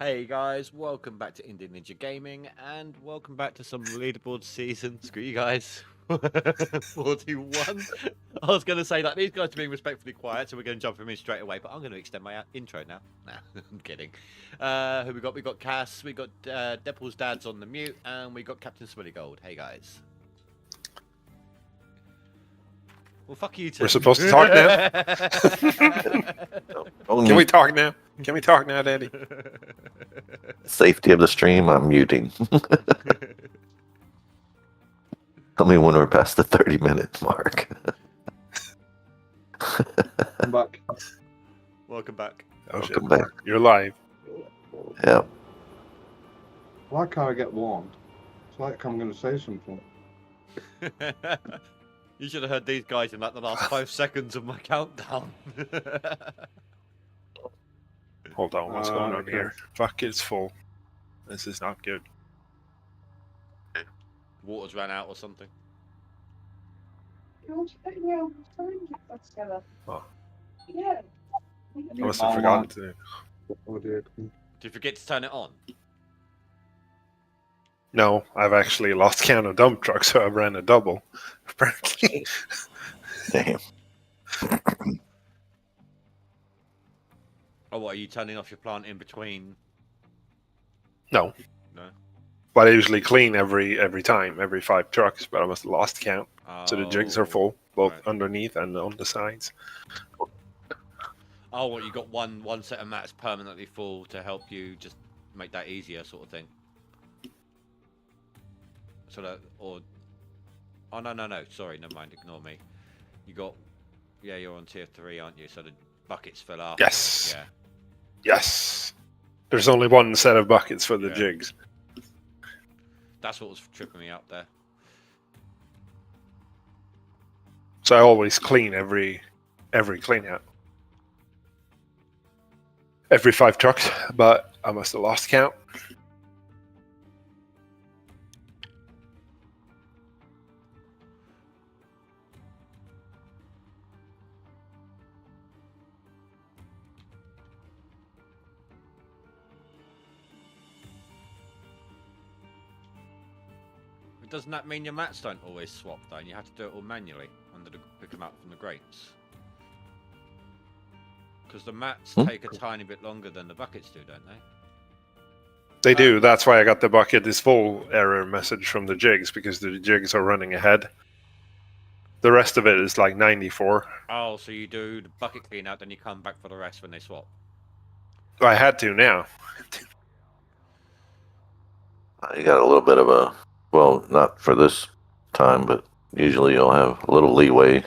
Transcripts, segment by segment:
Hey guys, welcome back to Indian Ninja Gaming, and welcome back to some leaderboard season. Screw you guys. 41. I was going to say that these guys are being respectfully quiet, so we're going to jump them in straight away, but I'm going to extend my intro now. Nah, I'm kidding. Who we got? We got Cass, we got Deppel's dad's on the mute, and we got Captain Swilly Gold. Hey guys. Well, fuck you two. We're supposed to talk now? Can we talk now? Can we talk now, Daddy? Safety of the stream, I'm muting. Tell me when we're past the 30-minute mark. I'm back. Welcome back. Oh, shit. Welcome back. You're live. Yeah. Why can't I get warned? It's like I'm going to say something. You should have heard these guys in like the last 5 seconds of my countdown. Hold on, what's going on okay. here? Fuck, it's full. This is not good. Water's ran out or something. Oh. Yeah. I must have forgotten to. Oh dear. Did you forget to turn it on? No, I've actually lost count of dump trucks, so I ran a double. Apparently. Damn. Oh, what, are you turning off your plant in between? No. No? But I usually clean every time, every 5 trucks, but I must have lost count. So the jigs are Oh, full, both right. underneath and on the sides. Oh, well, you got one set of mats permanently full to help you just make that easier, sort of thing. So that, or... Oh, no, sorry, never mind, ignore me. You got... Yeah, you're on tier 3, aren't you? So the buckets fill up. Yes. Yeah. Yes! There's only one set of buckets for the Yeah. jigs. That's what was tripping me up there. So I always clean every clean out. Every 5 trucks, but I must have lost count. But doesn't that mean your mats don't always swap, though, and you have to do it all manually under the, pick them up from the grates? Because the mats take a tiny bit longer than the buckets do, don't they? They do. That's why I got the bucket is full error message from the jigs, because the jigs are running ahead. The rest of it is like 94. Oh, so you do the bucket clean out, then you come back for the rest when they swap. I had to now. You got a little bit of a, well, not for this time, but usually you'll have a little leeway.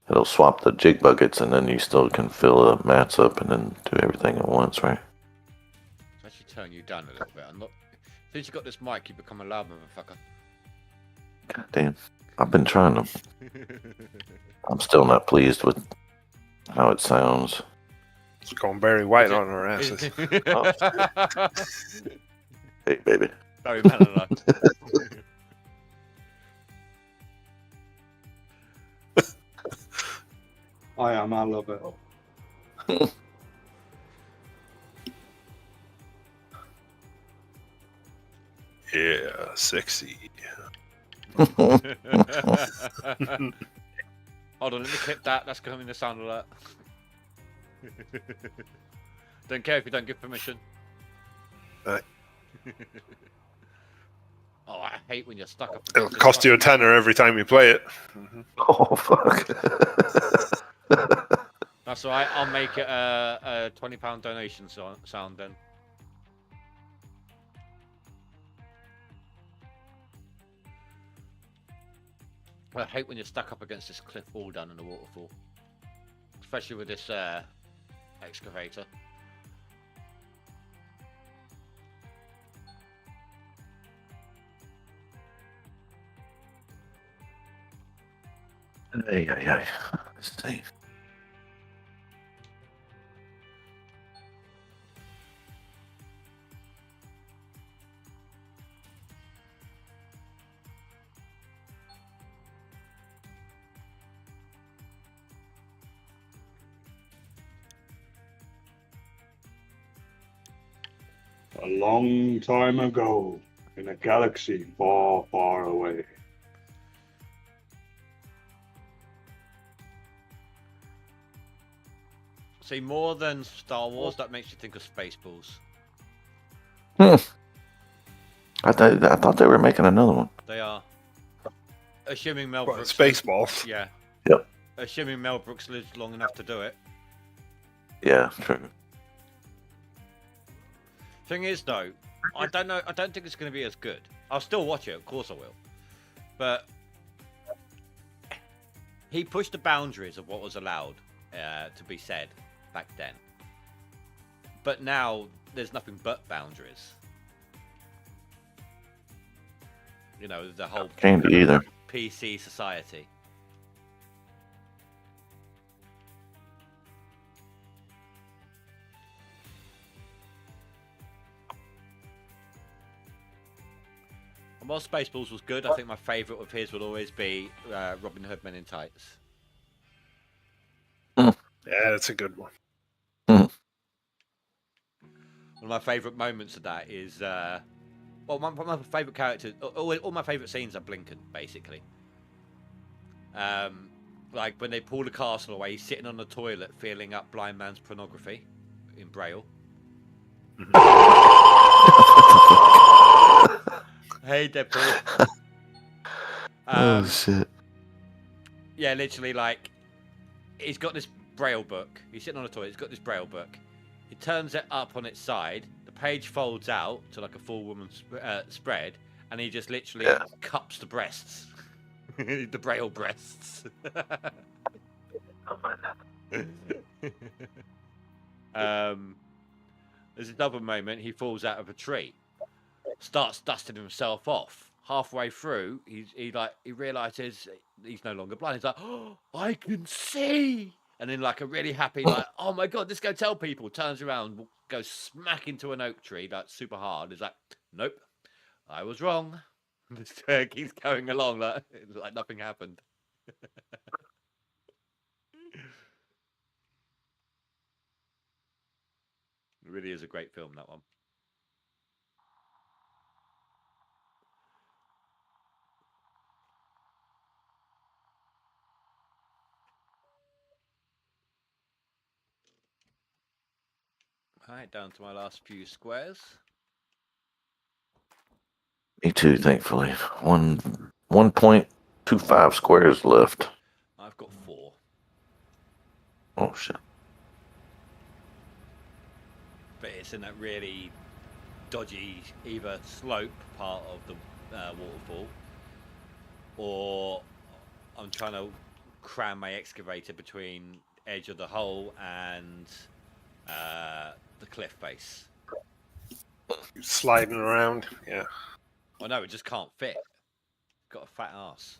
It'll swap the jig buckets, and then you still can fill the mats up and then do everything at once, right? It's actually turn you down a little bit. I'm not... Since you got this mic, you become a loud motherfucker. God damn. I've been trying to. I'm still not pleased with how it sounds. It's going very white on our asses. Hey, baby. Very mellow. I love it. Yeah, sexy. Hold on, let me clip that. That's coming in the sound alert. Don't care if you don't give permission. Right. Oh, I hate when you're stuck up. It'll cost you a tenner every time you play it. Oh, fuck. That's alright. I'll make it a £20 donation sound then. I hate when you're stuck up against this cliff wall down in the waterfall, especially with this excavator. Hey. Let's see. A long time ago, in a galaxy far, far away. See, more than Star Wars, that makes you think of Spaceballs. I thought they were making another one. They are. Assuming Mel What, Brooks. Spaceballs? Yeah. Yep. Assuming Mel Brooks lives long enough to do it. Yeah, true. Thing is, though, I don't know. I don't think it's going to be as good. I'll still watch it, of course I will. But he pushed the boundaries of what was allowed to be said back then. But now there's nothing but boundaries. You know, the whole Can't be either. PC society. And while Spaceballs was good, I think my favourite of his would always be Robin Hood Men in Tights. Yeah, that's a good one. One of my favourite moments of that is, well, my favourite characters, all my favourite scenes are Blinken, basically. Like when they pull the castle away, he's sitting on the toilet feeling up blind man's pornography in Braille. Hey, Deadpool. Oh shit! Yeah, literally, like, he's got this Braille book. He's sitting on the toilet. He's got this Braille book. He turns it up on its side. The page folds out to like a full woman spread, and he just literally cups the breasts, the Braille breasts. There's another moment. He falls out of a tree, starts dusting himself off. Halfway through, he realizes he's no longer blind. He's like, "Oh, I can see!" And then, like, a really happy, like, "Oh my god, let's go tell people." Turns around, goes smack into an oak tree, like super hard. He's like, "Nope, I was wrong." Just keeps going along like nothing happened. It really is a great film, that one. Alright, down to my last few squares. Me too, thankfully. 1.25 squares left. I've got 4. Oh shit! But it's in that really dodgy either slope part of the waterfall, or I'm trying to cram my excavator between edge of the hole and the cliff face. Sliding around, yeah. Oh no, it just can't fit. Got a fat ass.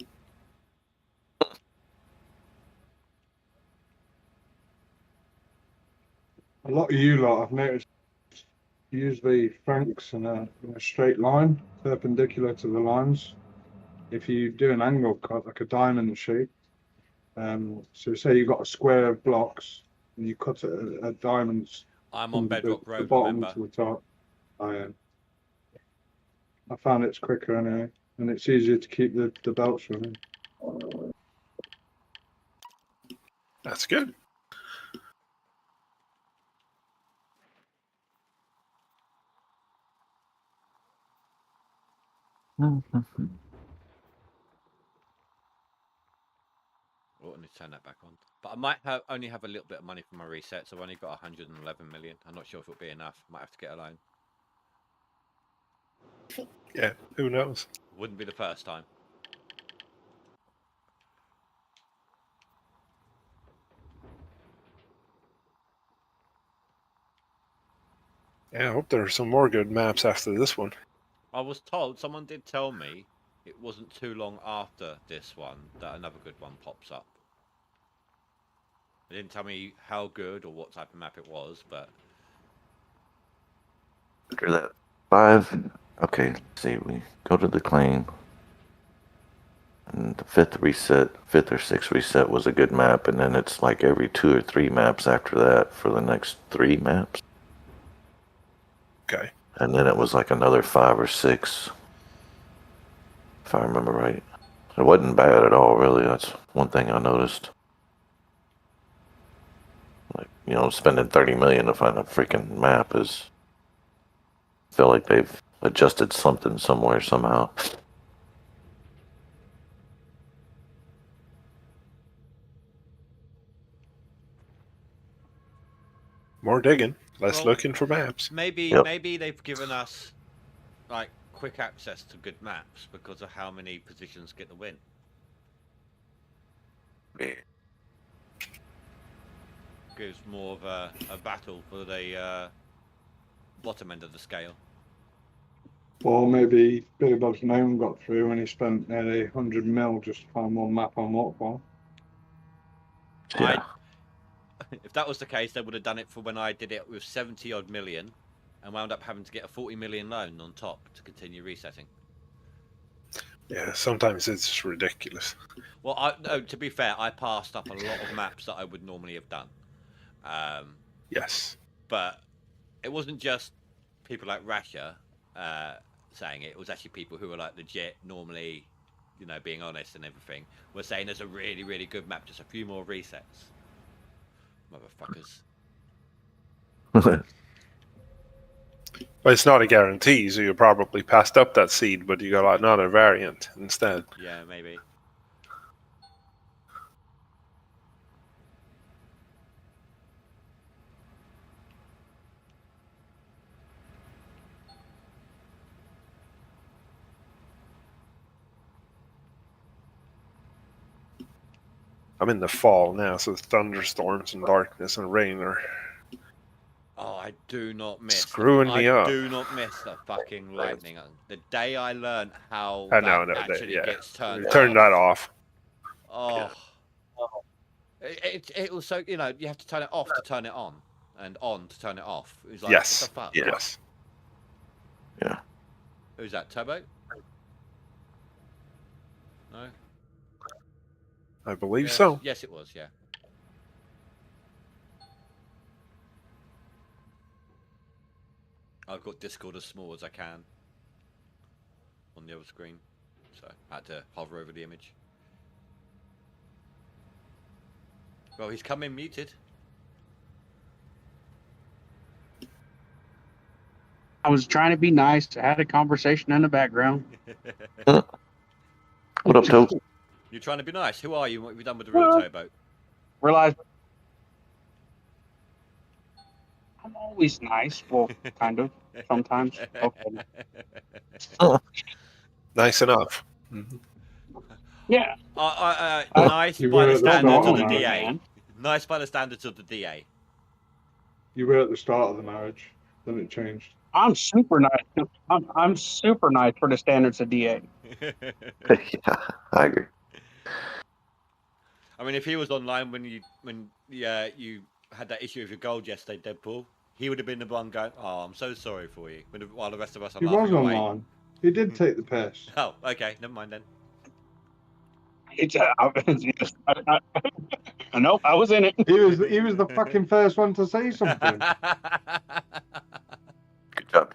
A lot of you lot, I've noticed, use the franks in a straight line, perpendicular to the lines. If you do an angle cut, like a diamond shape, so say you've got a square of blocks, and you cut it at diamonds. I'm on Bedrock the Road, bottom remember? to the top. I found it's quicker anyway, and it's easier to keep the belts running. That's good. Oh, I need to turn that back on. But I might only have a little bit of money for my reset, so I've only got 111 million. I'm not sure if it'll be enough. Might have to get a loan. Yeah, who knows? Wouldn't be the first time. Yeah, I hope there are some more good maps after this one. I was told, someone did tell me, it wasn't too long after this one that another good one pops up. They didn't tell me how good or what type of map it was, but... After that 5, okay, let's see, we go to the claim. And the 5th or 6th reset was a good map, and then it's like every 2 or 3 maps after that for the next 3 maps. Okay. and then it was like another 5 or 6, if I remember right. It wasn't bad at all, really. That's one thing I noticed. Like, spending 30 million to find a freaking map is. I feel like they've adjusted something somewhere somehow. More digging, less Well, looking for maps. Maybe Yep. maybe they've given us like quick access to good maps because of how many positions get the win. Gives more of a battle for the bottom end of the scale. Or maybe Billy Bob's name got through and he spent nearly 100 mil just to find one map on Waterfall. Yeah. If that was the case, they would have done it for when I did it with 70 odd million and wound up having to get a 40 million loan on top to continue resetting. Yeah, sometimes it's just ridiculous. Well, no, to be fair, I passed up a lot of maps that I would normally have done. Yes. But it wasn't just people like Rasha saying it. It was actually people who were like legit, normally, being honest and everything, were saying there's a really, really good map, just a few more resets. Motherfuckers. But it's not a guarantee, so you probably passed up that seed, but you got another variant instead. Yeah, maybe. I'm in the fall now, so thunderstorms and darkness and rain are Oh, I do not miss. screwing me up. I do not miss the fucking lightning. The day I learned how I that know, actually yeah. gets turned Turn that off. Oh. It was so, you have to turn it off to turn it on, and on to turn it off. It was like, Yes. what the fuck? Yes. Yeah. Who's that, Turbo? No? I believe Yes. so. Yes, it was, yeah. I've got Discord as small as I can on the other screen, so I had to hover over the image. Well, he's come in muted. I was trying to be nice. I had a conversation in the background. What up, Tope? You're trying to be nice. Who are you? What have you done with the real Turbo? Realized I'm always nice. Well, kind of. Sometimes. Okay. Nice enough. Mm-hmm. Yeah. Nice You by were the at the standards of start the of it, DA. man. Nice by the standards of the DA. You were at the start of the marriage, then it changed. I'm super nice. I'm super nice for the standards of DA. Yeah, I agree. I mean, if he was online when you had that issue with your gold yesterday, Deadpool, he would have been the one going, "Oh, I'm so sorry for you," while the rest of us are He laughing was away. online. He did take the piss. Oh, okay, never mind then. It's nope, I was in it. He was the fucking first one to say something. Good job.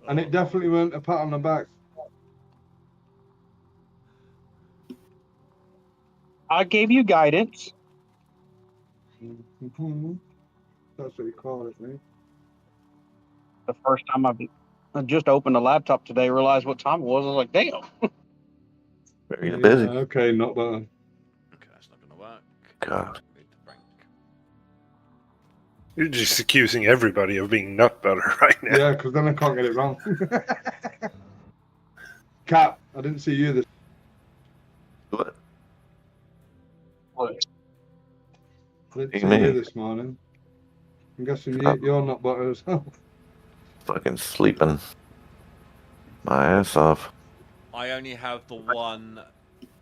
And it definitely weren't a pat on the back. I gave you guidance. That's what you call it, mate. The first time I just opened the laptop today, realized what time it was. I was like, damn. Very busy. Okay, not bad. Okay, that's not gonna work. God. You're just accusing everybody of being nut butter right now. Yeah, because then I can't get it wrong. Cap, I didn't see you this. What? I didn't You see mean? you this morning. I'm guessing you're not butter as well. Fucking sleeping my ass off. I only have the one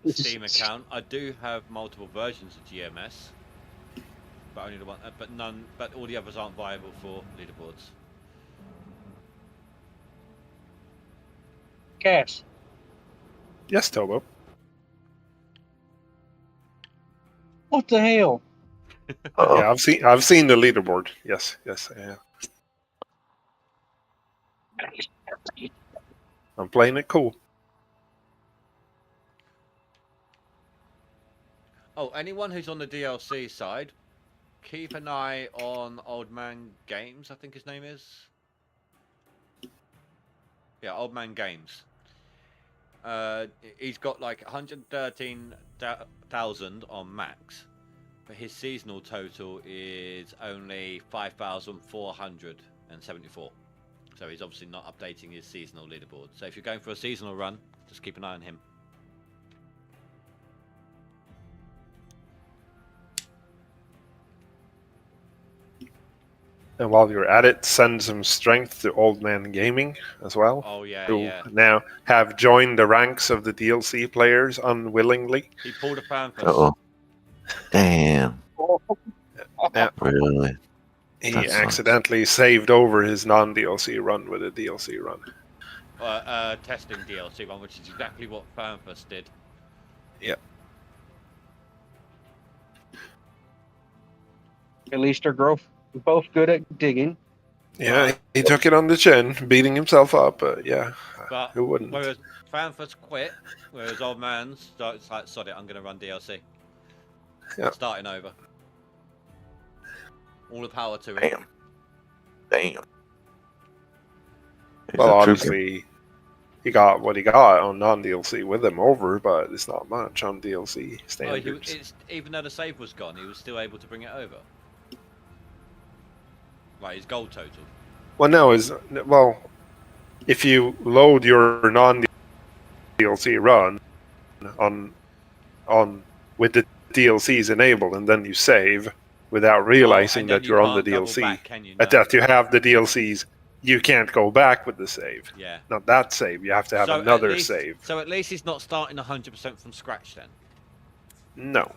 Steam account. I do have multiple versions of GMS, but only the one. But all the others aren't viable for leaderboards. Cass. Yes, Tobo. What the hell? Uh-oh. Yeah, I've seen the leaderboard. Yes, I have. I'm playing it cool. Oh, anyone who's on the DLC side, keep an eye on Old Man Games, I think his name is. Yeah, Old Man Games. He's got like 113,000 on max, but his seasonal total is only 5,474. So he's obviously not updating his seasonal leaderboard. So if you're going for a seasonal run, just keep an eye on him. And while you're at it, send some strength to Old Man Gaming as well. Oh yeah, Who yeah. now have joined the ranks of the DLC players unwillingly. He pulled a fan for Uh-oh. Damn. Yeah. Really? He That sucks. accidentally saved over his non-DLC run with a DLC run. testing DLC one, which is exactly what Fanfus did. At least they're both good at digging. Yeah, he took it on the chin, beating himself up. But yeah, But who wouldn't? whereas Fanfus quit, whereas Old Man starts like, sod it, I'm going to run DLC. Yeah. Starting over. All the power to him. Damn. He's Well, a trooper. obviously, he got what he got on non-DLC with him over, but it's not much on DLC Oh, standards. even though the save was gone, he was still able to bring it over. Right, his goal total. Well, no, if you load your non-DLC run on with the DLCs enabled, and then you save without realizing and then that you you're on the can't double DLC, back, can you? at No. that you have the DLCs, you can't go back with the save. Yeah. Not that save. You have to have So another at least, save. So at least he's not starting 100% from scratch then. No.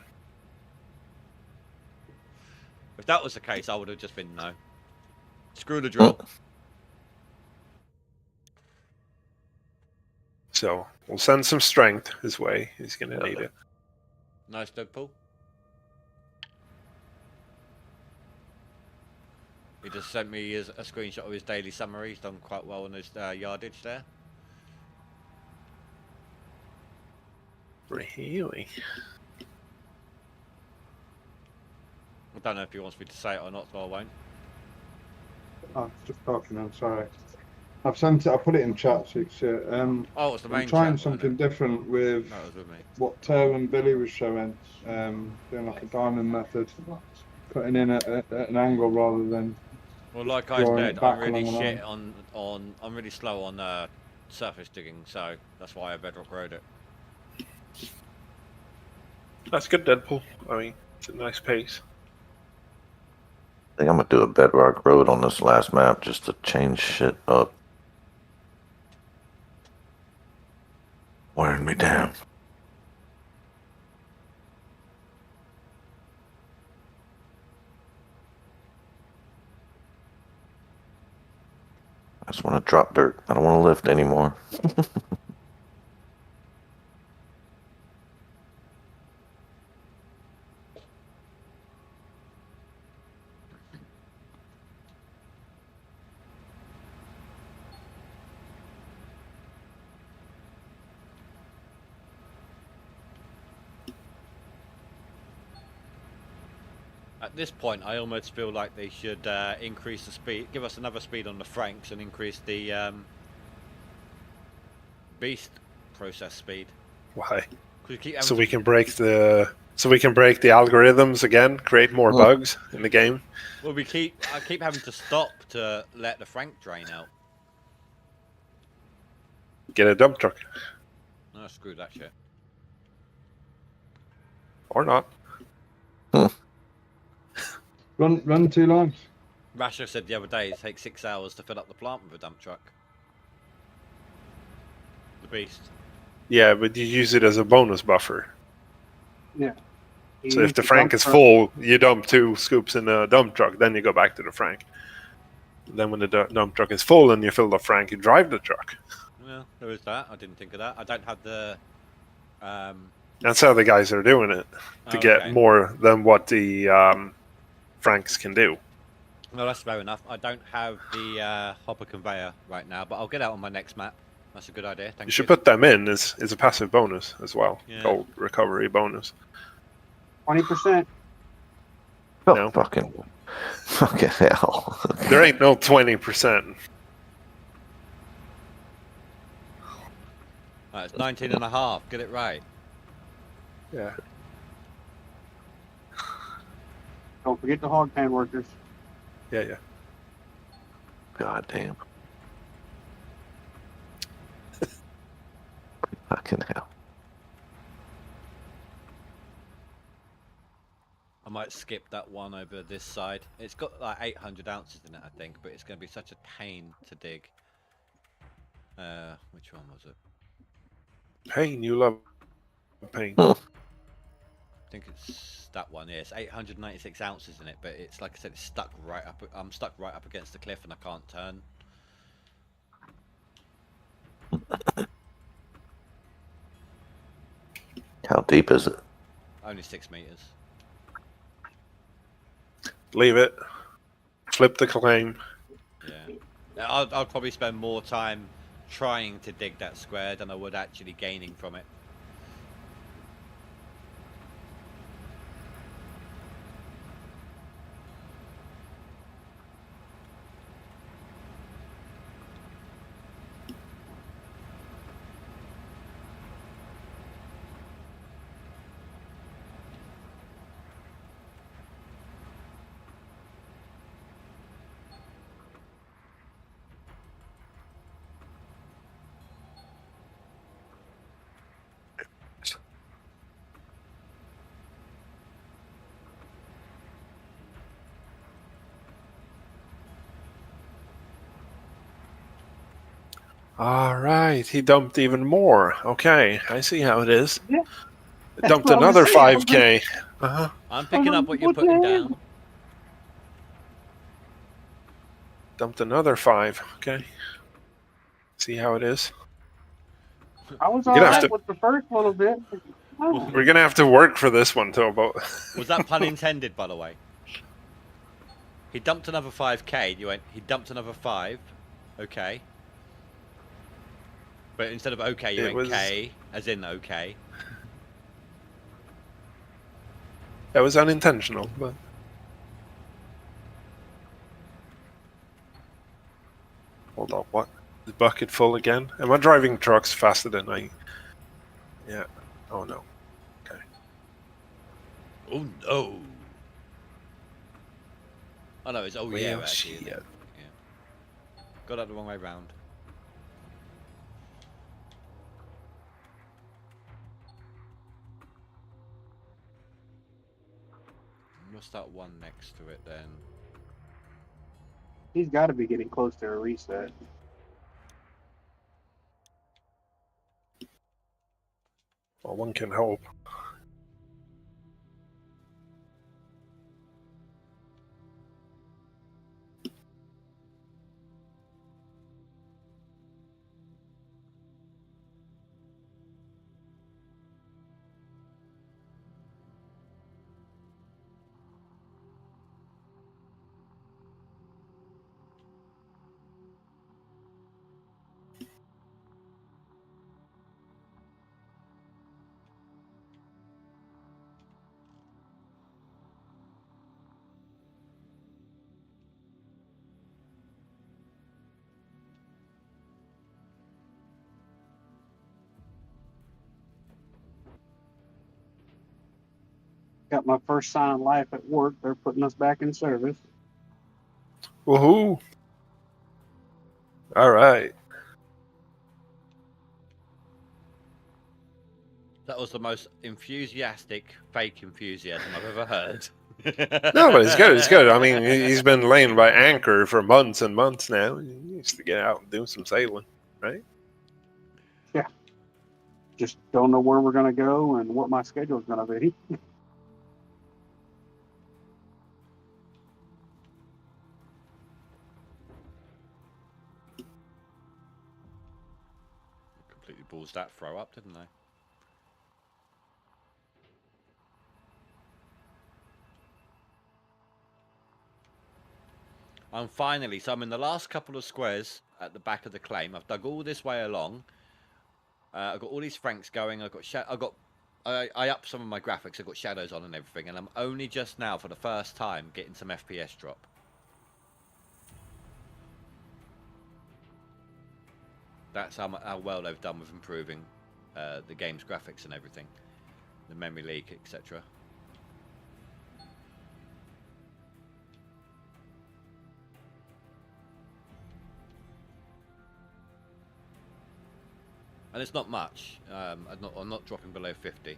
If that was the case, I would have just been no. Screw the drill. So we'll send some strength his way. He's gonna need it. Nice, Deadpool. He just sent me a screenshot of his daily summary. He's done quite well on his yardage there. Really? I don't know if he wants me to say it or not, so I won't. Oh, just talking. I'm sorry. I've sent it. I put it in chat so you can see it. Oh, it's the main I'm trying chat, wasn't something different with That was with me. what Tail and Billy was showing. Doing like a diamond method, putting in at an angle rather than. Well, like I Drawing said, it back I'm really along the shit on. I'm really slow on surface digging, so that's why I bedrock road it. That's good, Deadpool. I mean, it's a nice pace. I think I'm gonna do a bedrock road on this last map just to change shit up. Wearing me down. I just want to drop dirt. I don't want to lift anymore. At this point, I almost feel like they should increase the speed, give us another speed on the Franks, and increase the beast process speed. Why? 'Cause we keep having So to- we can break the algorithms again, create more bugs in the game. Well, I keep having to stop to let the Frank drain out. Get a dump truck. Oh, screw that shit. Or not. Run 2 lines. Rasher said the other day it takes 6 hours to fill up the plant with a dump truck. The beast. Yeah, but you use it as a bonus buffer. Yeah. So if the Frank is full, you dump 2 scoops in a dump truck, then you go back to the Frank. Then when the dump truck is full and you fill the Frank, you drive the truck. Well, there is that. I didn't think of that. I don't have the. That's how the guys are doing it, to get okay. more than what the Franks can do. No, that's fair enough. I don't have the hopper conveyor right now, but I'll get out on my next map. That's a good idea. Thank You you. should put them in as a passive bonus as well. Yeah. Gold recovery bonus. 20%. Oh, No. fucking hell. There ain't no 20%. Right, it's 19 and a half. Get it right. Yeah. Don't forget the hog pan workers. Yeah. God damn. Fucking hell. I might skip that one over this side. It's got like 800 ounces in it, I think, but it's going to be such a pain to dig. Which one was it? Pain, you love pain. I think it's that one. Yeah, it's 896 ounces in it, but it's like I said, it's stuck right up. I'm stuck right up against the cliff, and I can't turn. How deep is it? Only 6 meters. Leave it. Flip the claim. Yeah, I'll probably spend more time trying to dig that square than I would actually gaining from it. All right, he dumped even more. Okay, I see how it is. Yeah. Dumped That's what I was another saying. 5K. Uh-huh. I'm picking up what you're What the putting hell? down. Dumped another 5. Okay. See how it is. I was You're gonna have alright to- with the first little bit. Oh, We're gonna have to work for this one, Tobo. Was that pun intended, by the way? He dumped another 5k. You went. He dumped another 5. Okay. But instead of okay, you It went was- K, as in okay. That was unintentional, but hold on. What? The bucket full again? Am I driving trucks faster than I? Yeah. Oh no. Oh no. Oh no, it's oh yeah Well, actually. Isn't shit. it? Yeah. Got that the wrong way round. What's that one next to it then? he's got to be getting close to a reset. Well, one can hope. Got my first sign of life at work. They're putting us back in service. Woohoo! All right. That was the most enthusiastic fake enthusiasm I've ever heard. No, but it's good. It's good. I mean, he's been laying by anchor for months and months now. He needs to get out and do some sailing, right? Just don't know where we're going to go and what my schedule is going to be. Completely balls that throw up, didn't they? I'm finally, so I'm in the last couple of squares at the back of the claim. I've dug all this way along. I've got all these franks going. I upped some of my graphics. I've got shadows on and everything, and I'm only just now, for the first time, getting some FPS drop. That's how well they've done with improving the game's graphics and everything, the memory leak, etc. And it's not much. I'm not dropping below 50.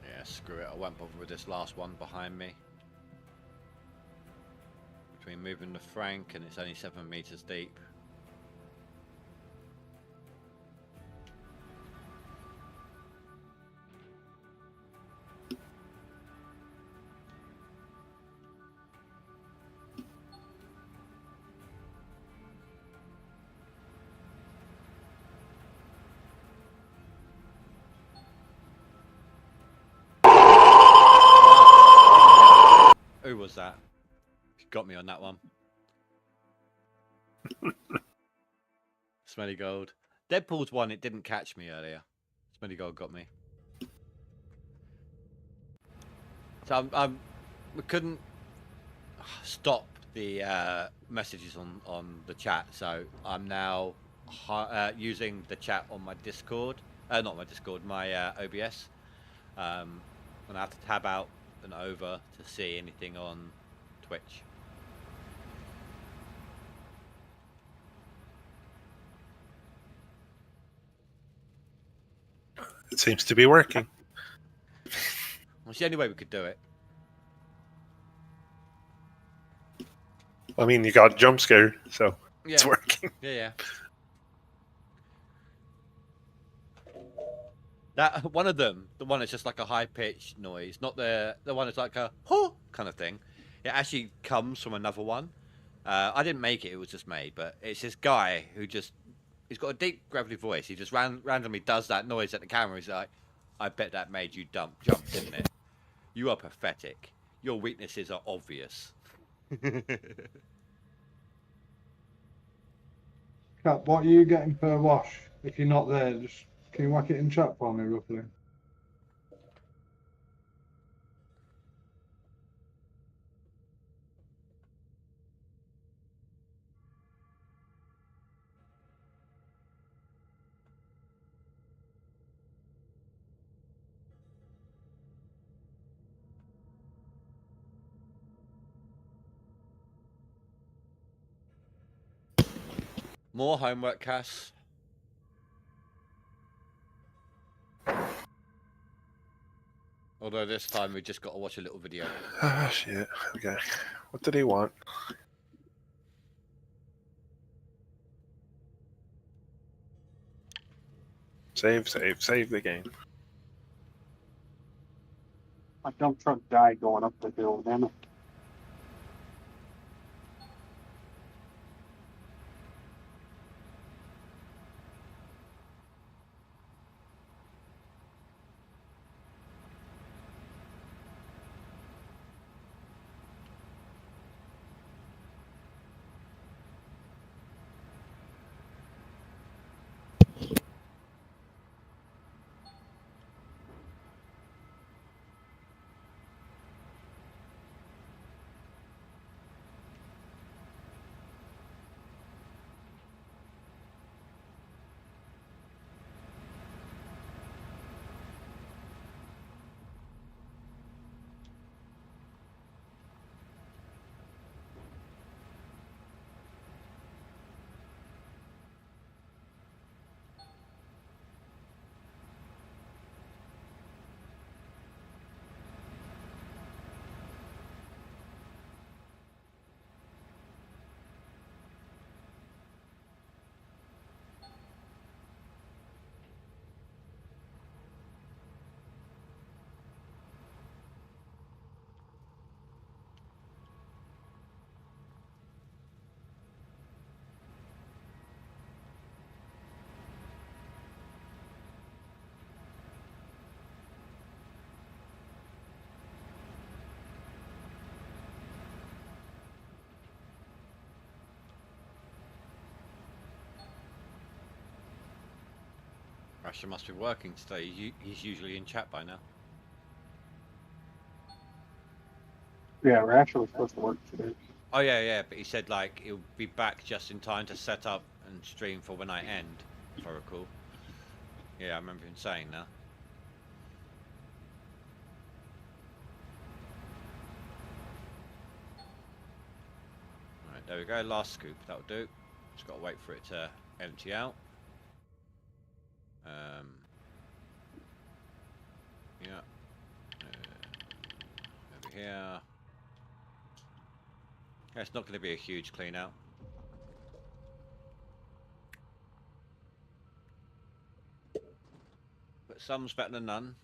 Yeah, screw it. I won't bother with this last one behind me. Between moving the frank and it's only 7 meters deep. Who was that? You got me on that one. Smelly Gold. Deadpool's one, it didn't catch me earlier. Smelly Gold got me. So we couldn't stop the messages on the chat, so I'm now using the chat on my Discord. Not my Discord, my OBS. And I have to tab out and over to see anything on Twitch. It seems to be working. Well, it's the only way we could do it. I mean, you got a jump scare, so Yeah. it's working. Yeah. That one of them, the one that's just like a high pitched noise, not the one that's like a "huh" kind of thing. It actually comes from another one. I didn't make it; it was just made. But it's this guy who he's got a deep gravelly voice. He just randomly does that noise at the camera. He's like, "I bet that made you jump, didn't it? You are pathetic. Your weaknesses are obvious." Cap, what are you getting per wash? If you're not there, just can you whack it in chat for me, roughly? More homework, Cass. Although this time we just got to watch a little video. Ah, shit. Okay. What did he want? Save the game. My dump truck died going up the hill, damn it. Thrasher must be working today. He's usually in chat by now. Yeah, Rasher was supposed to work today. Oh yeah, but he said like he'll be back just in time to set up and stream for when I end, if I recall. Yeah, I remember him saying that. Alright, there we go, last scoop, that'll do. Just gotta wait for it to empty out. Yeah. Over here. Yeah, it's not going to be a huge clean out. But some's better than none.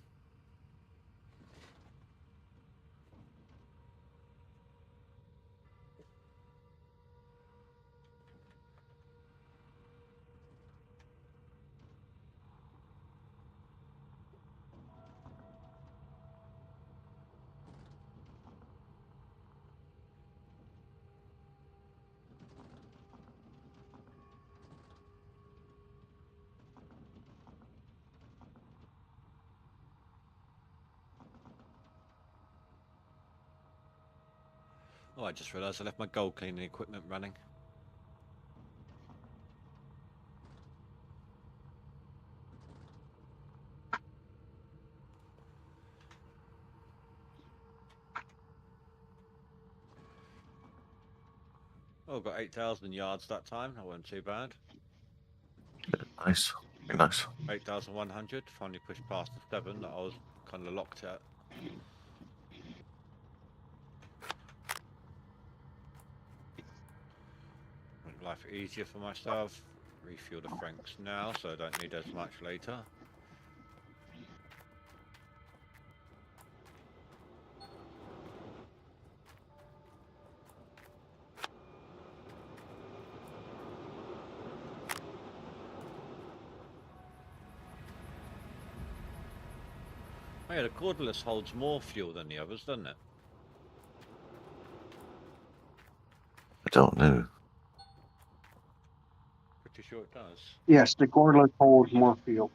Oh, I just realised I left my gold cleaning equipment running. Oh, got 8,000 yards that time. That wasn't too bad. Nice. Very nice. 8,100. Finally pushed past the 7 that I was kind of locked at. Make life easier for myself. Refuel the Franks now, so I don't need as much later. Oh yeah, the cordless holds more fuel than the others, doesn't it? I don't know. Pretty sure it does. Yes, the cordless holds more fuel.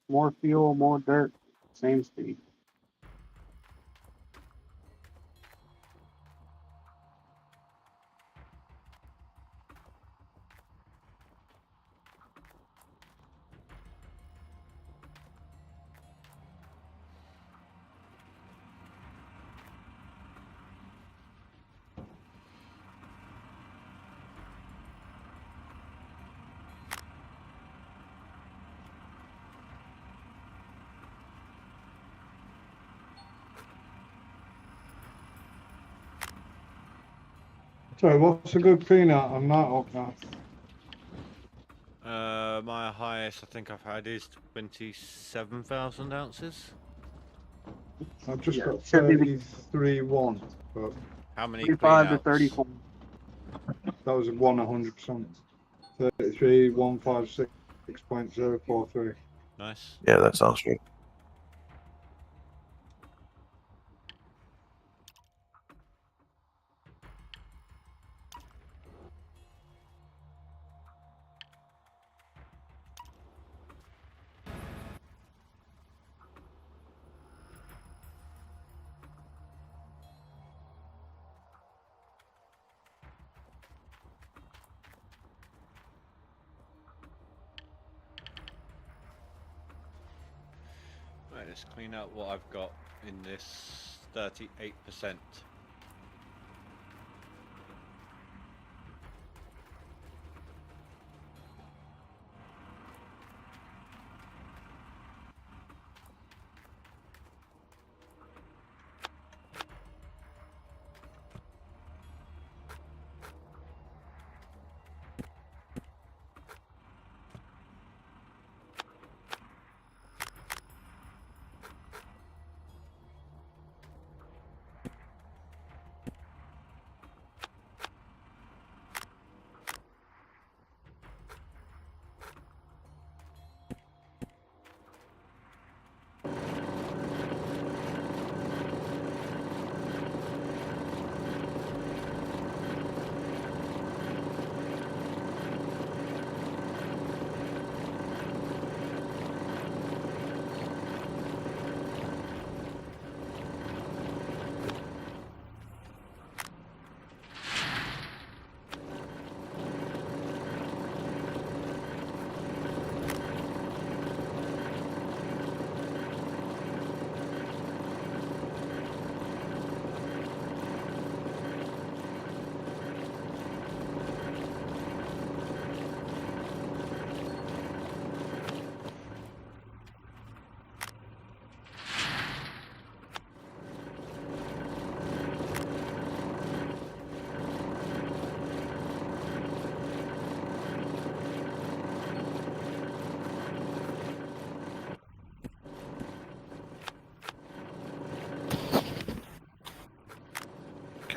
More fuel, more dirt, same speed. So what's a good clean out on that up now? My highest I think I've had is 27,000 ounces. I've just Yeah, got should be- 33.1, but How many clean 35 to outs? 34. that was a 100%. 33,156.043. Nice. Yeah, that sounds good. Right, let's clean out what I've got in this 38%.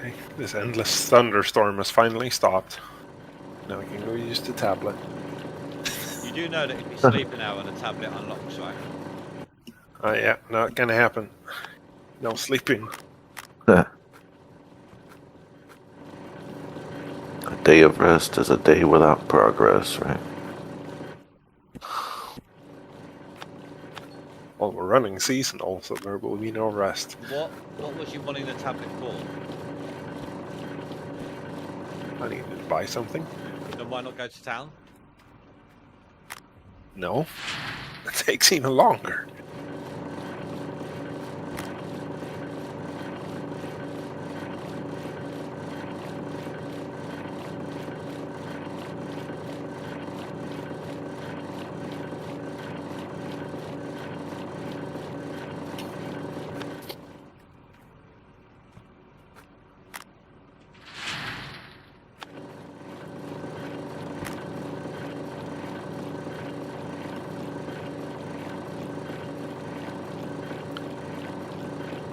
Okay, this endless thunderstorm has finally stopped. Now we can go use the tablet. You do know that if you sleep an hour on a tablet unlocks, right? Oh yeah, not gonna happen. No sleeping. A day of rest is a day without progress, right? Well, we're running seasonal, so there will be no rest. What was you wanting the tablet for? I needed to buy something. Then why not go to town? No, it takes even longer.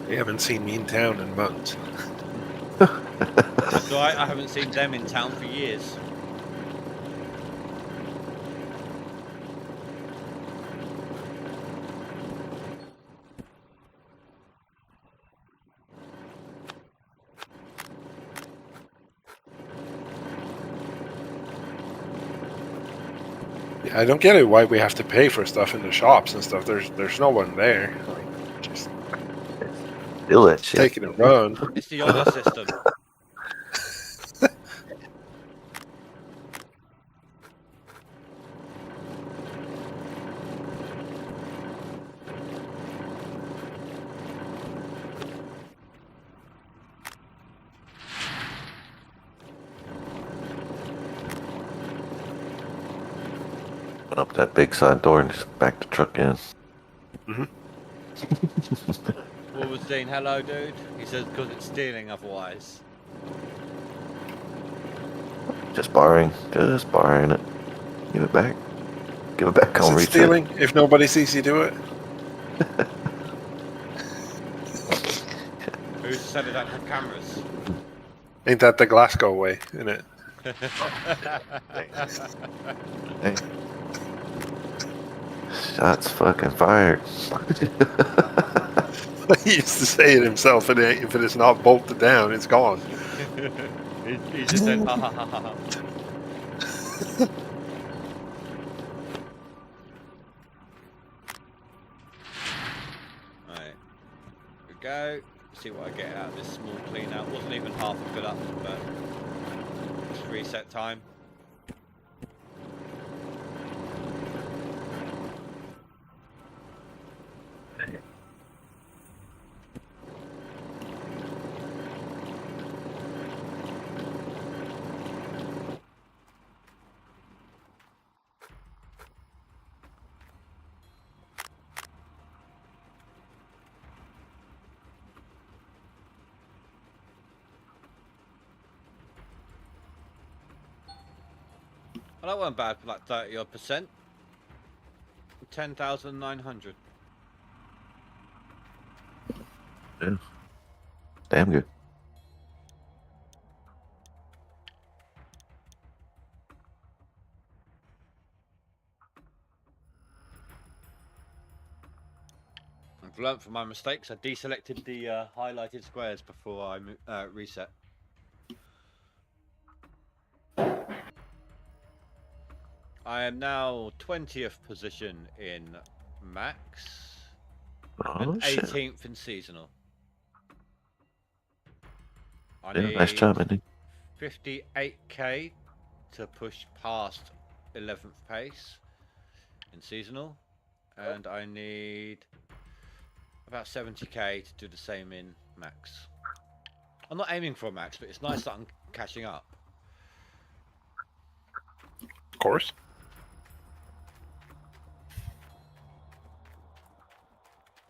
They haven't seen me in town in months. So I haven't seen them in town for years. Yeah, I don't get it why we have to pay for stuff in the shops and stuff. There's no one there. Like, just Feel that shit. taking a run. It's the honor system. Open up that big side door and just back the truck in. What was Dean? Hello, dude. He says because it's stealing otherwise. Just borrowing it. Give it back. Give it back Is on it reset. stealing if nobody sees you do it? Who said they don't have cameras? Ain't that the Glasgow way, isn't it? Hey. Shots fucking fired. He used to say it himself, and if it is not bolted down, it's gone. he just said, ha ha ha ha ha. Right. Here we go. See what I get out of this small clean out. Wasn't even half a fill up, but just reset time. Well, that wasn't bad for like 30 odd percent. 10,900. Yeah. Damn good. I've learnt from my mistakes. I deselected the highlighted squares before I reset. I am now 20th position in max Oh, and shit. 18th in seasonal. I Yeah, nice job, Andy. 58k to push past 11th pace in seasonal, and I need about 70k to do the same in max. I'm not aiming for a max, but it's nice that I'm catching up. Of course.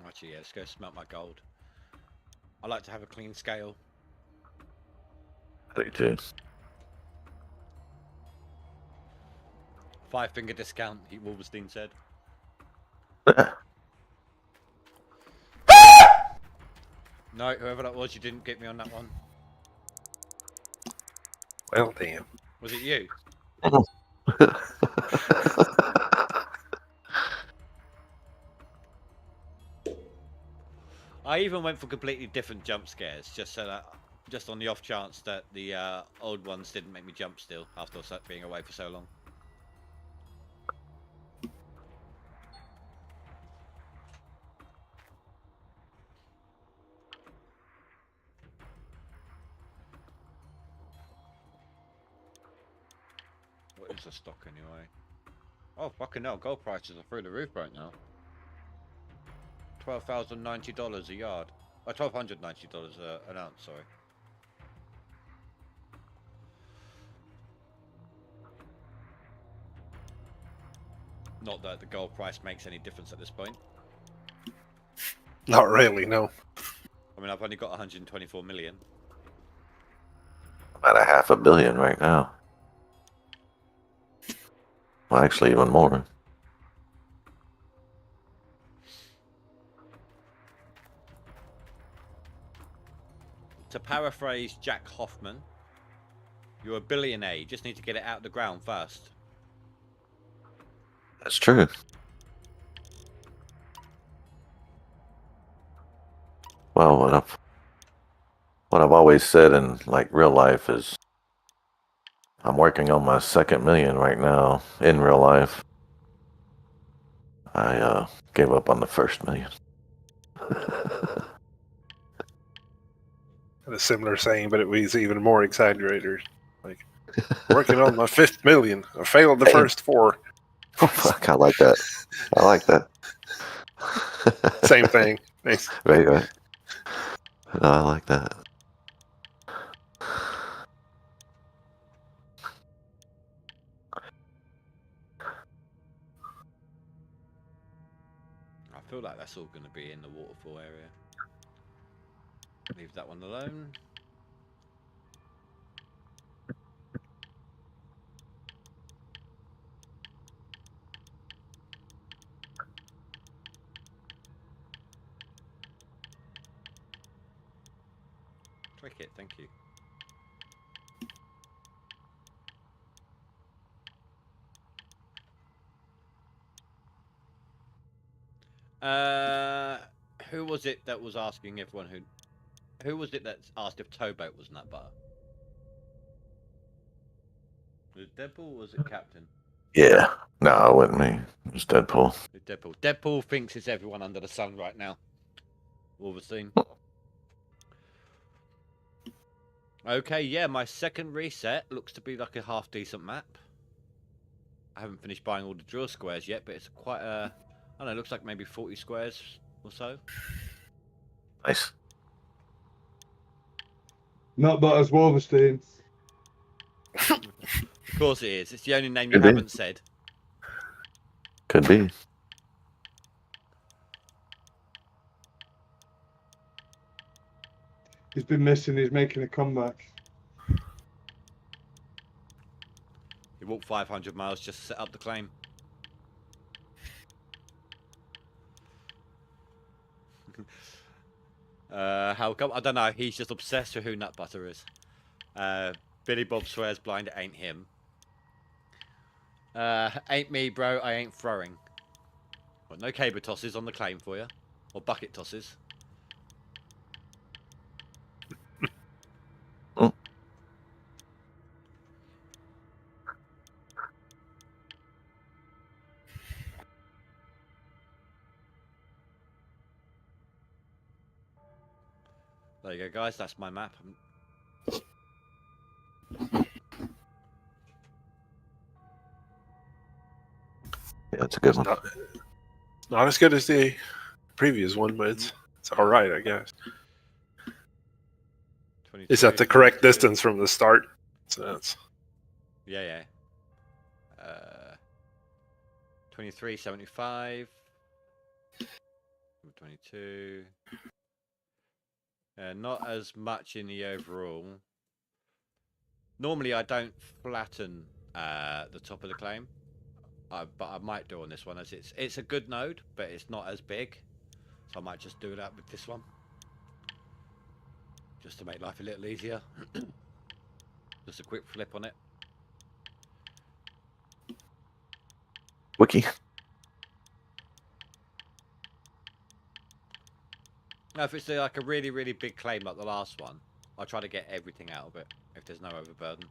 Actually, yeah, let's go smelt my gold. I like to have a clean scale. I do too. 5-finger discount, Wolverstein said. No, whoever that was, you didn't get me on that one. Well, damn. Was it you? I even went for completely different jump scares, just so that, just on the off chance that the old ones didn't make me jump still after being away for so long. What is the stock anyway? Oh fucking hell! Gold prices are through the roof right now. $12,090 a yard. $1,290 an ounce. Sorry. Not that the gold price makes any difference at this point. Not really, no. I mean, I've only got 124 million. About a $500 million right now. Well, actually, even more. To paraphrase Jack Hoffman, you're a billionaire. You just need to get it out of the ground first. That's true. Well, what I've always said in like real life is I'm working on my second million right now in real life. I gave up on the first million. A similar saying, but it was even more exaggerated. Like, working on my 5th million. I failed the first 4. Oh, fuck, I like that. I like that. Same thing. Nice. Right. No, I like that. I feel like that's all going to be in the waterfall area. Leave that one alone. Cricket, thank you. Who was it that was asking everyone who was it that asked if Towboat was nut butter? Was it Deadpool or was it Captain? Yeah. No, it wasn't me. It was Deadpool. Deadpool. Deadpool thinks it's everyone under the sun right now. All the scene. Okay, yeah, my second reset looks to be like a half decent map. I haven't finished buying all the drill squares yet, but it's quite a, I don't know, it looks like maybe 40 squares or so. Nice. Not but as Wolverstein. Of course it is. It's the only name you Could be. haven't said. Could be. He's been missing. He's making a comeback. He walked 500 miles just to set up the claim. How come? I don't know. He's just obsessed with who nut butter is. Billy Bob swears blind it ain't him. Ain't me, bro. I ain't throwing. Well, no caber tosses on the claim for you, or bucket tosses. There you go, guys. That's my map. Yeah, it's a good one. Not as good as the previous one, but it's all right, I guess. Is that the correct 22. distance from the start? So that's Yeah. 23.75. 22. Not as much in the overall. Normally I don't flatten the top of the claim, but I might do on this one, as it's a good node, but it's not as big, so I might just do that with this one, just to make life a little easier. Just a quick flip on it. Wiki. Now, if it's like a really, really big claim like the last one, I'll try to get everything out of it if there's no overburden.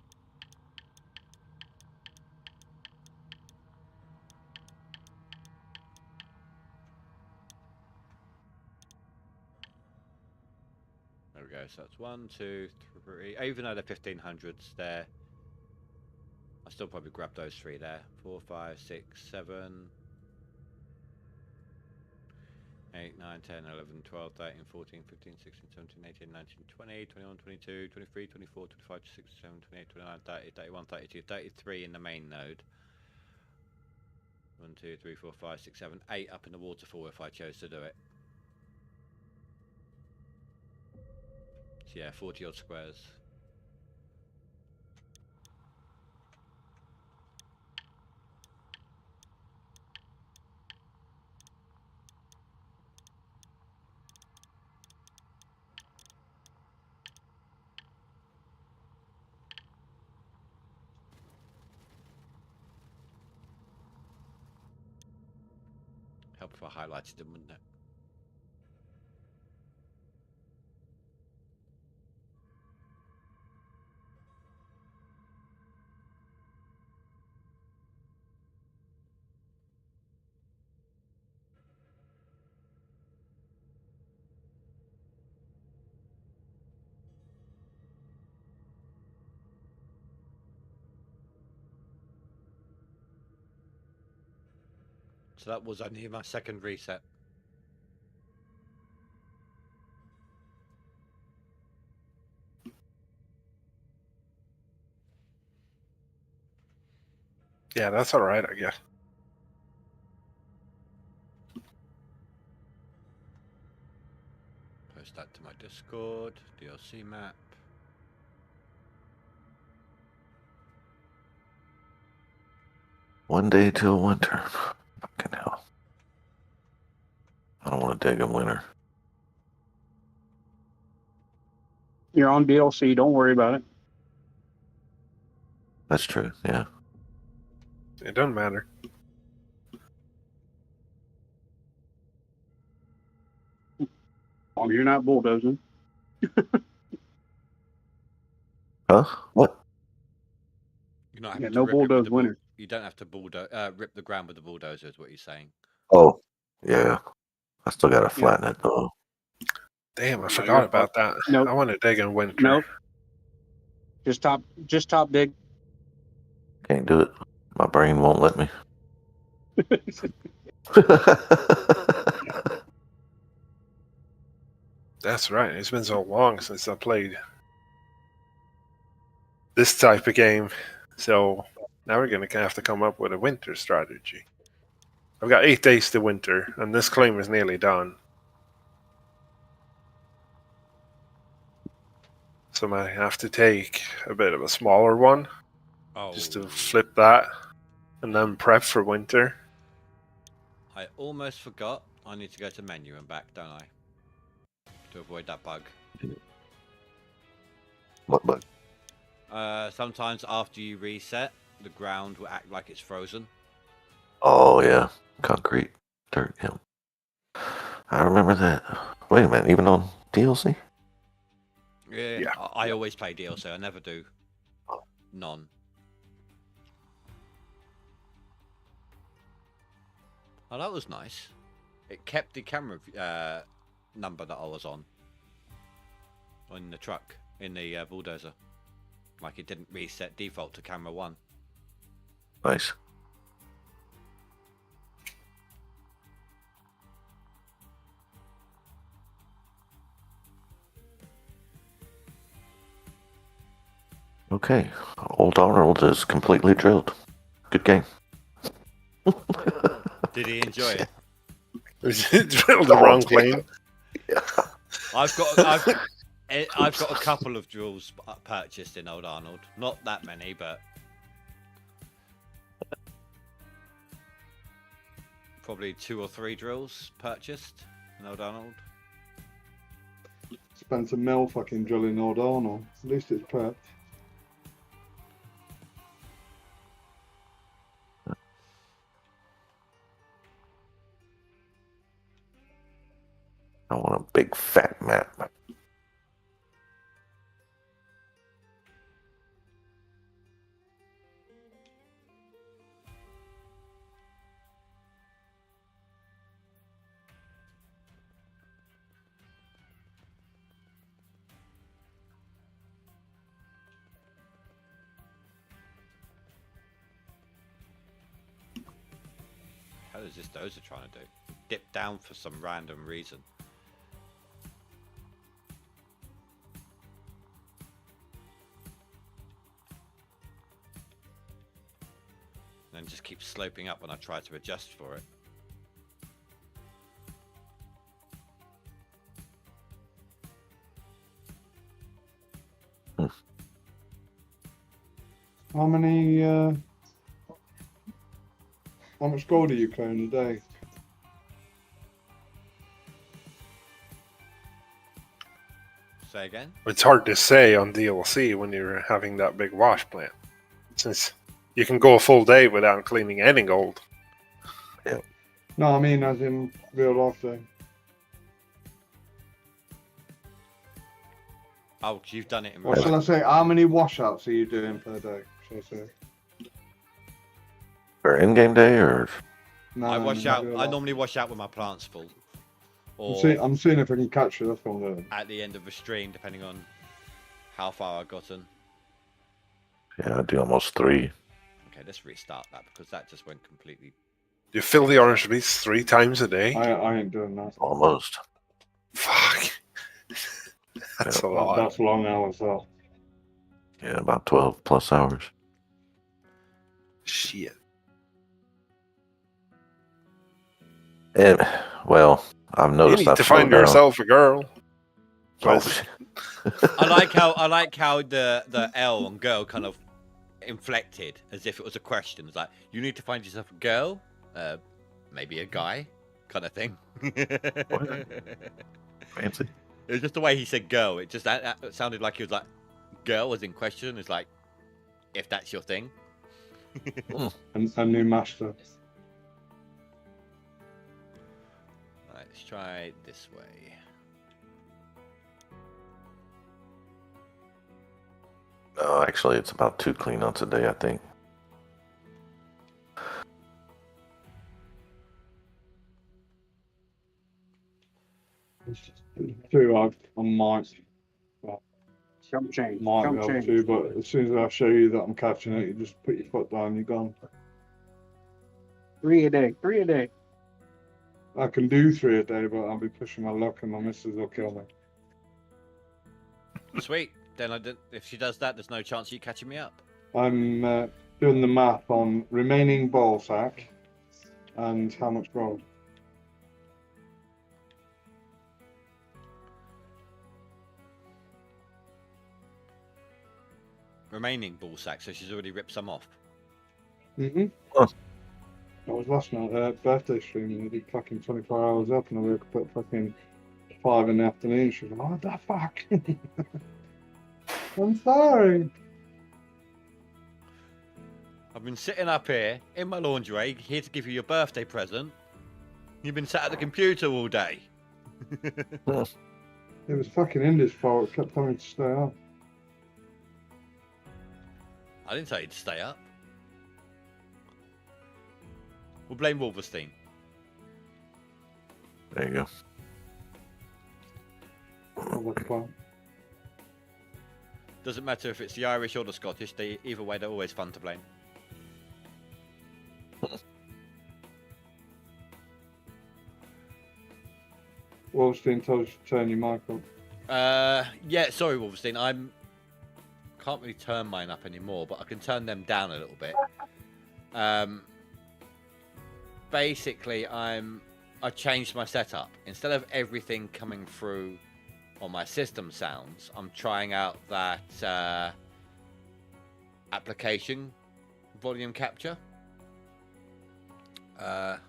There we go. So that's 1, 2, 3. Even though they're 1500s, there. I'll still probably grab those 3 there. 4, 5, 6, 7, 8, 9, 10, 11, 12, 13, 14, 15, 16, 17, 18, 19, 20, 21, 22, 23, 24, 25, 26, 27, 28, 29, 30, 31, 32, 33 in the main node. 1, 2, 3, 4, 5, 6, 7, 8 up in the waterfall if I chose to do it. So yeah, 40 odd squares. Help if I highlighted them, wouldn't it? So that was only my second reset. Yeah, that's all right, I guess. Post that to my Discord. DLC map. One day till winter. Fucking hell. I don't want to dig in winter. You're on DLC. Don't worry about it. That's true. Yeah. It doesn't matter. Long as you're not bulldozing. Huh? What? You're not Yeah, having no to rip it with bulldoze the winner. You don't have to rip the ground with the bulldozer, is what you're saying. Oh, yeah. I still gotta flatten it though. Damn, I No, forgot you're about that. Nope. I want to dig in winter. Nope. Just top dig. Can't do it. My brain won't let me. That's right. It's been so long since I played this type of game. So now we're going to have to come up with a winter strategy. I've got 8 days to winter, and this claim is nearly done. So I might have to take a bit of a smaller one Oh, just to flip that and then prep for winter. I almost forgot. I need to go to menu and back, don't I? To avoid that bug. What bug? Sometimes after you reset, the ground will act like it's frozen. Oh yeah, concrete, dirt. Yeah, I remember that. Wait a minute, even on DLC? Yeah. I always play DLC. I never do non. Oh, that was nice. It kept the camera number that I was on the truck, in the bulldozer. Like it didn't reset default to camera 1. Nice. Okay, Old Arnold is completely drilled. Good game. Did he enjoy it? Drilled the wrong claim. Yeah. I've got a couple of drills purchased in Old Arnold. Not that many, but probably 2 or 3 drills purchased in Old Arnold. Spent a mil fucking drilling Old Arnold. At least it's prepped. I want a big fat map. How is this Dozer trying to do? Dip down for some random reason. And then just keep sloping up when I try to adjust for it. How many? How much gold are you clearing a day? Say again? It's hard to say on DLC when you're having that big wash plant, since you can go a full day without cleaning any gold. No, I mean as in real life day. Oh, 'cause you've done it in Or real shall I life. say, how many washouts are you doing per day? Shall I say? For in-game day or No, I wash in out. real I life. normally wash out when my plant's full, or I'm seeing if I can catch it. That's what I'm doing. at the end of the stream, depending on how far I've gotten. yeah, I do almost 3. Okay, let's restart that because that just went completely. You fill the orange beets 3 times a day. I ain't doing that. Almost. Fuck. That's a lot. That's long hours though. Yeah, about 12 plus hours. Shit. And well, I've You noticed need I've to slowed find down. yourself a girl. Oh, I like how the L on girl kind of inflected as if it was a question. It's like you need to find yourself a girl, maybe a guy, kind of thing. fancy. It was just the way he said girl. It just that sounded like he was like girl was in question. It's like if that's your thing. And a new master. Alright, let's try this way. No, actually, it's about 2 cleanouts a day, I think. Two, I might Jump change. be Jump able change. to, but as soon as I show you that I'm catching it, you just put your foot down, you're gone. 3 a day. 3 a day. I can do 3 a day, but I'll be pushing my luck and my missus will kill me. Sweet. Then if she does that, there's no chance of you catching me up. I'm doing the math on remaining ball sack and how much gold. Remaining ball sack, so she's already ripped some off. Mm-hmm. Oh. That was last night, birthday stream, and I did fucking 24 hours up, and I woke up at fucking 5 in the afternoon. She was like, what the fuck? I'm sorry. I've been sitting up here in my lingerie, here to give you your birthday present. You've been sat at the computer all day. It was fucking Indy's fault. It kept telling me to stay up. I didn't tell you to stay up. We'll blame Wolverstein. There you go. Oh, that's fine. Doesn't matter if it's the Irish or the Scottish. Either way, they're always fun to blame. Wolfstein told you to turn your mic on. Yeah, sorry, Wolverstein. Can't really turn mine up anymore, but I can turn them down a little bit. Basically, I changed my setup. Instead of everything coming through on my system sounds, I'm trying out that application volume capture. I'll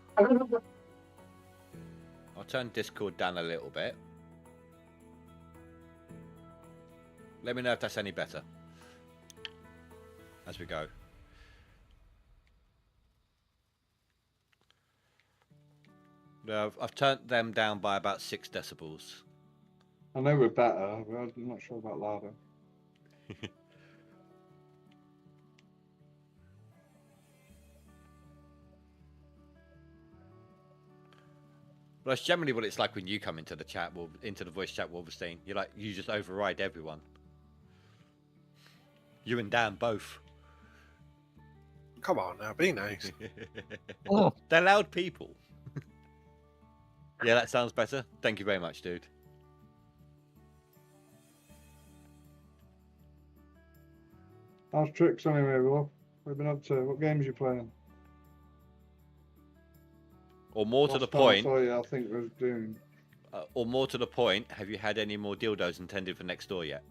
turn Discord down a little bit. Let me know if that's any better as we go. No, I've turned them down by about 6 decibels. I know we're better, but I'm not sure about louder. But that's generally what it's like when you come into the chat, into the voice chat, Wolverstein. You just override everyone. You and Dan both. Come on now, be nice. Oh. They're loud people. Yeah, that sounds better. Thank you very much, dude. How's tricks anyway, Rob? What have you been up to? What games you playing? Or more to the Last time I point, saw you, I think was Doom. or more to the point, have you had any more dildos intended for next door yet?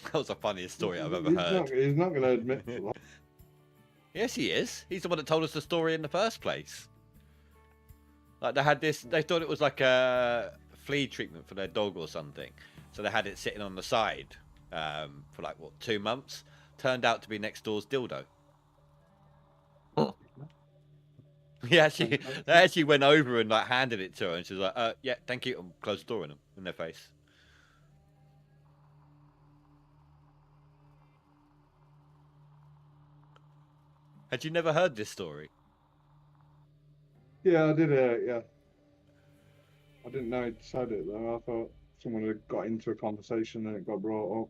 That was the funniest story I've ever heard. He's not going to admit to that. Yes, he is. He's the one that told us the story in the first place. Like they had this, they thought it was like a flea treatment for their dog or something. So they had it sitting on the side for like, what, 2 months? Turned out to be next door's dildo. They actually went over and like handed it to her, and she was like, "Yeah, thank you," and closed the door on them in their face. Had you never heard this story? Yeah, I did. Yeah, I didn't know he'd said it though. I thought someone had got into a conversation and it got brought up.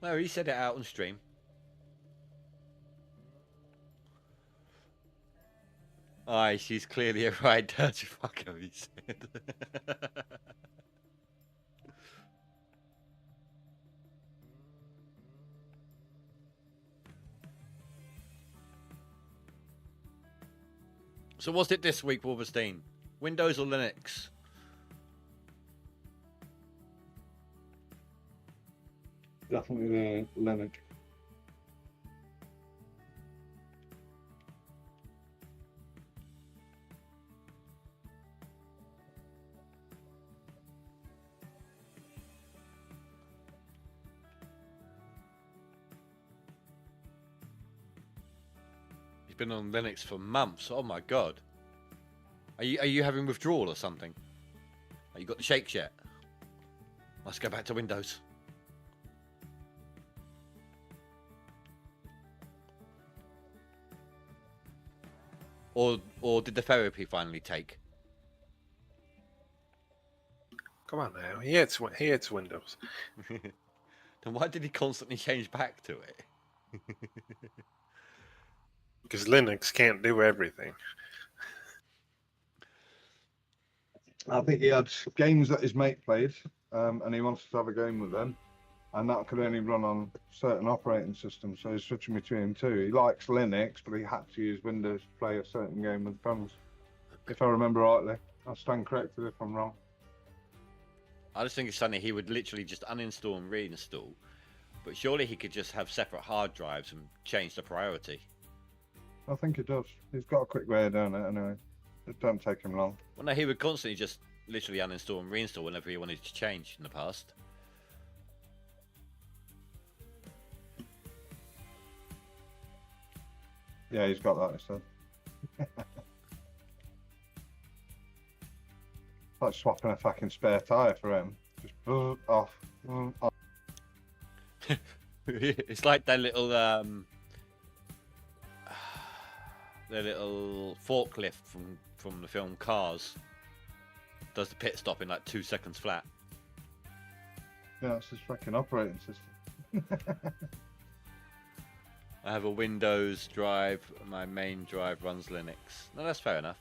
No, he said it out on stream. Aye, she's clearly a right dirty fucker, he said. So what's it this week, Wolverstein? Windows or Linux? Definitely Linux. He's been on Linux for months. Oh my god. Are you having withdrawal or something? You got the shakes yet? Let's go back to Windows. Or did the therapy finally take? Come on now, he hates Windows. Then why did he constantly change back to it? Because Linux can't do everything. I think he had games that his mate played, and he wanted to have a game with them, and that could only run on certain operating systems. So he's switching between two. He likes Linux, but he had to use Windows to play a certain game with friends. If I remember rightly, I'll stand corrected if I'm wrong. I just think it's funny. He would literally just uninstall and reinstall, but surely he could just have separate hard drives and change the priority. I think he does. He's got a quick way of doing it anyway. It don't take him long. Well, no, he would constantly just literally uninstall and reinstall whenever he wanted to change in the past. Yeah, he's got that instead. Like swapping a fucking spare tyre for him. Just off. Off. It's like that little forklift from the film Cars. Does the pit stop in like 2 seconds flat. Yeah, it's his fucking operating system. I have a Windows drive. My main drive runs Linux. No, that's fair enough.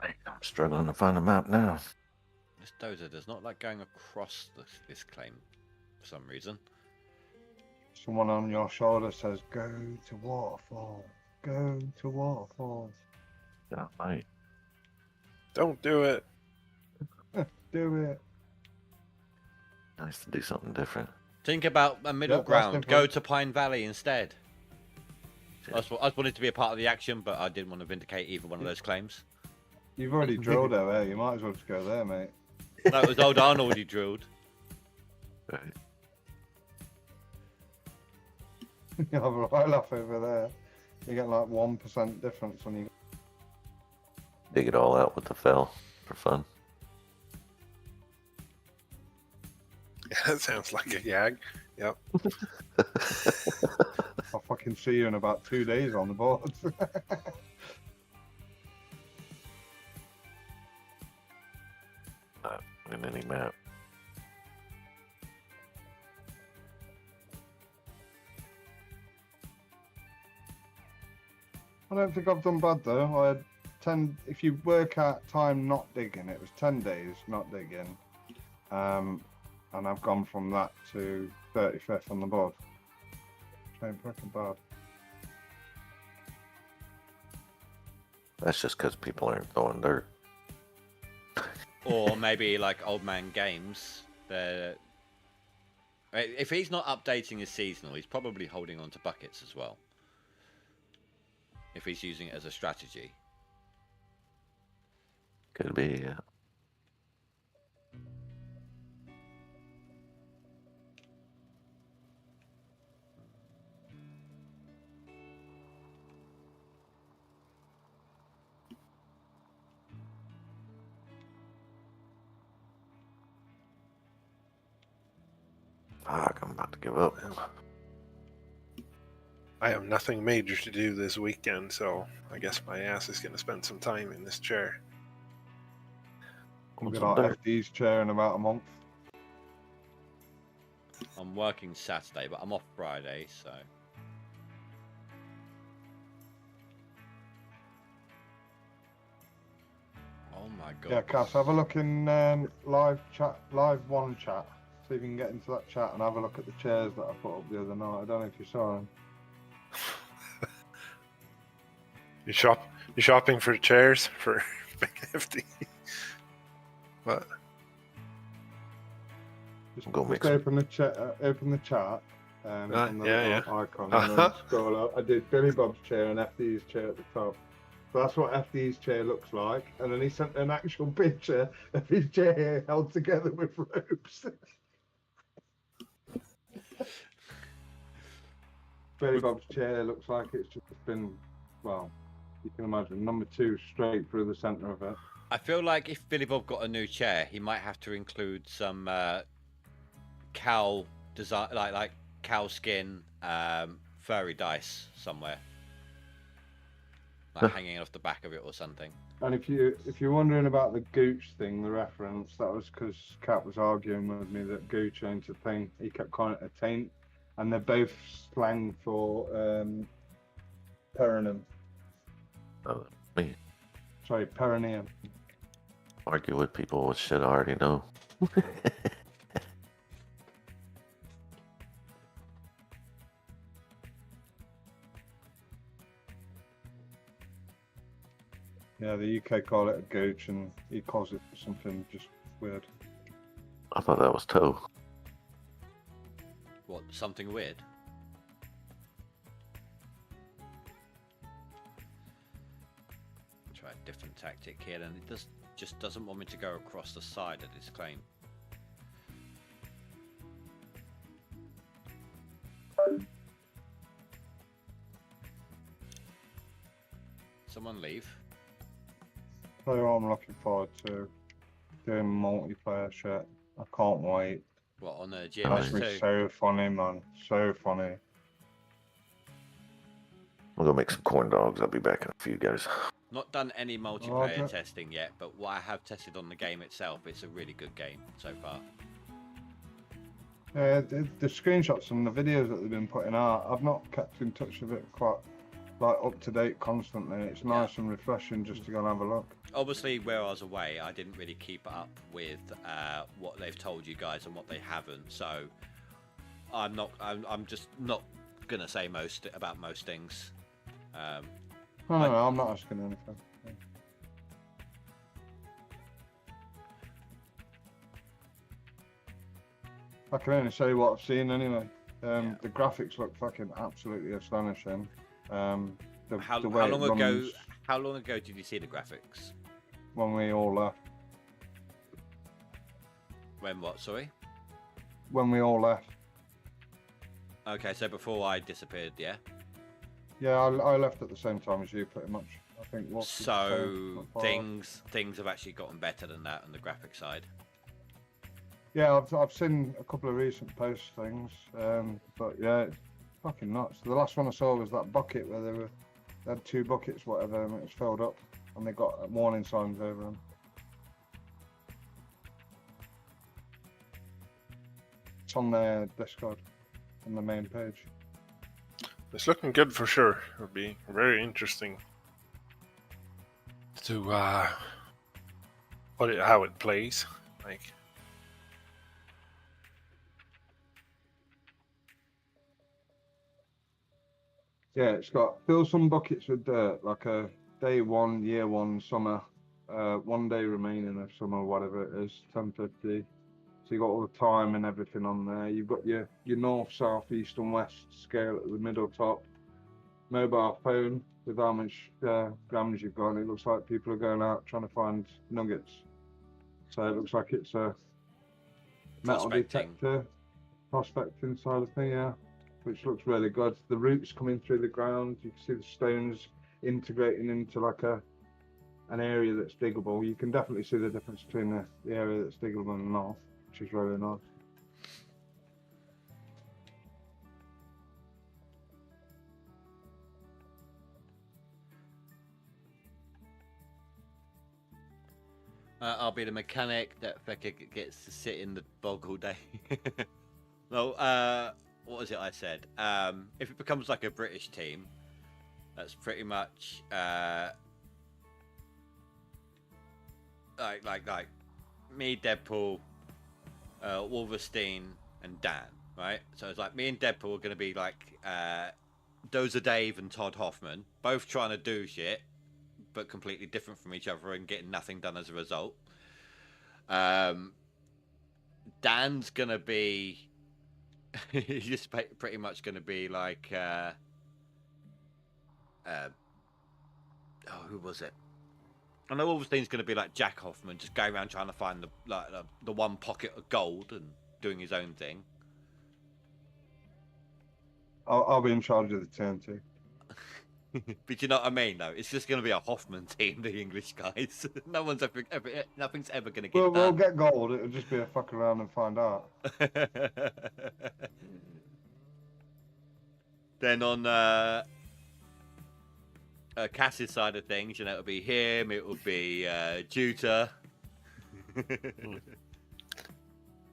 I'm struggling to find a map now. This dozer does not like going across this claim for some reason. Someone on your shoulder says, "Go to waterfall. Go to waterfall." Yeah, mate. Don't do it. Do it. Nice to do something different. Think about a middle Yep, that's ground. Go different. to Pine Valley instead. Yeah. I wanted to be a part of the action, but I didn't want to vindicate either one of those claims. You've already drilled out there. You might as well just go there, mate. That was old Arnold he drilled. Right. You have a right off over there. You get like 1% difference when you. Dig it all out with the fell for fun. Yeah, that sounds like a gag. Yep. I'll fucking see you in about 2 days on the board. In any map. I don't think I've done bad though. I had 10. If you work out time not digging, it was 10 days not digging, and I've gone from that to 35th on the board. Ain't fucking bad. That's just because people aren't throwing dirt. Or maybe like Old Man Games. If he's not updating his seasonal, he's probably holding on to buckets as well. If he's using it as a strategy. Could be, yeah. Fuck, I'm about to give up. I have nothing major to do this weekend, so I guess my ass is going to spend some time in this chair. We'll Want get some our dirt? FD's chair in about a month. I'm working Saturday, but I'm off Friday, so. Oh my god. Yeah, Cass, have a look in live one chat. See if you can get into that chat and have a look at the chairs that I put up the other night. I don't know if you saw them. You shopping for chairs for Big FD? What? Just, Go just mix 'em. open the chat. Open the chat. On the yeah, little icon, and then scroll up. I did Billy Bob's chair and FD's chair at the top. So that's what FD's chair looks like. And then he sent an actual picture of his chair held together with ropes. Billy Bob's chair looks like it's just been, well, you can imagine, number 2 straight through the centre of it. I feel like if Billy Bob got a new chair, he might have to include some cow design, like cow skin, furry dice somewhere, like hanging off the back of it or something. And if you're wondering about the Gooch thing, the reference, that was because Kat was arguing with me that Gooch ain't a thing. He kept calling it a taint, and they're both slang for perineum. Oh, me. Sorry, perineum. Argue with people with shit I already know. Yeah, the UK call it a Gooch, and he calls it something just weird. I thought that was toe. What, something weird? Try a different tactic here, and it just doesn't want me to go across the side of this claim. Someone leave. So I'm looking forward to doing multiplayer shit. I can't wait. What, on the That's be GMS2? so funny, man. So funny. We'll go make some corn dogs. I'll be back in a few, guys. Not done any multiplayer Okay. testing yet, but what I have tested on the game itself, it's a really good game so far. Yeah, the screenshots and the videos that they've been putting out, I've not kept in touch with it quite like up to date constantly. It's nice and refreshing just to go and have a look. Obviously, where I was away, I didn't really keep up with what they've told you guys and what they haven't. So I'm just not gonna say about most things. No, I'm not asking anything. I can only say what I've seen anyway. The graphics look fucking absolutely astonishing. How the way long it ago? runs How long ago did you see the graphics? when we all left. When what? Sorry. when we all left. Okay, so before I disappeared, yeah. Yeah, I left at the same time as you, pretty much. I think. So things have actually gotten better than that on the graphic side. Yeah, I've seen a couple of recent post things, but yeah, it's fucking nuts. The last one I saw was that bucket where they had 2 buckets, whatever, and it was filled up, and they got warning signs over them. It's on their Discord, on the main page. It's looking good for sure. It'll be very interesting to how it plays. Like, Yeah, it's got fill some buckets with dirt, like a day 1, year 1, summer, 1 day remaining of summer, whatever it is, 10:50. So you got all the time and everything on there. You've got your north, south, east, and west scale at the middle top. Mobile phone with how much grams you've got. And it looks like people are going out trying to find nuggets. So it looks like it's a metal detector, prospecting side of thing, yeah, which looks really good. The roots coming through the ground. You can see the stones integrating into like an area that's diggable. You can definitely see the difference between the area that's diggable and the north, which is really nice. I'll be the mechanic that gets to sit in the bog all day. No, what was it I said? If it becomes like a British team, that's pretty much like me, Deadpool, Wolverstein, and Dan, right? So it's like me and Deadpool are going to be like Dozer Dave and Todd Hoffman, both trying to do shit, but completely different from each other and getting nothing done as a result. Dan's going to be... he's just pretty much going to be like... who was it? I know Wolverstein's going to be like Jack Hoffman, just going around trying to find the one pocket of gold and doing his own thing. I'll be in charge of the TNT. But you know what I mean, though? It's just going to be a Hoffman team, the English guys. Nothing's ever going to get done. We'll get gold. It'll just be a fuck around and find out. Then on Cass's side of things, you know, it'll be him, it will be Juta.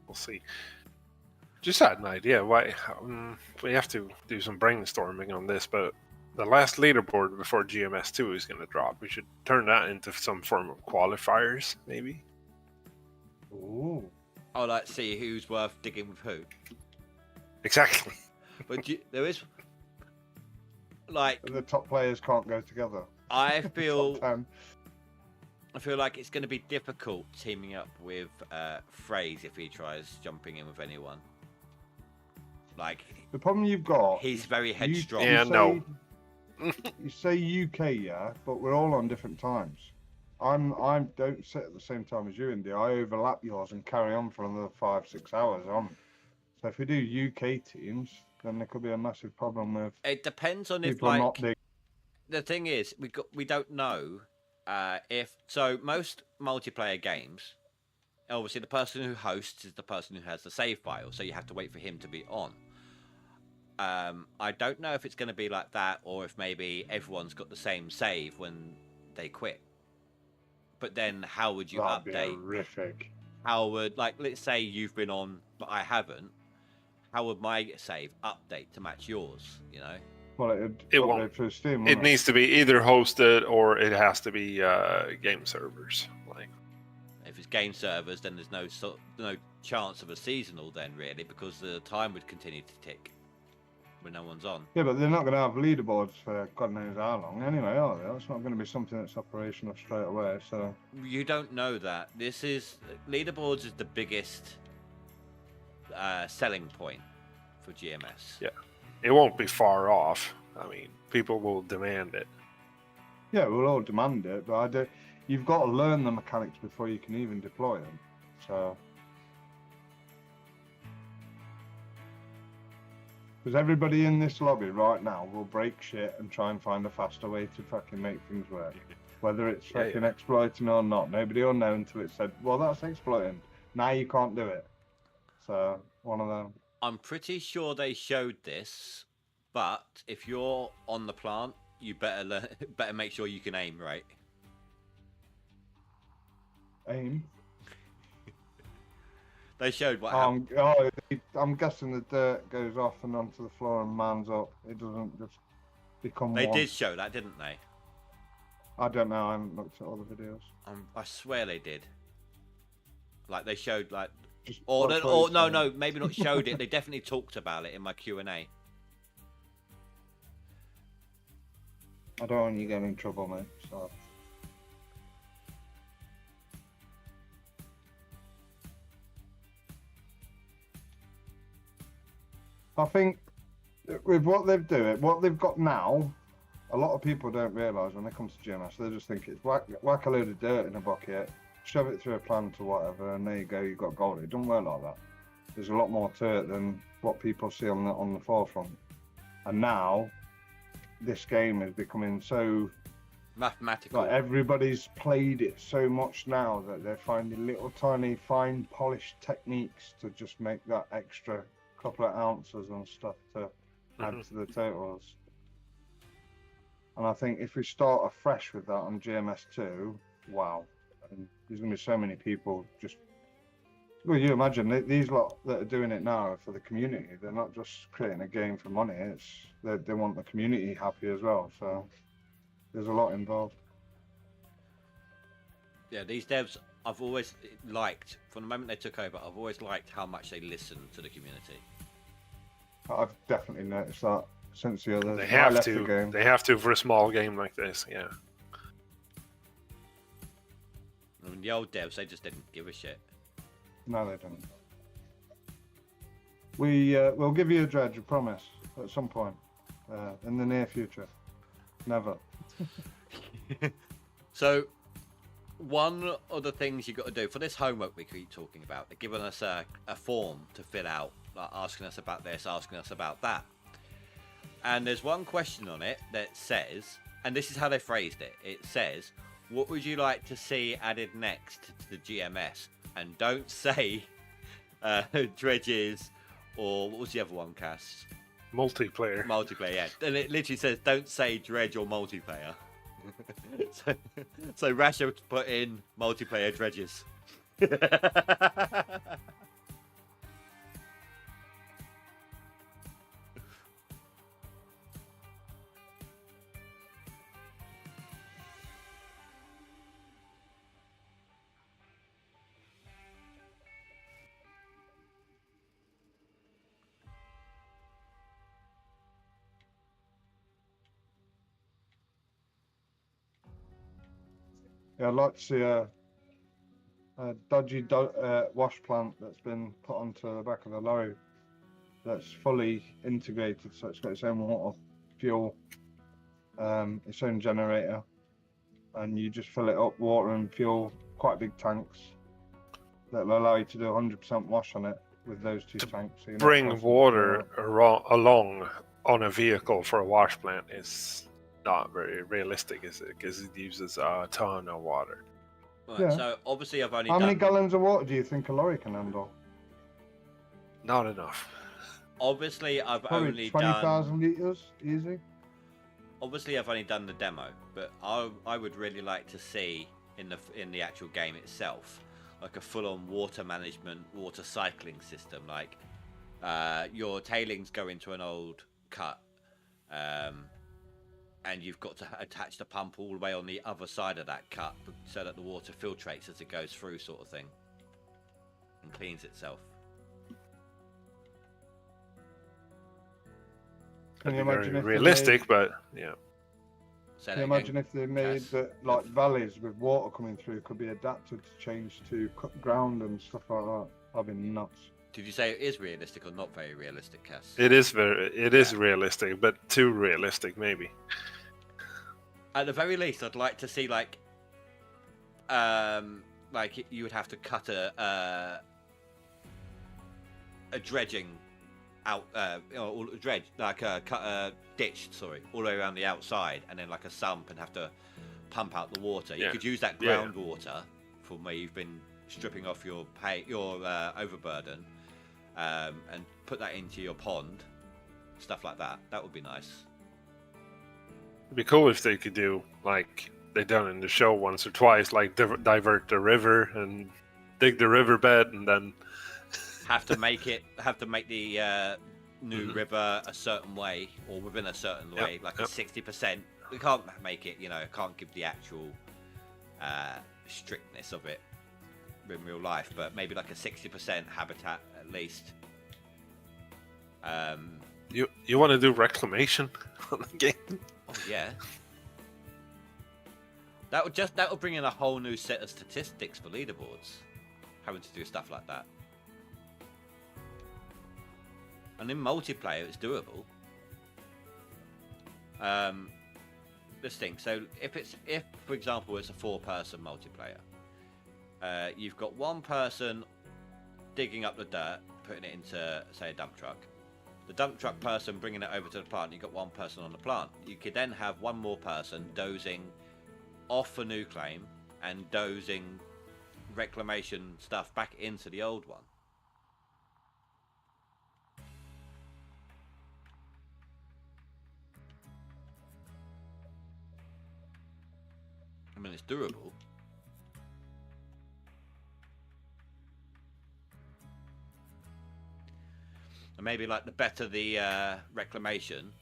we'll see. Just had an idea. Why we have to do some brainstorming on this, but the last leaderboard before GMS2 is going to drop. We should turn that into some form of qualifiers, maybe. Ooh. I'd like to see who's worth digging with who. Exactly. But there is, like, The top players can't go together. I feel Top 10. like it's going to be difficult teaming up with Fraze if he tries jumping in with anyone. Like, The problem you've got, he's very headstrong. Yeah, no. You say UK, yeah, but we're all on different times. I don't sit at the same time as you, Indy. I overlap yours and carry on for another 5-6 hours on. So if we do UK teams, then there could be a massive problem with It depends on if, people like, not big. the thing is, we don't know if so. Most multiplayer games, obviously, the person who hosts is the person who has the save file, so you have to wait for him to be on. I don't know if it's going to be like that, or if maybe everyone's got the same save when they quit. But then, how would you That'd be update? horrific. How would, like, let's say you've been on, but I haven't. How would my save update to match yours? You know. Well, It update won't. through Steam. It won't needs to be either hosted or it has to be game servers. Like, If it's game servers, then there's no chance of a seasonal then, really, because the time would continue to tick when no one's on. Yeah, but they're not going to have leaderboards for God knows how long anyway, are they? That's not going to be something that's operational straight away. So You don't know that. Leaderboards is the biggest selling point for GMS. Yeah. it won't be far off. I mean, people will demand it. yeah, we'll all demand it, but you've got to learn the mechanics before you can even deploy them. So Because everybody in this lobby right now will break shit and try and find a faster way to fucking make things work. Whether it's Yeah, fucking exploiting or not, nobody will know until it's said, well, that's exploiting. Now you can't do it. So, one of them. I'm pretty sure they showed this, but if you're on the plant, you better better make sure you can aim right. Aim. They showed what happened. I'm guessing the dirt goes off and onto the floor and mans up. It doesn't just become They one. did show that, didn't they? I don't know. I haven't looked at all the videos. I swear they did. Like they showed like, Just or what no, maybe not showed it. They definitely talked about it in my Q&A. I don't want you getting in trouble, mate. So. I think with what they've got now, a lot of people don't realise when they come to GMS, they just think it's whack a load of dirt in a bucket, shove it through a plant or whatever, and there you go, you've got gold. It doesn't work like that. There's a lot more to it than what people see on the forefront. And now, this game is becoming so Mathematical. like everybody's played it so much now that they're finding little tiny fine polished techniques to just make that extra couple of ounces and stuff to add to the totals. And I think if we start afresh with that on GMS2, wow, and there's going to be so many people just. Well, you imagine these lot that are doing it now are for the community. They're not just creating a game for money. It's they want the community happy as well. So there's a lot involved. Yeah, these devs, I've always liked, from the moment they took over, I've always liked how much they listen to the community. I've definitely noticed that since the others. They I have left the to. game. They have to for a small game like this. Yeah. I mean, the old devs, they just didn't give a shit. No, they don't. We'll give you a dredge, I promise, at some point in the near future. Never. So, one of the things you've got to do for this homework we keep talking about, they're giving us a form to fill out, like asking us about this, asking us about that. And there's one question on it that says, and this is how they phrased it, it says, what would you like to see added next to the GMS? And don't say dredges or what was the other one, Cass? Multiplayer. Multiplayer, yeah. And it literally says don't say dredge or multiplayer. so Rasha put in multiplayer dredges. Yeah, I'd like to see a dodgy wash plant that's been put onto the back of the lorry that's fully integrated, so it's got its own water, fuel, its own generator, and you just fill it up, water and fuel, quite big tanks that will allow you to do 100% wash on it with those two tanks. So Bring water along on a vehicle for a wash plant is not very realistic, is it? Because it uses a ton of water. Right, Yeah. so obviously I've only How done... many gallons of water do you think a lorry can handle? Not enough. Obviously I've Probably only 20,000 litres, easy. Obviously I've only done the demo, but I would really like to see in the actual game itself, like a full-on water management, water cycling system. Like your tailings go into an old cut, and you've got to attach the pump all the way on the other side of that cut so that the water filtrates as it goes through, sort of thing, and cleans itself. Can you That'd be imagine very if they realistic, but yeah. Say Can you that again, imagine if they made Cass? that, like valleys with water coming through could be adapted to change to cut ground and stuff like that? That'd be nuts. Did you say it is realistic or not very realistic, Cass? It is Yeah. realistic, but too realistic maybe. At the very least, I'd like to see like you would have to cut a dredging out, all dredge, like ditched, sorry, all the way around the outside, and then like a sump, and have to pump out the water. You could use that groundwater from where you've been stripping off your overburden, and put that into your pond, stuff like that. That would be nice. It'd be cool if they could do like they done in the show once or twice, like divert the river and dig the riverbed, and then have to make the new river a certain way, or within a certain way, like a 60%. We can't make it, can't give the actual strictness of it in real life, but maybe like a 60% habitat at least. You want to do reclamation on the game? Oh yeah. That would bring in a whole new set of statistics for leaderboards, having to do stuff like that. And in multiplayer, it's doable. Let's think. So if for example it's a 4-person multiplayer, you've got one person digging up the dirt, putting it into, say, a dump truck. The dump truck person bringing it over to the plant. You've got one person on the plant. You could then have one more person dozing off a new claim and dozing reclamation stuff back into the old one. I mean, it's doable. And maybe like the better the reclamation,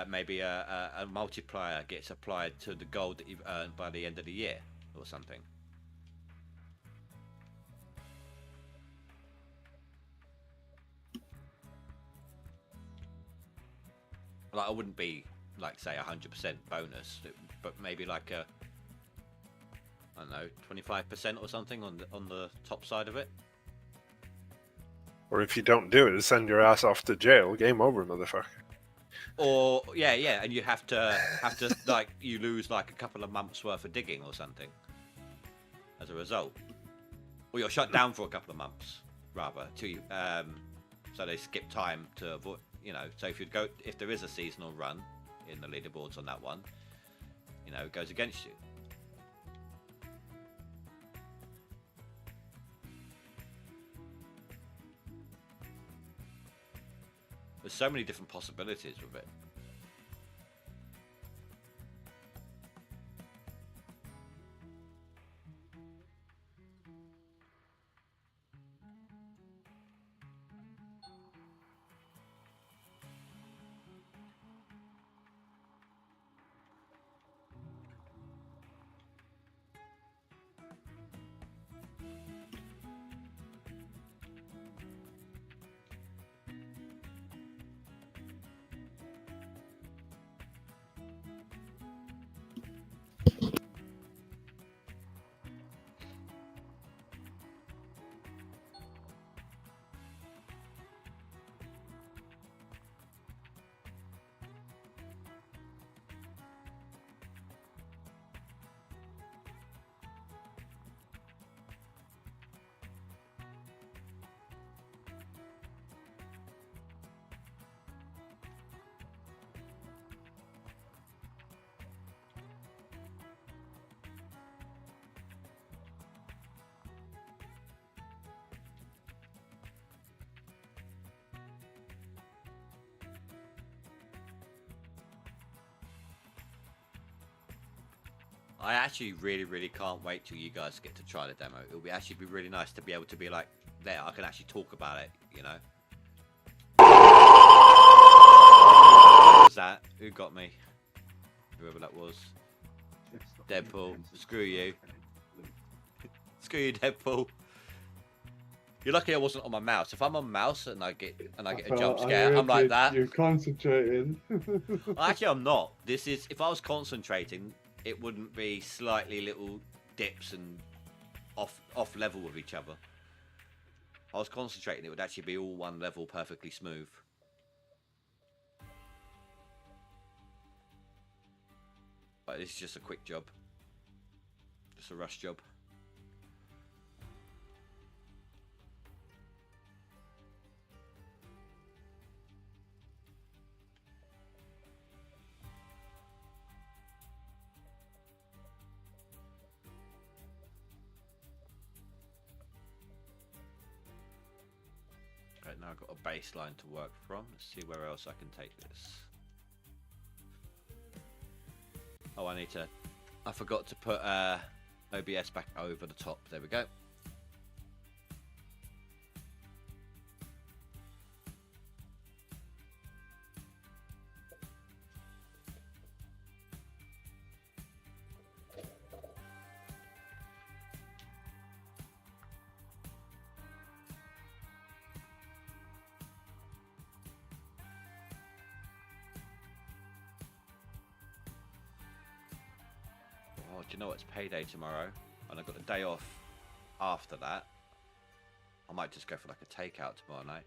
maybe a multiplier gets applied to the gold that you've earned by the end of the year or something. Like, I wouldn't be like, say, 100% bonus, but maybe like a, I don't know, 25% or something on the top side of it. Or if you don't do it, send your ass off to jail. Game over, motherfucker. Or yeah, and you have to like, you lose like a couple of months worth of digging or something as a result, or you're shut down for a couple of months rather. So they skip time to avoid. So if there is a seasonal run in the leaderboards on that one, it goes against you. There's so many different possibilities with it. I actually really can't wait till you guys get to try the demo. It'll be actually be really nice to be able to be like, there, I can actually talk about it, What was that? Who got me? Whoever that was. Deadpool. Screw you. Screw you, Deadpool. You're lucky I wasn't on my mouse. If I'm on mouse and I get a jump scare, I'm like that. You're concentrating. Actually, I'm not. If I was concentrating, it wouldn't be slightly little dips and off level with each other. If I was concentrating, it would actually be all one level, perfectly smooth. But it's just a quick job. Just a rush job. Now I've got a baseline to work from. Let's see where else I can take this. Oh, I forgot to put OBS back over the top. There we go. Oh, do you know what? It's payday tomorrow, and I've got a day off after that. I might just go for like a takeout tomorrow night.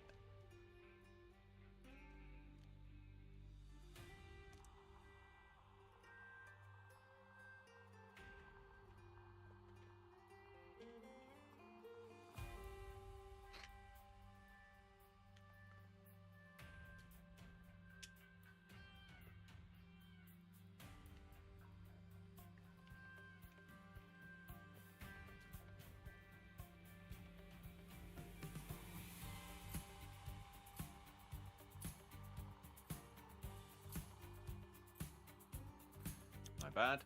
My bad.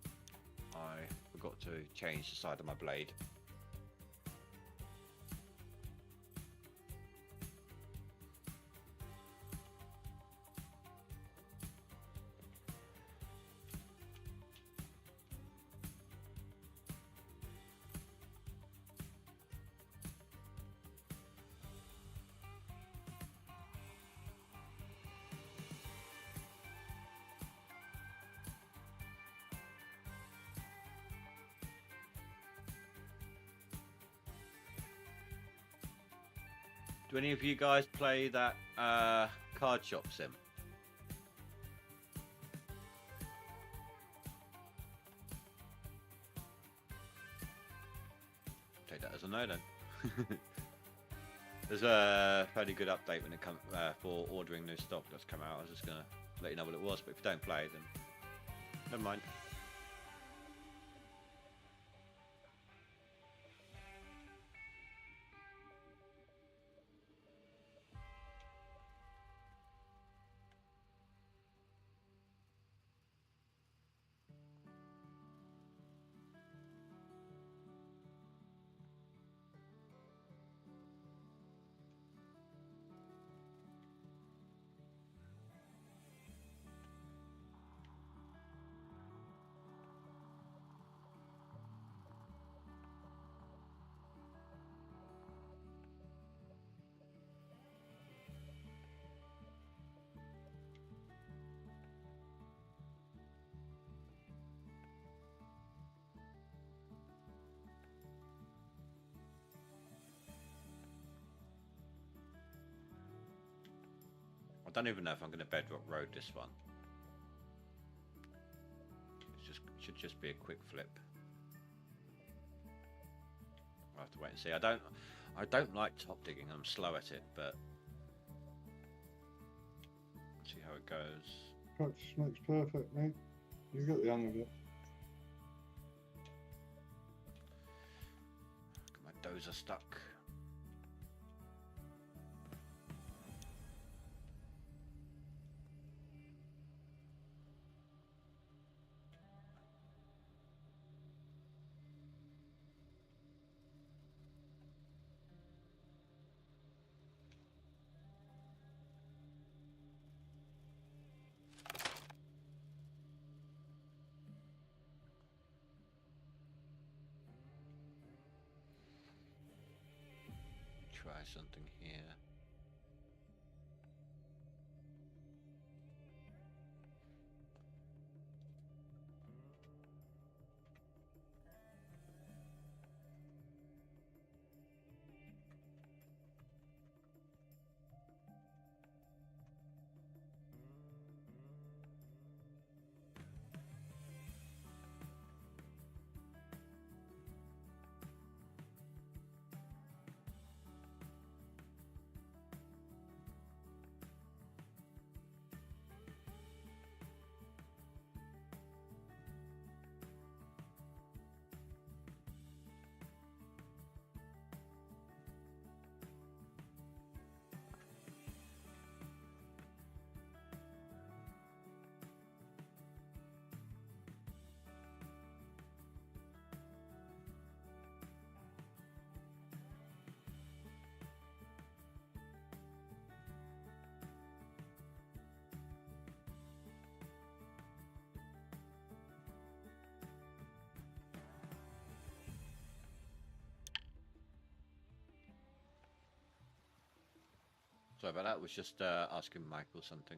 I forgot to change the side of my blade. Do any of you guys play that card shop sim? Take that as a no then. There's a fairly good update when it comes for ordering new stock that's come out. I was just gonna let you know what it was, but if you don't play, then never mind. I don't even know if I'm going to bedrock road this one. It should just be a quick flip. I'll have to wait and see. I don't like top digging. I'm slow at it, but see how it goes. Practice makes perfect, mate. You got the hang of it. Got my dozer stuck. Try something here. Sorry about that. Was just asking Michael something.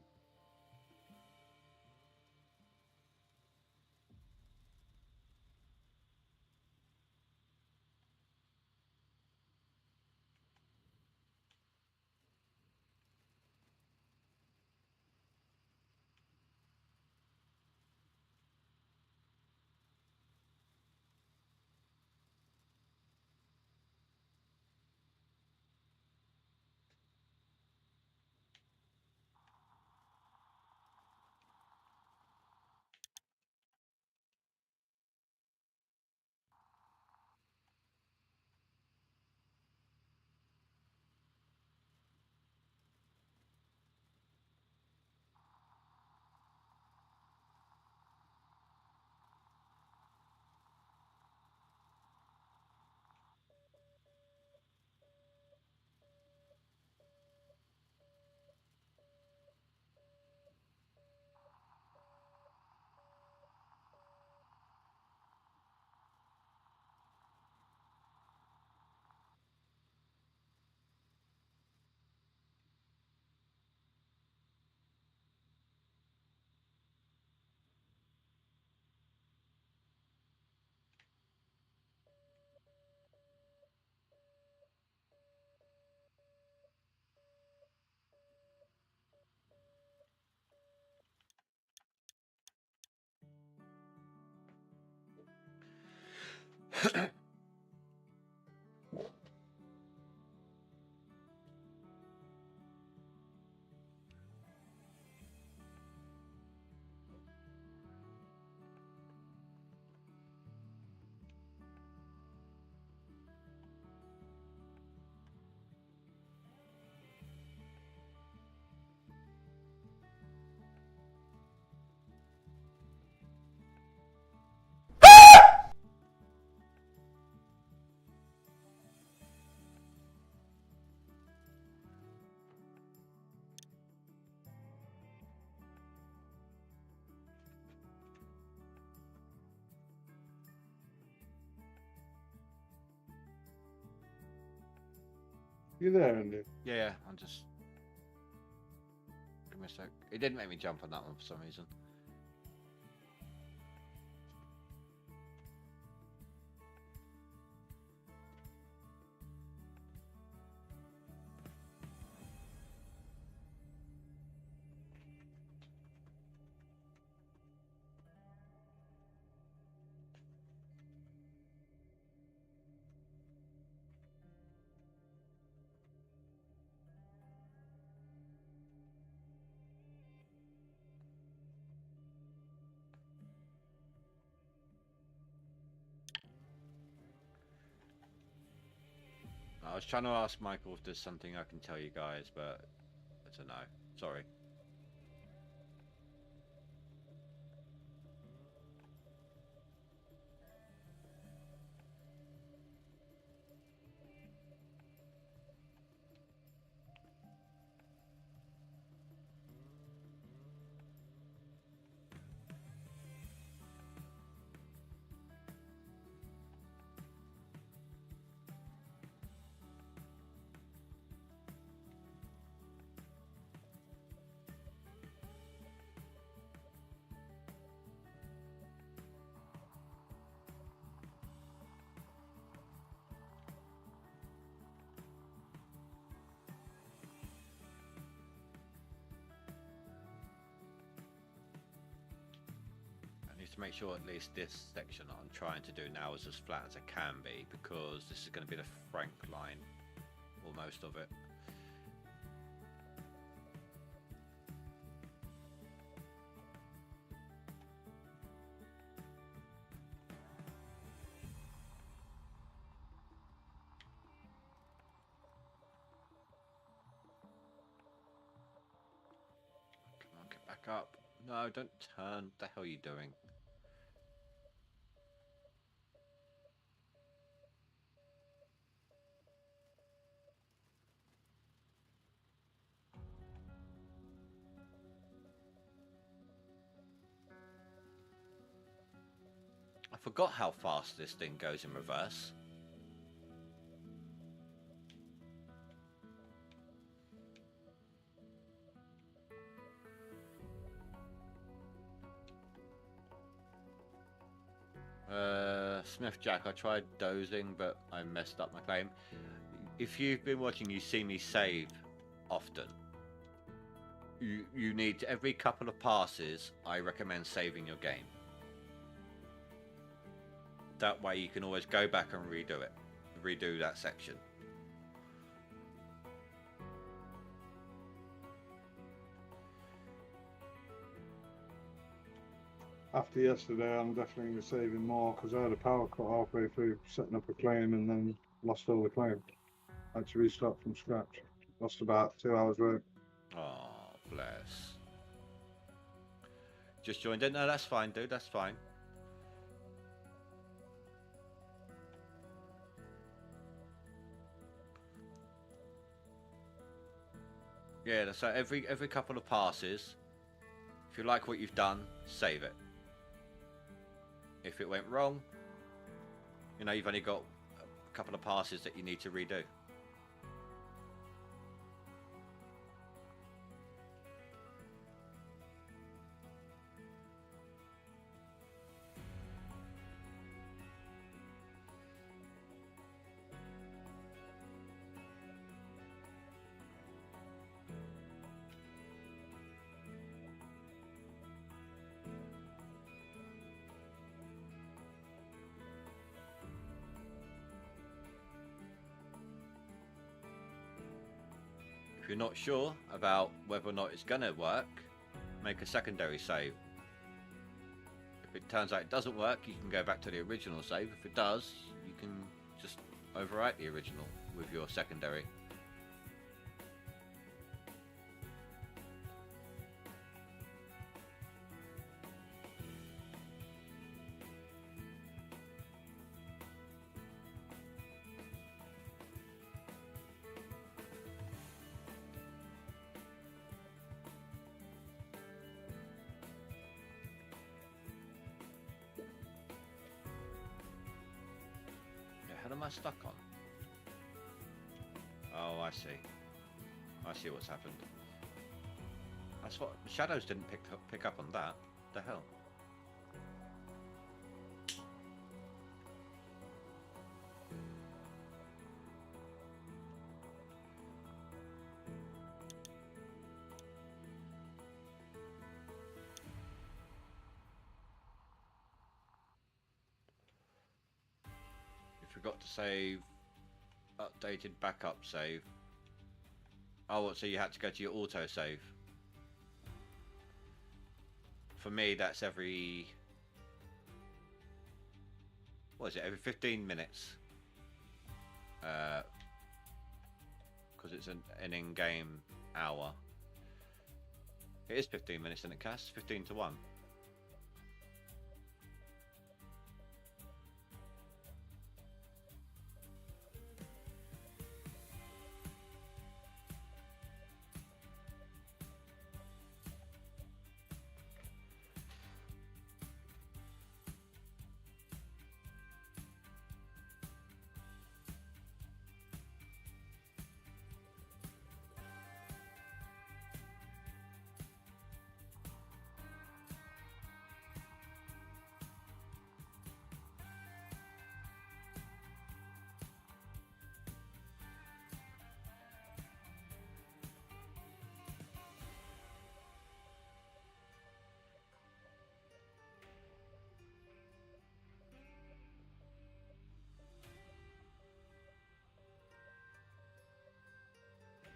You there, Andy? Yeah, I'm just. Give me a sec. It didn't make me jump on that one for some reason. I was trying to ask Michael if there's something I can tell you guys, but it's a no. Sorry. I need to make sure at least this section that I'm trying to do now is as flat as it can be, because this is going to be the frank line, or most of it. Come on, get back up. No, don't turn. What the hell are you doing? I forgot how fast this thing goes in reverse. Smith Jack, I tried dozing, but I messed up my claim. If you've been watching, you see me save often. You need every couple of passes. I recommend saving your game. That way, you can always go back and redo that section. After yesterday, I'm definitely going to save him more because I had a power cut halfway through setting up a claim and then lost all the claim. I had to restart from scratch. Lost about 2 hours work. Oh, bless. Just joined in. No, that's fine, dude. That's fine. Yeah, so every couple of passes, if you like what you've done, save it. If it went wrong, you know, you've only got a couple of passes that you need to redo. If you're not sure about whether or not it's going to work, make a secondary save. If it turns out it doesn't work, you can go back to the original save. If it does, you can just overwrite the original with your secondary. What am I stuck on? Oh, I see. I see what's happened. That's what Shadows didn't pick up on that. The hell? Forgot to save updated backup save. Oh, so you had to go to your auto save. For me, that's every, what is it, every 15 minutes, because it's an in-game hour. It is 15 minutes, isn't it, Cass? 15 to 1.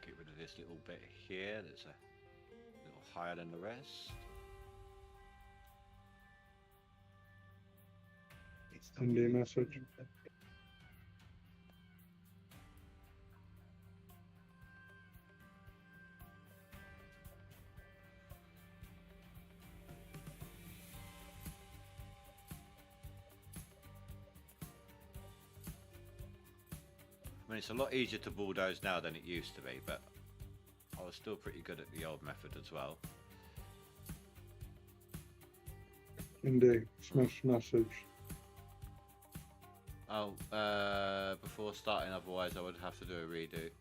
Get rid of this little bit here that's a little higher than the rest. Sunday message. I mean, it's a lot easier to bulldoze now than it used to be, but I was still pretty good at the old method as well. Indeed. Smash message. Oh, before starting, otherwise I would have to do a redo.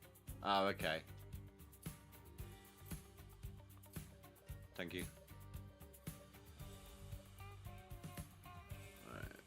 Oh, okay. Thank you. Right.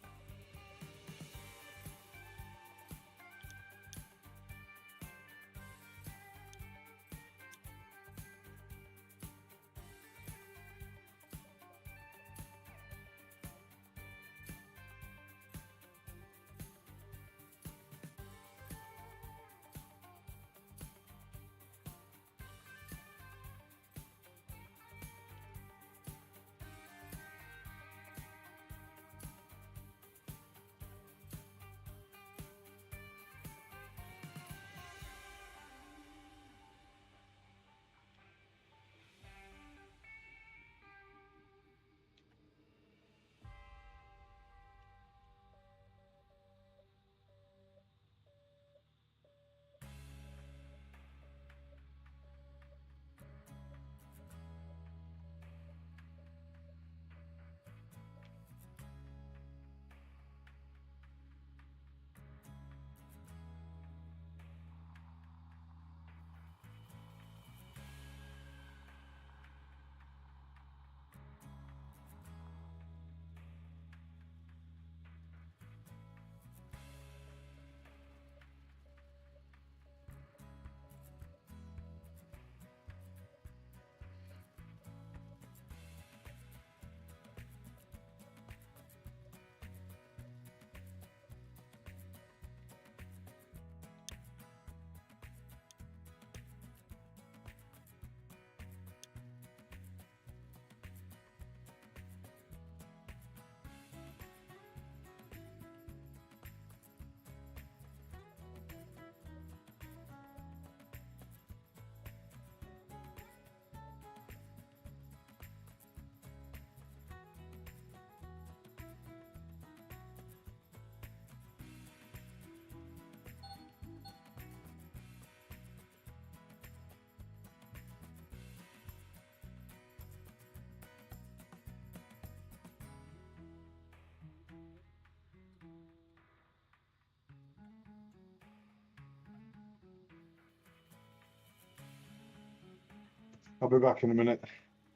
I'll be back in a minute.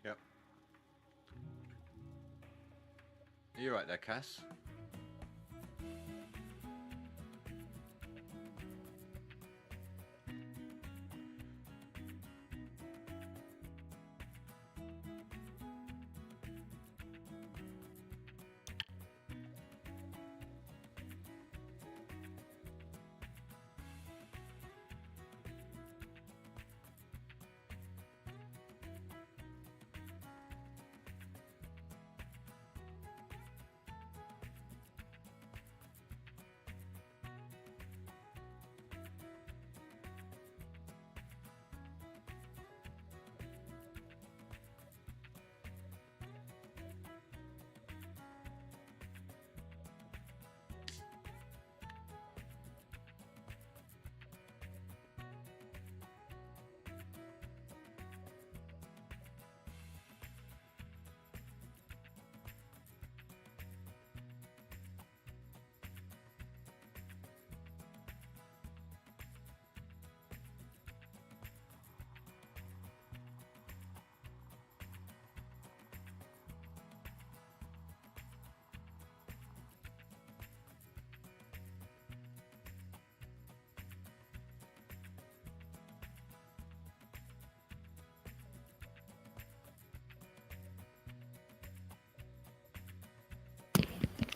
Yep. You're right there, Cass.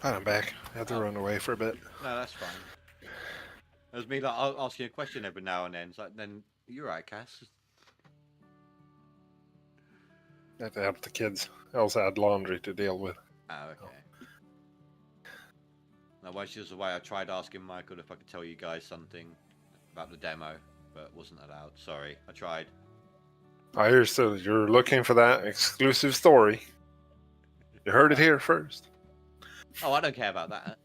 I'm back. I had to run away for a bit. No, that's fine. It was me like I'll ask you a question every now and then. It's like, then you're right, Cass. I had to help the kids. I also had laundry to deal with. Oh, okay. Now, while she was away, I tried asking Michael if I could tell you guys something about the demo, but wasn't allowed. Sorry, I tried. I hear so you're looking for that exclusive story. You heard it here first. Oh, I don't care about that.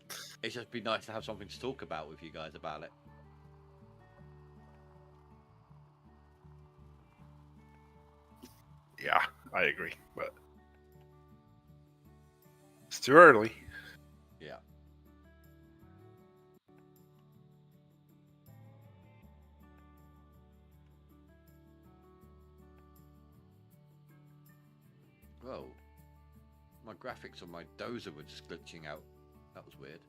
It's just be nice to have something to talk about with you guys about it. Yeah, I agree, but it's too early. Yeah. Whoa. My graphics on my dozer were just glitching out. That was weird.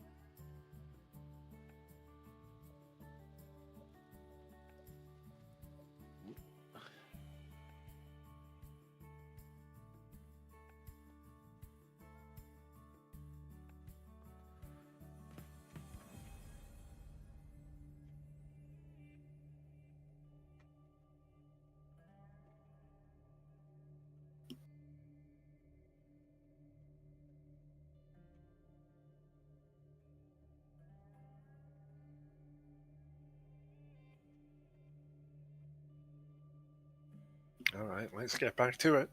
All right, let's get back to it.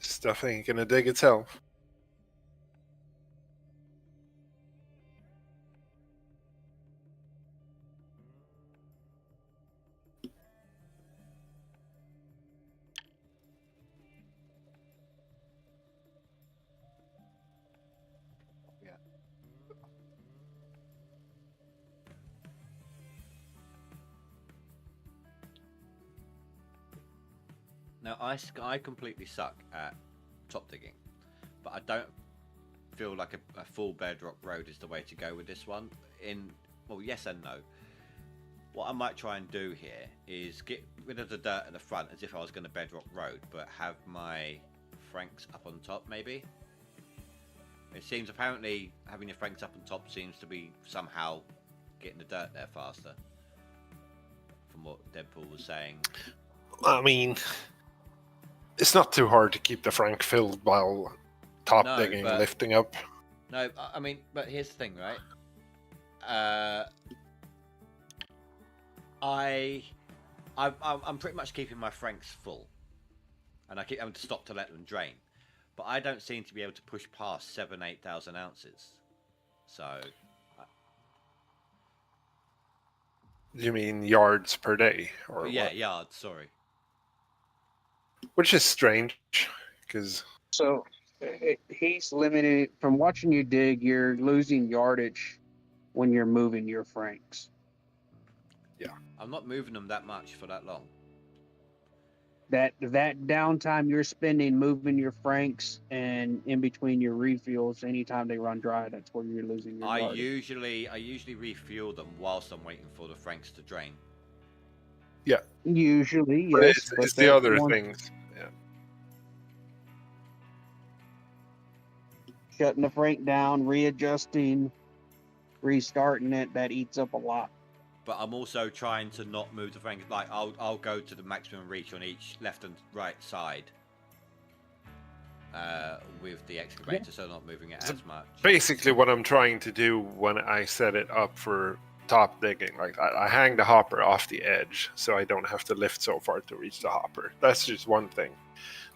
Stuff ain't gonna dig itself. Now, I completely suck at top digging, but I don't feel like a full bedrock road is the way to go with this one. Well, yes and no. What I might try and do here is get rid of the dirt at the front as if I was going to bedrock road, but have my Franks up on top, maybe. It seems apparently having your Franks up on top seems to be somehow getting the dirt there faster, from what Deadpool was saying. I mean, it's not too hard to keep the Frank filled while top No, digging, but- lifting up. No, I mean, but here's the thing, right? I'm pretty much keeping my Franks full, and I keep having to stop to let them drain. But I don't seem to be able to push past 8,000 ounces. So, You mean yards per day, or yeah, what? yards. Sorry. Which is strange, because So he's limited from watching you dig. You're losing yardage when you're moving your franks. I'm not moving them that much for that long. That downtime you're spending moving your franks and in between your refills, anytime they run dry, that's where you're losing your I yardage. usually refuel them whilst I'm waiting for the franks to drain. Usually, But yes. it's the other things. Yeah. Shutting the frank down, readjusting, restarting it, that eats up a lot. But I'm also trying to not move the frank. Like I'll go to the maximum reach on each left and right side with the excavator, so not moving it as much. Basically, what I'm trying to do when I set it up for top digging like that, I hang the hopper off the edge so I don't have to lift so far to reach the hopper. That's just one thing.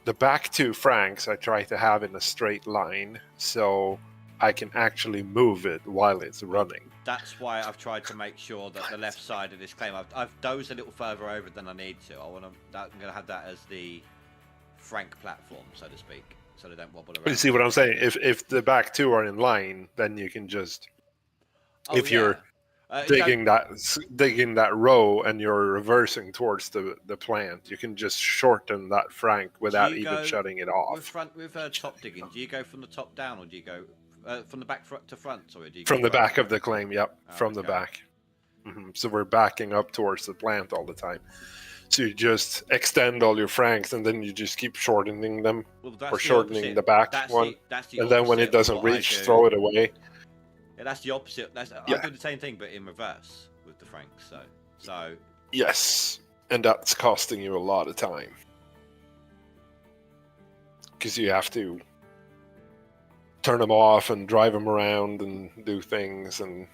The back 2 franks I try to have in a straight line so I can actually move it while it's running. That's why I've tried to make sure that the left side of this claim, I've dozed a little further over than I need to. I'm going to have that as the frank platform, so to speak, so they don't wobble around. You see what I'm saying? If the back 2 are in line, then you can just you're digging that row and you're reversing towards the plant, you can just shorten that frank without even shutting it off. With top digging, do you go from the top down or do you go from the back to front? Sorry, do you From go the back of the claim, yep, Oh, from the okay. back. So we're backing up towards the plant all the time. So you just extend all your franks and then you just keep shortening them, Well, that's or the shortening opposite. the back That's one. that's the And then when opposite it doesn't of what I reach, do. throw it away. Yeah, that's the opposite. I Yeah. do the same thing, but in reverse with the franks. So Yes, and that's costing you a lot of time. Because you have to turn them off and drive them around and do things, and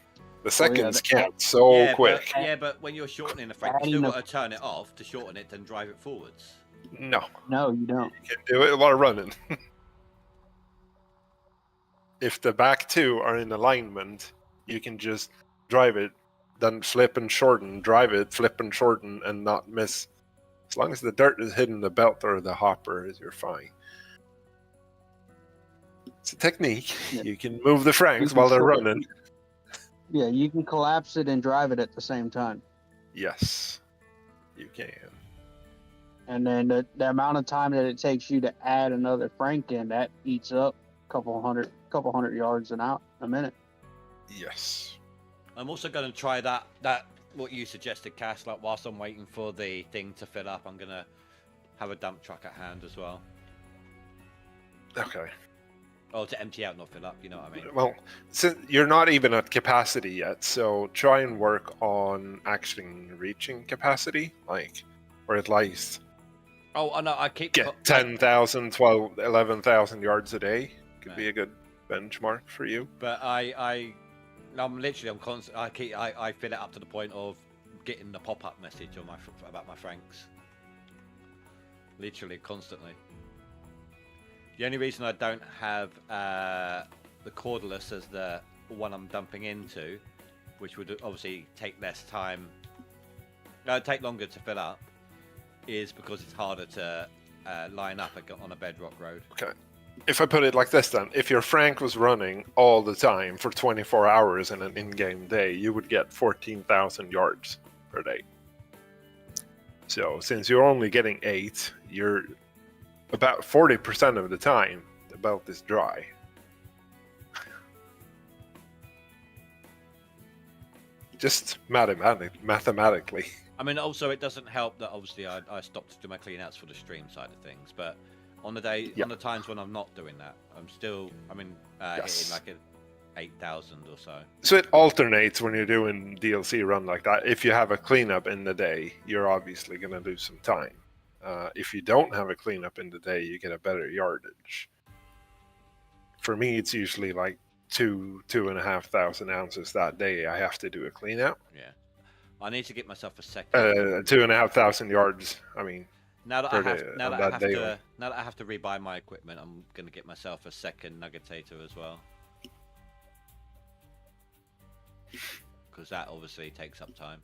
the seconds count so quick. But when you're shortening the frank, you still got to turn it off to shorten it, then drive it forwards. No, No, you don't. you can do it while running. If the back 2 are in alignment, you can just drive it, then flip and shorten, drive it, flip and shorten, and not miss. As long as the dirt is hitting the belt or the hopper, you're fine. It's a technique. Yeah. You can move the franks You can while they're shorten- running. Yeah, you can collapse it and drive it at the same time. Yes, you can. And then the amount of time that it takes you to add another frank in, that eats up a couple hundred yards a minute. Yes. I'm also going to try that what you suggested, Cass. Like whilst I'm waiting for the thing to fill up, I'm going to have a dump truck at hand as well. Okay. Oh, to empty out, not fill up. You know what I mean? Well, since you're not even at capacity yet, so try and work on actually reaching capacity, or at least Oh, I know. I keep get 10,000, 12, 11,000 yards a day. Could be a good benchmark for you. But I'm constant. I fill it up to the point of getting the pop-up message on about my franks. Literally constantly. The only reason I don't have the cordless as the one I'm dumping into, which would obviously take less time, take longer to fill up, is because it's harder to line up on a bedrock road. Okay. If I put it like this then, if your frank was running all the time for 24 hours in an in-game day, you would get 14,000 yards per day. So since you're only getting 8, you're about 40% of the time the belt is dry. Just mathematically. I mean, also it doesn't help that obviously I stopped to do my clean-outs for the stream side of things, but on the times when I'm not doing that, I'm still, hitting like 8,000 or so. So it alternates when you're doing DLC run like that. If you have a cleanup in the day, you're obviously going to lose some time. If you don't have a cleanup in the day, you get a better yardage. For me, it's usually like 2,500 ounces that day. I have to do a clean out. Yeah, I need to get myself a second. 2,500 yards. I mean, now that I have to rebuy my equipment, I'm going to get myself a second nuggetator as well, because that obviously takes up time.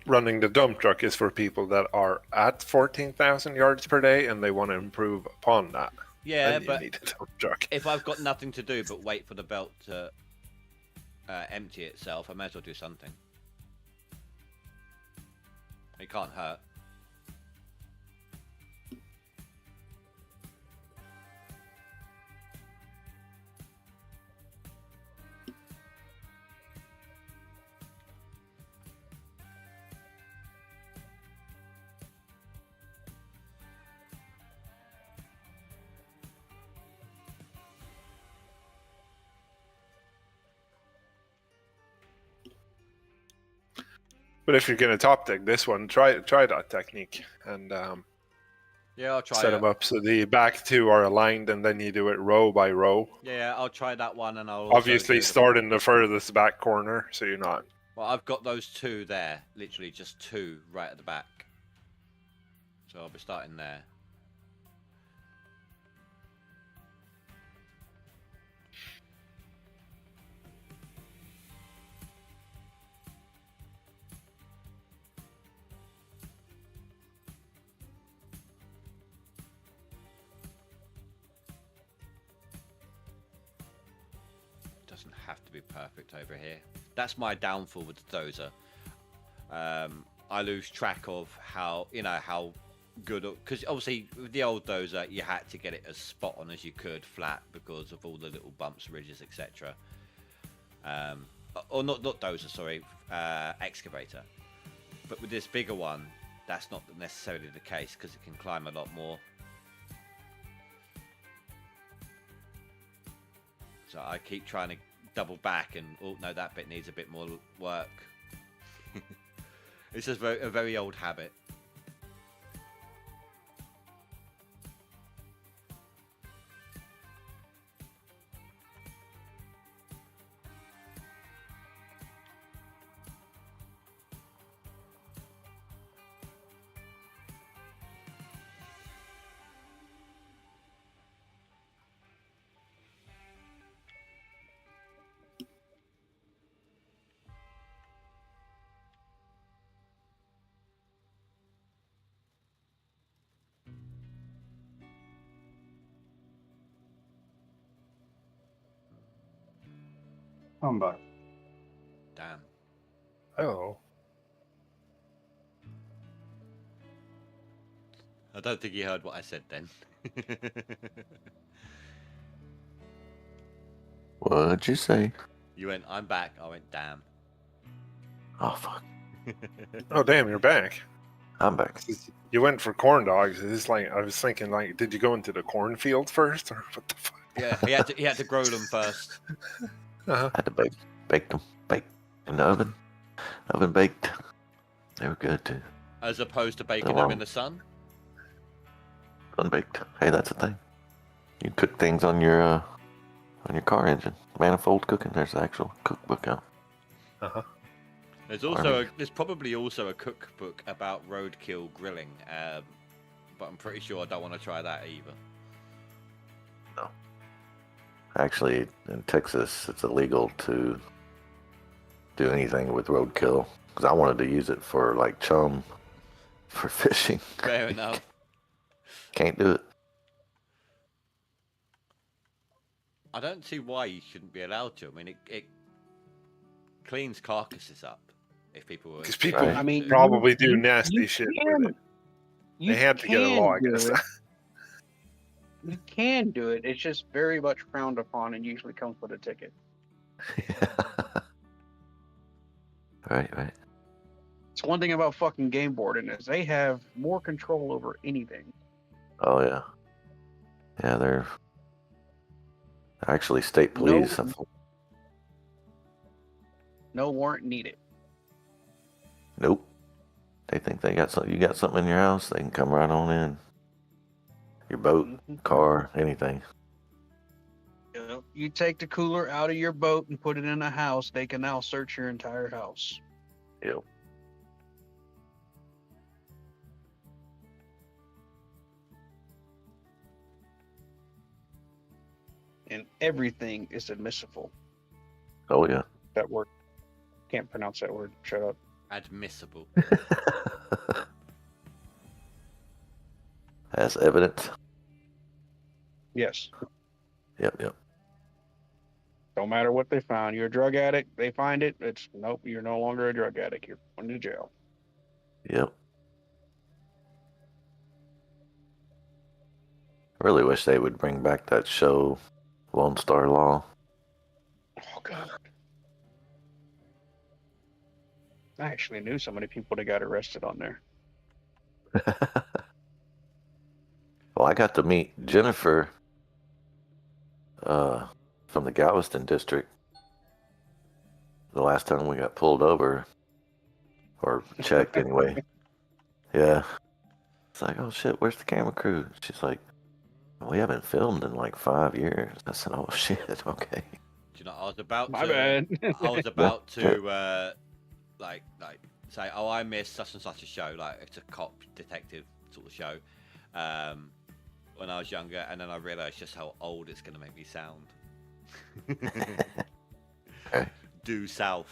running the dump truck is for people that are at 14,000 yards per day and they want to improve upon that. Yeah, then you but need a dump truck. if I've got nothing to do but wait for the belt to empty itself, I may as well do something. It can't hurt. But if you're going to top deck this one, try that technique and Yeah, I'll try set it. them up so the back two are aligned, and then you do it row by row. Yeah, I'll try that one, and I'll also Obviously, do the- start in the furthest back corner, so you're not. Well, I've got those two there, literally just two right at the back. So I'll be starting there. Doesn't have to be perfect over here. That's my downfall with the dozer. I lose track of how good, because obviously with the old dozer you had to get it as spot on as you could flat because of all the little bumps, ridges, etc. Or not dozer, sorry, excavator. But with this bigger one, that's not necessarily the case because it can climb a lot more. So I keep trying to double back and, oh no, that bit needs a bit more work. It's just a very old habit. I'm back. Damn. Oh. I don't think you heard what I said then. What'd you say? You went, I'm back. I went, damn. Oh, fuck. Oh, damn, you're back. I'm back. You went for corn dogs. It's like, I was thinking, like, did you go into the cornfield first, or what the fuck? Yeah, he had to grow them first. Uh-huh. Had to bake them in the oven. Oven baked. They were good too. As opposed to baking Oh, them wow. in the sun. Unbaked. Hey, that's a thing. You cook things on your car engine. Manifold cooking. There's the actual cookbook out. Uh-huh. There's probably also a cookbook about roadkill grilling, but I'm pretty sure I don't want to try that either. No. Actually, in Texas, it's illegal to do anything with roadkill because I wanted to use it for like chum, for fishing. Fair enough. Can't do it. I don't see why you shouldn't be allowed to. I mean, it cleans carcasses up if people were. Because people Right. I mean, probably do you nasty shit can- with it. You They have to get a can law, I do guess. it. You can do it. It's just very much frowned upon and usually comes with a ticket. Right. It's one thing about fucking game boarding is they have more control over anything. Oh yeah. Yeah, they're actually state police. No warrant needed. Nope. They think they got something. You got something in your house, they can come right on in. Your boat, Mhm. car, anything. You know, you take the cooler out of your boat and put it in a house, they can now search your entire house. Yep. And everything is admissible. Oh yeah. That word. Can't pronounce that word. Shut up. Admissible. As evidence. Yes. Yep. Don't matter what they found. You're a drug addict. They find it. It's nope. You're no longer a drug addict. You're going to jail. Yep. I really wish they would bring back that show, Lone Star Law. Oh God. I actually knew so many people that got arrested on there. Well, I got to meet Jennifer from the Galveston district the last time we got pulled over, or checked anyway. Yeah. It's like, oh shit, where's the camera crew? She's like, we haven't filmed in like 5 years. I said, oh shit, okay. Do you know, I was about My to. bad. I was about to like say, oh, I missed such and such a show. Like it's a cop detective sort of show. When I was younger, and then I realised just how old it's going to make me sound. Okay. Due south.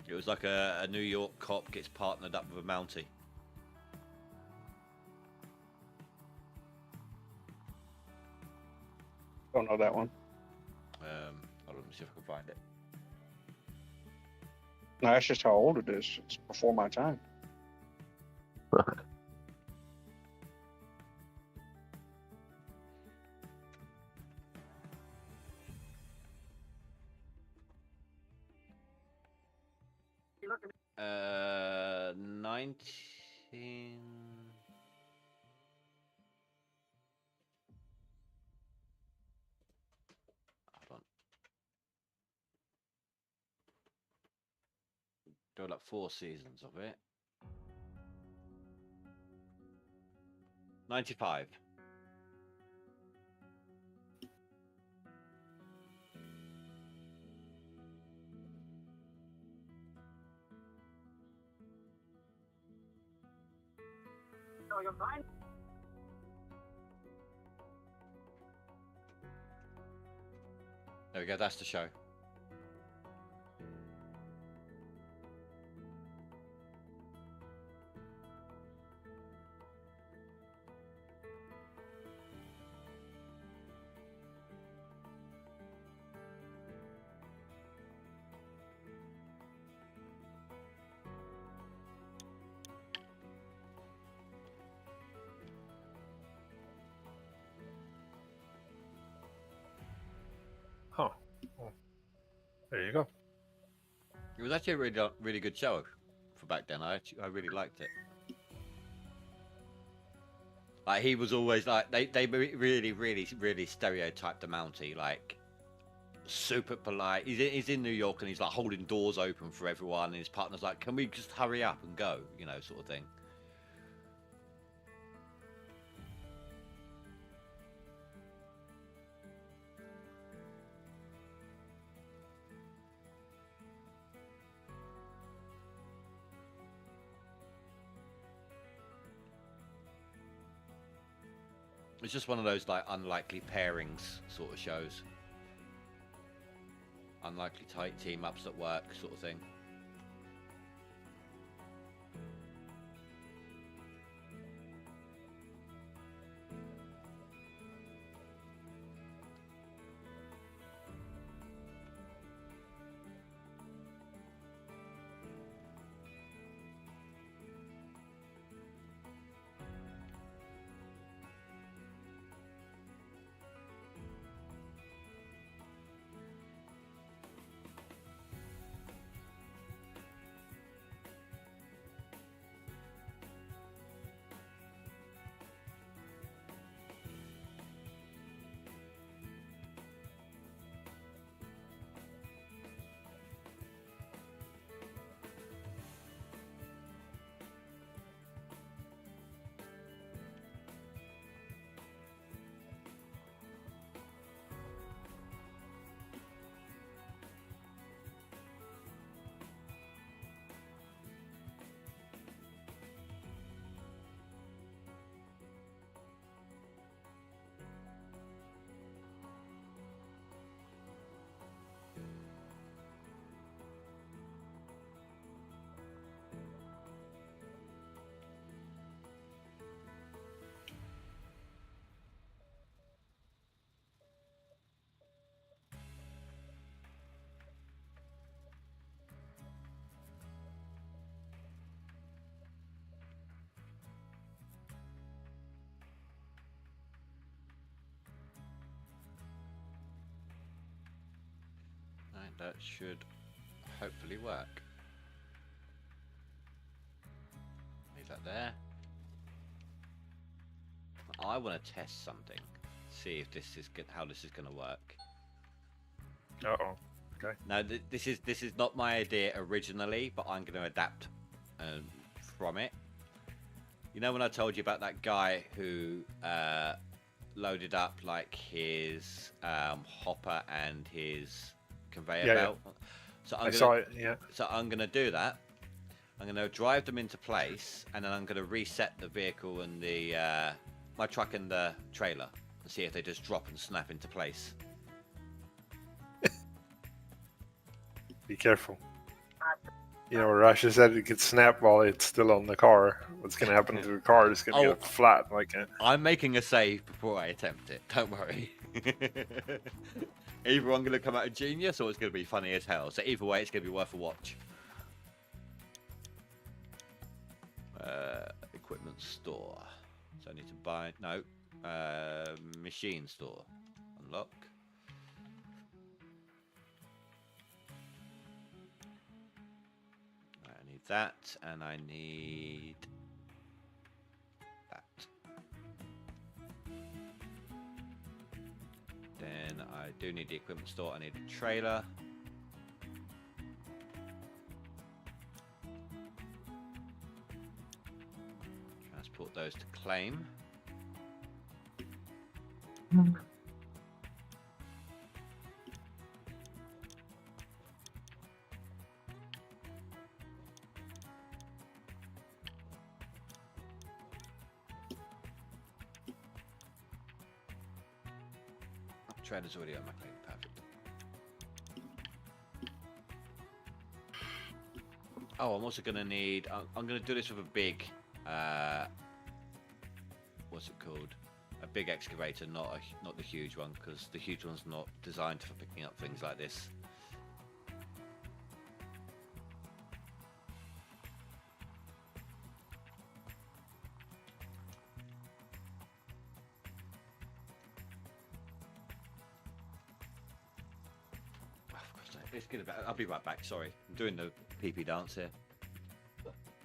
It was like a New York cop gets partnered up with a Mountie. Don't know that one. Hold on, let me see if I can find it. No, that's just how old it is. It's before my time. Uh, 19. Hold on. There were like 4 seasons of it. 95. There we go, that's the show. Huh. Well, there you go. It was actually a really good show for back then. I really liked it. Like he was always like they really stereotyped the Mountie, like super polite. He's in New York and he's like holding doors open for everyone, and his partner's like, "Can we just hurry up and go?" You know, sort of thing. It's just one of those like unlikely pairings sort of shows. Unlikely tight team ups at work sort of thing. that should hopefully work. Leave that there. I want to test something. See if this is good, how this is going to work. Uh-oh. Okay. Now, this is not my idea originally, but I'm going to adapt from it. You know when I told you about that guy who loaded up like his hopper and his conveyor belt? So I saw it, yeah. So I'm going to do that. I'm going to drive them into place, and then I'm going to reset the vehicle and the my truck and the trailer and see if they just drop and snap into place. Be careful. You know, Rasha said it could snap while it's still on the car. What's going to happen to the car is going to get flat like it. I'm making a save before I attempt it. Don't worry. Either I'm going to come out a genius or it's going to be funny as hell. So either way, it's going to be worth a watch. Equipment store. So I need to buy... No. Machine store. Unlock. Right, I need that, and I need... that. Then I do need the equipment store. I need a trailer. Transport those to claim. Trailer's already on my claim. Perfect. Oh, I'm also going to need... I'm going to do this with a big... what's it called? A big excavator, not the huge one, because the huge one's not designed for picking up things like this. It's good about. I'll be right back. Sorry, I'm doing the pee-pee dance here.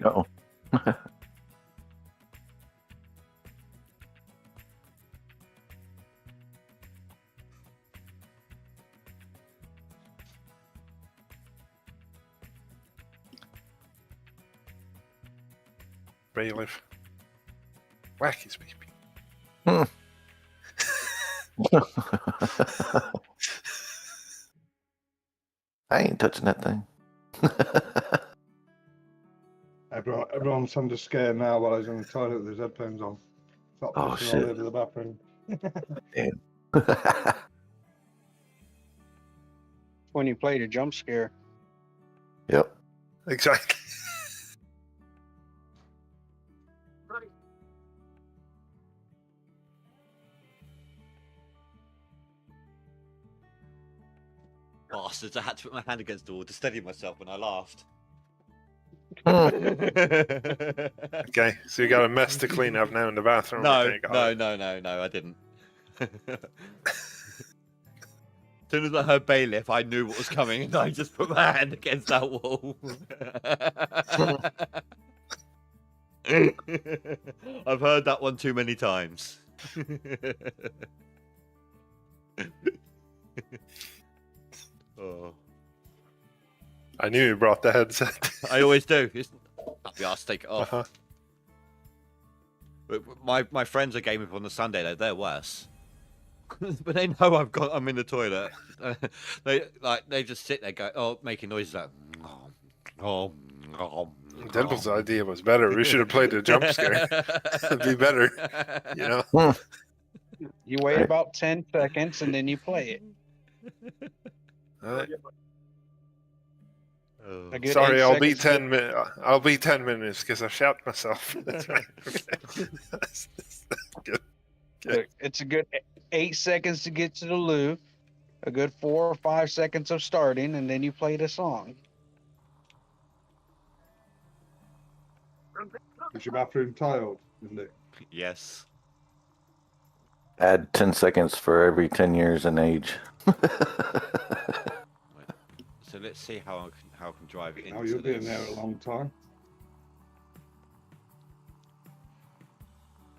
No. Bailiff. Whack his pee-pee. I ain't touching that thing. Everyone's under scare now while he's in the toilet with his headphones on. Stop Oh, pushing shit. all over the bathroom. Damn. When you played a jump scare. Yep. Exactly. Bastards! I had to put my hand against the wall to steady myself when I laughed. Okay, so you got a mess to clean up now in the bathroom. No, I think. no, I didn't. As soon as I heard bailiff, I knew what was coming, and I just put my hand against that wall. I've heard that one too many times. Oh. I knew you brought the headset. I always do. Up the arse, take it off. Uh-huh. But my friends are gaming on the Sunday though. They're worse. But they know I'm in the toilet. They just sit there making noises like Devil's idea was better. We should have played the jump scare. It'd be better, you know. You wait about 10 seconds and then you play it. A good Sorry, 8 I'll be seconds 10 minutes. I'll be 10 minutes because I shot myself. That's right. Okay. That's good. Look, it's a good 8 seconds to get to the loo, a good 4 or 5 seconds of starting, and then you play the song. Is your bathroom tiled, isn't it? Yes. Add 10 seconds for every 10 years in age. let's see how I can drive into Oh, you'll be in this. there a long time.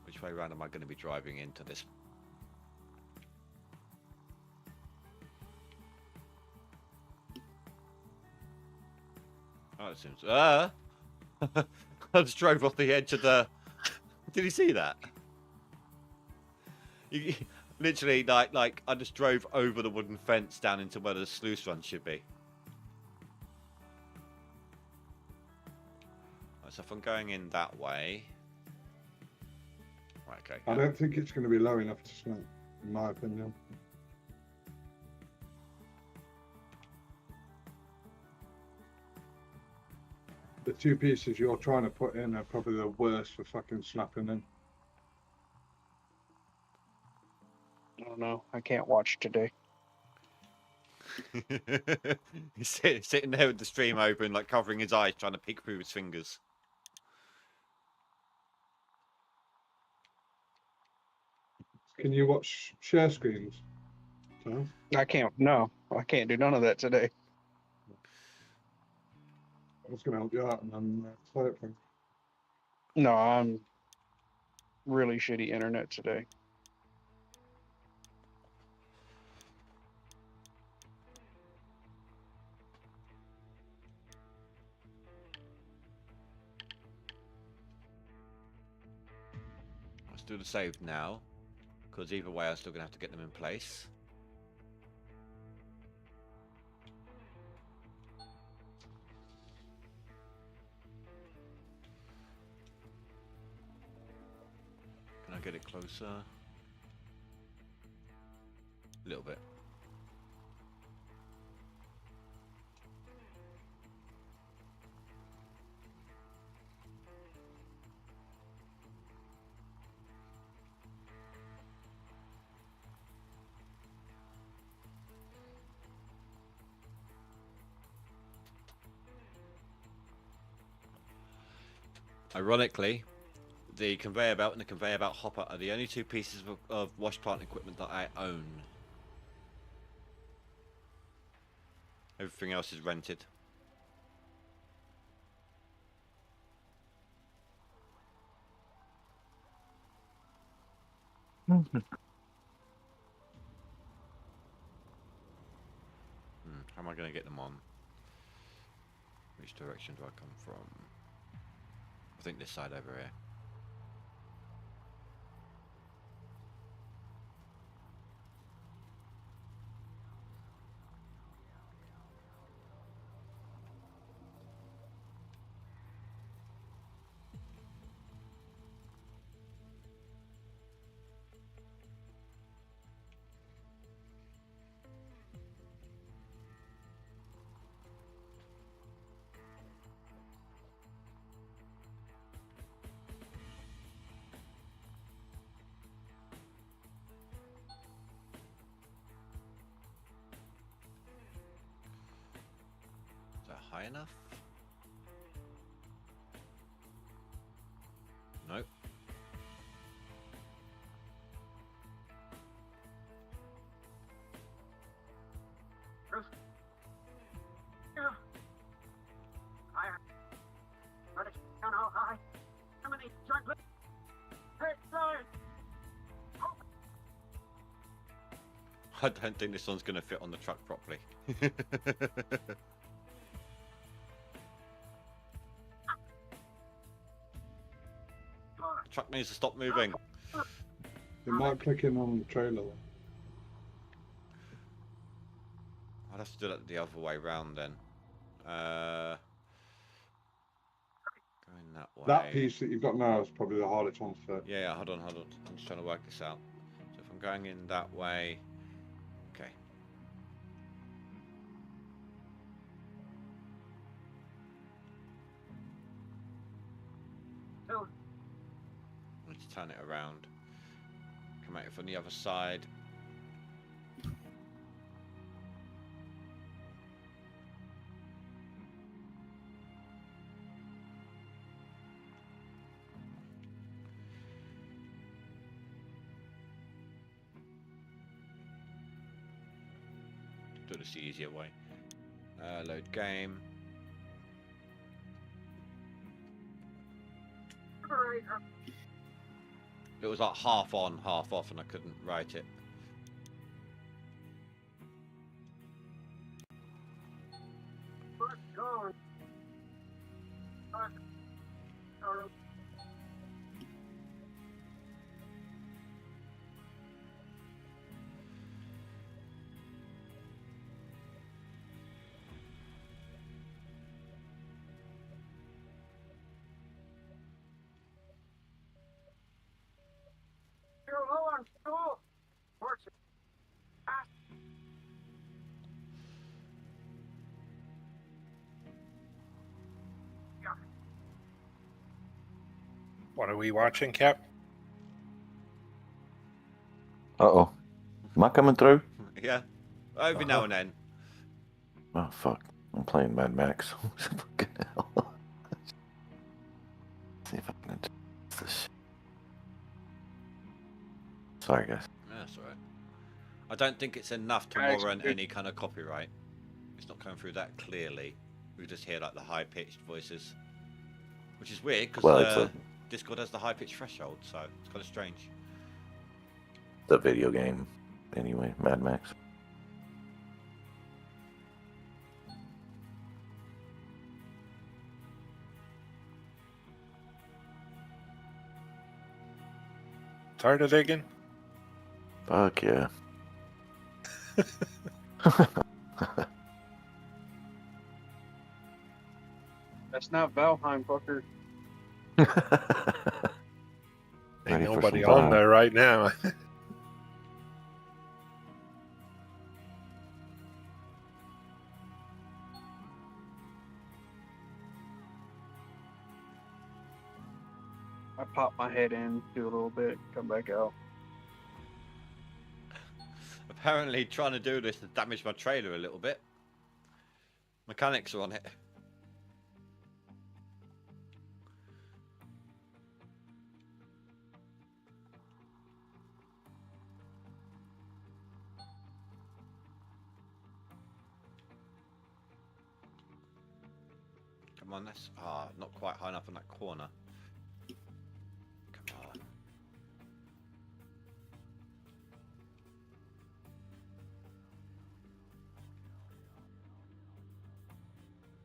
Which way around am I going to be driving into this? Oh, it seems. I just drove off the edge of the. Did you see that? You, literally, like I just drove over the wooden fence down into where the sluice run should be. Right, so if I'm going in that way. Right, okay. I don't think it's going to be low enough to snap, in my opinion. The two pieces you're trying to put in are probably the worst for fucking snapping in. I don't know. I can't watch today. He's sitting there with the stream open, like covering his eyes, trying to peek through his fingers. Can you watch share screens? No? I can't. No, I can't do none of that today. I was going to help you out and then play it for you. No, I'm really shitty internet today. Let's do the save now, because either way I'm still going to have to get them in place. Can I get it closer? A little bit. Ironically, the conveyor belt and the conveyor belt hopper are the only two pieces of wash plant equipment that I own. Everything else is rented. How am I going to get them on? Which direction do I come from? I think this side over here. Is that high enough? Nope. I don't think this one's going to fit on the truck properly. Truck needs to stop moving. It might click in on the trailer. I'd have to do that the other way round then. Going that way. That piece that you've got now is probably the hardest one to fit. Yeah, hold on. I'm just trying to work this out. So if I'm going in that way, okay. Let's turn it around. Come at it from the other side. Do this the easier way. Load game. It was like half on, half off, and I couldn't write it. What are we watching, Cap? Uh-oh. Am I coming through? Yeah, every now and then. Oh, fuck. I'm playing Mad Max. Fucking hell. See if I can adjust this shit. Sorry, guys. That's all right. I don't think it's enough to Guys, warrant good. any kind of copyright. It's not coming through that clearly. We just hear like the high-pitched voices, which is weird because Well, it's a Discord has the high-pitched threshold, so it's kind of strange. video game. Anyway, Mad Max. Tired of digging? Fuck yeah. That's not Valheim, fucker. Ain't Ready for nobody some on vibe. there right now. I pop my head in, do a little bit, come back out. Apparently, trying to do this has damaged my trailer a little bit. Mechanics are on it. Come on, that's not quite high enough on that corner. Come on.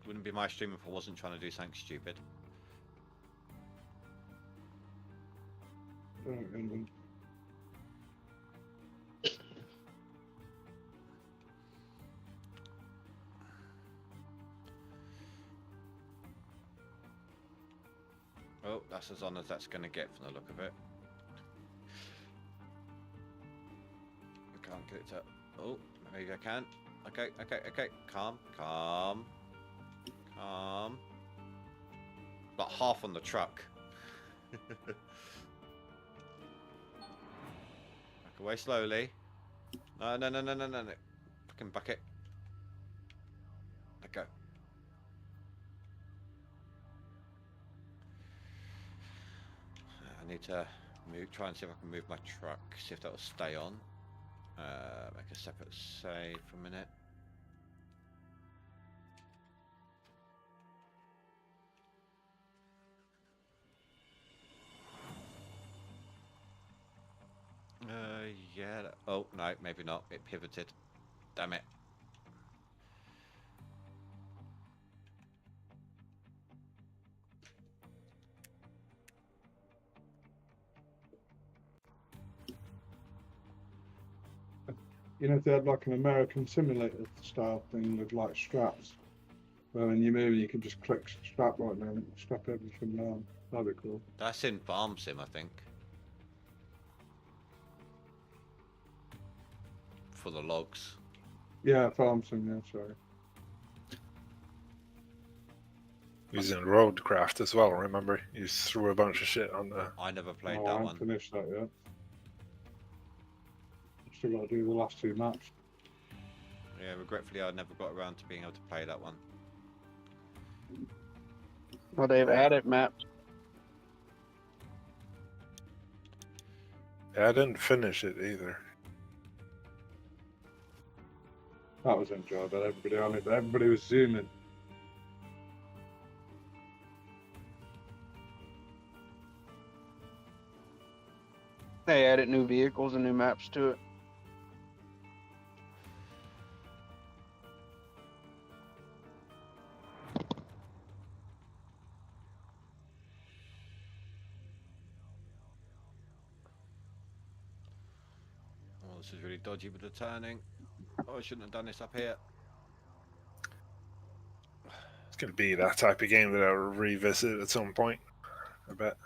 Wouldn't be my stream if I wasn't trying to do something stupid. Oh, that's as on as that's going to get from the look of it. I can't get it to... Oh, maybe I can. Okay, okay, okay. Calm, calm, calm. About half on the truck. Back away slowly. No, no, no, no, no, no, no. Fucking bucket. Let go. I need to move, try and see if I can move my truck, see if that will stay on. Make a separate save for a minute. Yeah. Oh, no, maybe not. It pivoted. Damn it. You know, if they had like an American simulator style thing with like straps, where when you move, you can just click strap right now and strap everything down. That'd be cool. That's in Farm Sim, I think. For the logs. Yeah, farm sim, yeah, sorry. Using Roadcraft as well, remember? You threw a bunch of shit on the... I never played Oh, I that haven't one. finished that yet. Still got to do the last 2 maps. Yeah, regretfully, I never got around to being able to play that one. Well, they've added maps. Yeah, I didn't finish it either. That was enjoyable. Everybody on it, but everybody was zooming. They added new vehicles and new maps to it. Oh, this is really dodgy with the turning. Oh, I shouldn't have done this up here. It's going to be that type of game that I'll revisit at some point, I bet.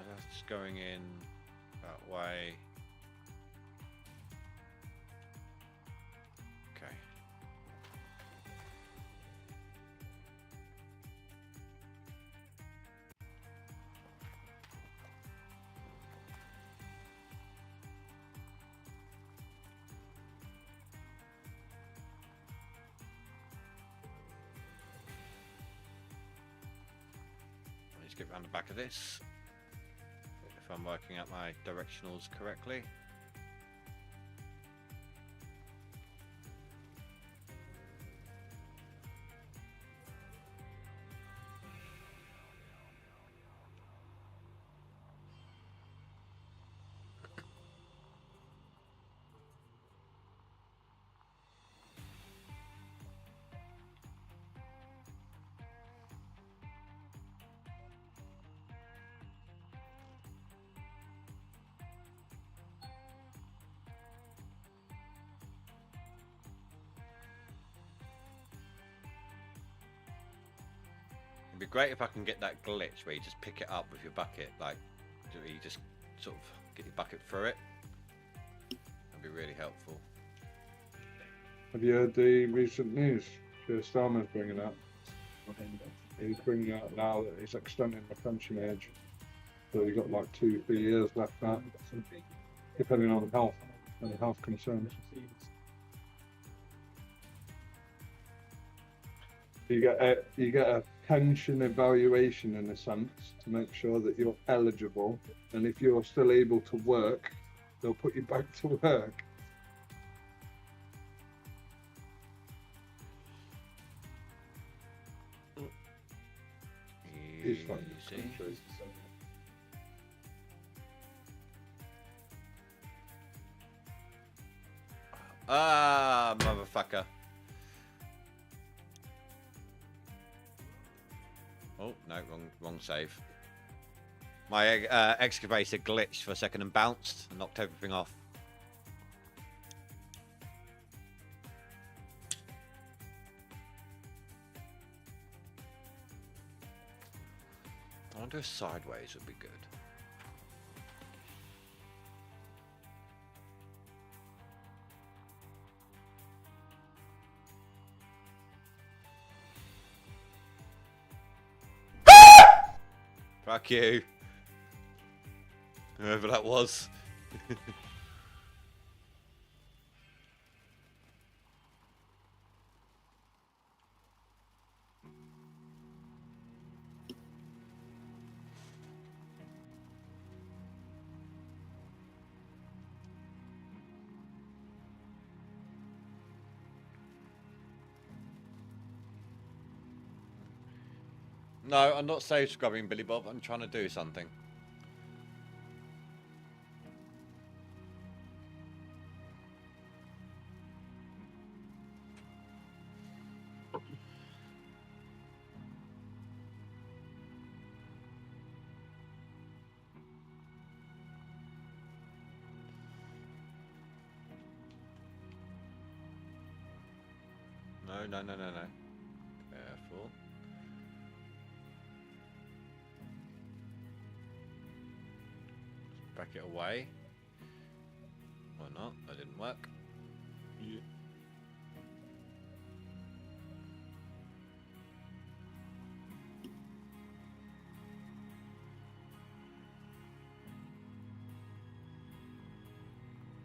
That's going in that way. Okay. Let's get round the back of this. If I'm working out my directionals correctly. It'd be great if I can get that glitch where you just pick it up with your bucket, like you just sort of get your bucket through it. That'd be really helpful. Have you heard the recent news? Keir Starmer's bringing out. He's bringing out now that he's extending the pension age. So you've got like 2-3 years left out, depending on health and health concerns. You get a pension evaluation in a sense to make sure that you're eligible, and if you're still able to work, they'll put you back to work. It's like this Easy. country. Ah, motherfucker. Oh, no, wrong save. My excavator glitched for a second and bounced and knocked everything off. I wonder if sideways would be good. Fuck you. Whoever that was. No, I'm not save scrubbing, Billy Bob. I'm trying to do something. No. Careful. Back it away. Or not, that didn't work. Yeah.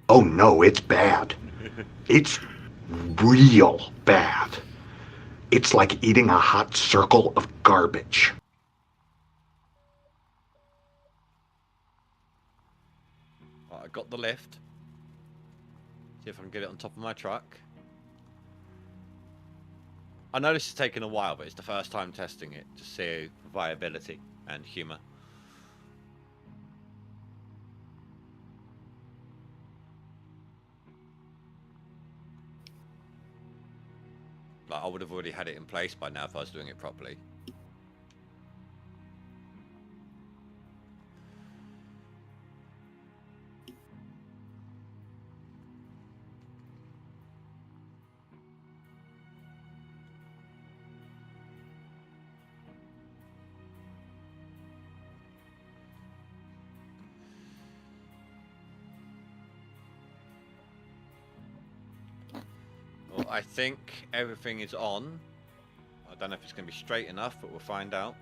Oh no, it's bad. It's real bad. It's like eating a hot circle of garbage. Right, I got the lift. See if I can get it on top of my truck. I know this is taking a while, but it's the first time testing it to see viability and humour. Like, I would have already had it in place by now if I was doing it properly. Well, I think everything is on. I don't know if it's going to be straight enough, but we'll find out.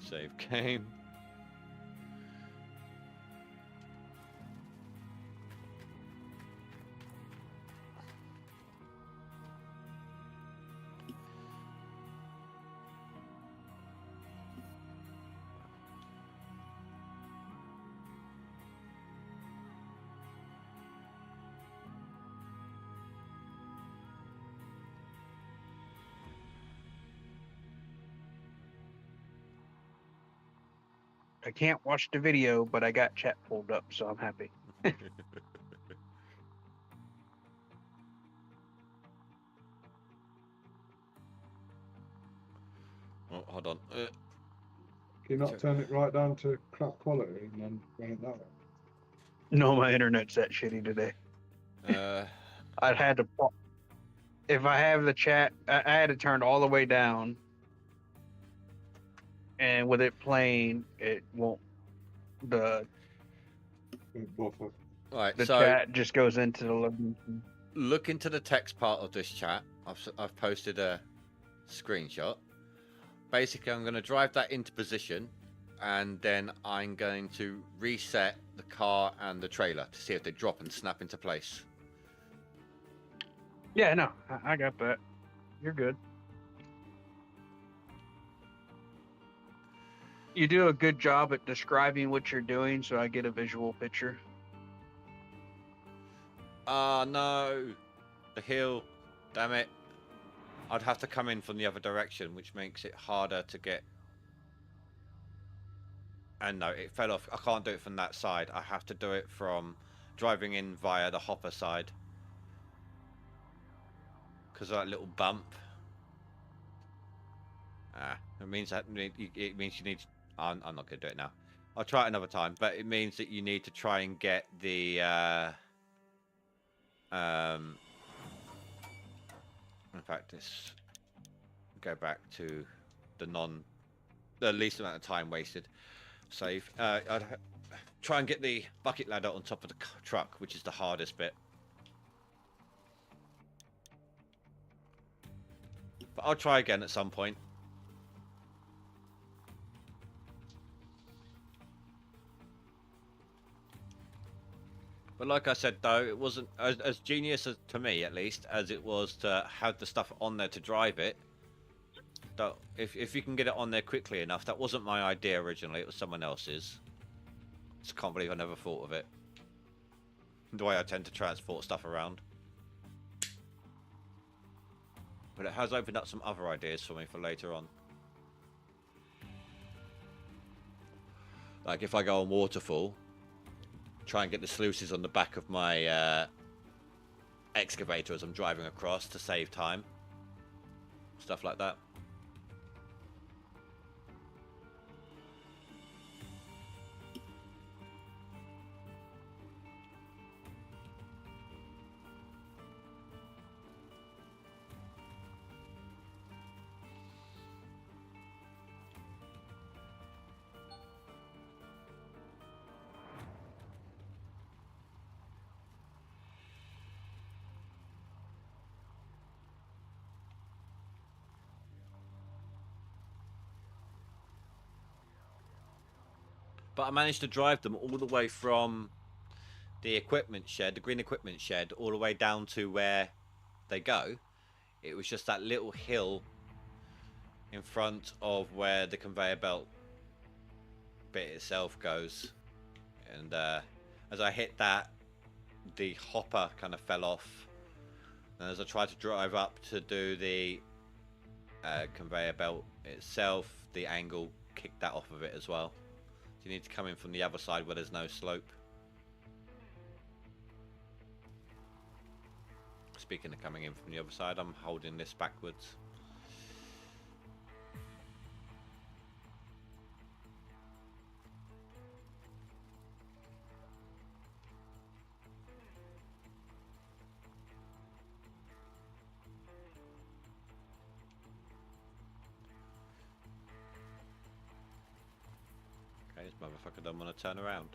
Save game. I can't watch the video, but I got chat pulled up, so I'm happy. Oh, hold on. Can you not turn it right down to crap quality and then run it that way? No, my internet's that shitty today. I'd had to. If I have the chat, I had it turned all the way down, and with it playing, it won't. The Buffer. Right, the so chat just goes into the living room. look into the text part of this chat. I've posted a screenshot. Basically, I'm going to drive that into position, and then I'm going to reset the car and the trailer to see if they drop and snap into place. Yeah, no, I got that. You're good. You do a good job at describing what you're doing, so I get a visual picture. Ah, no. The hill. Damn it. I'd have to come in from the other direction, which makes it harder to get. And no, it fell off. I can't do it from that side. I have to do it from driving in via the hopper side. Because of that little bump. It means that it means you need. I'm not going to do it now. I'll try it another time. But it means that you need to try and get the. In fact, this go back to the least amount of time wasted. Save. I'd try and get the bucket ladder on top of the truck, which is the hardest bit. But I'll try again at some point. But like I said, though, it wasn't as genius as, to me, at least, as it was to have the stuff on there to drive it. Though, if you can get it on there quickly enough, that wasn't my idea originally. It was someone else's. Just can't believe I never thought of it. The way I tend to transport stuff around. But it has opened up some other ideas for me for later on. Like if I go on waterfall, try and get the sluices on the back of my excavator as I'm driving across to save time. Stuff like that. But I managed to drive them all the way from the equipment shed, the green equipment shed, all the way down to where they go. It was just that little hill in front of where the conveyor belt bit itself goes, and as I hit that, the hopper kind of fell off, and as I tried to drive up to do the conveyor belt itself, the angle kicked that off of it as well. So you need to come in from the other side where there's no slope. Speaking of coming in from the other side, I'm holding this backwards. Okay, this motherfucker don't want to turn around.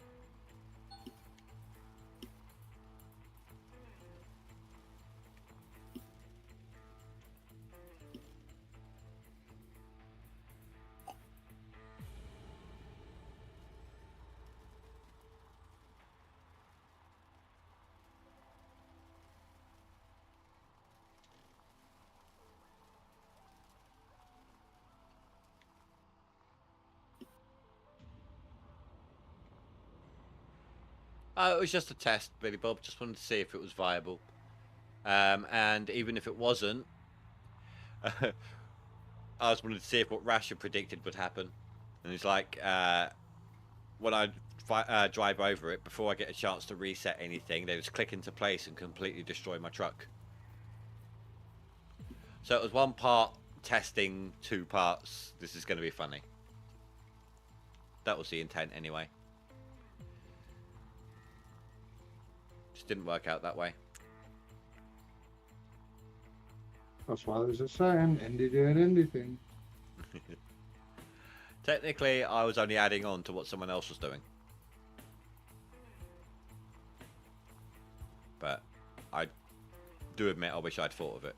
It was just a test, Billy Bob. Just wanted to see if it was viable. And even if it wasn't, I just wanted to see if what Rash had predicted would happen. And it's like, when I drive over it, before I get a chance to reset anything, they just click into place and completely destroy my truck. So it was one part testing, 2 parts. This is going to be funny. That was the intent anyway. Just didn't work out that way. That's why there's a saying, indie doing anything. Technically, I was only adding on to what someone else was doing. But I do admit I wish I'd thought of it.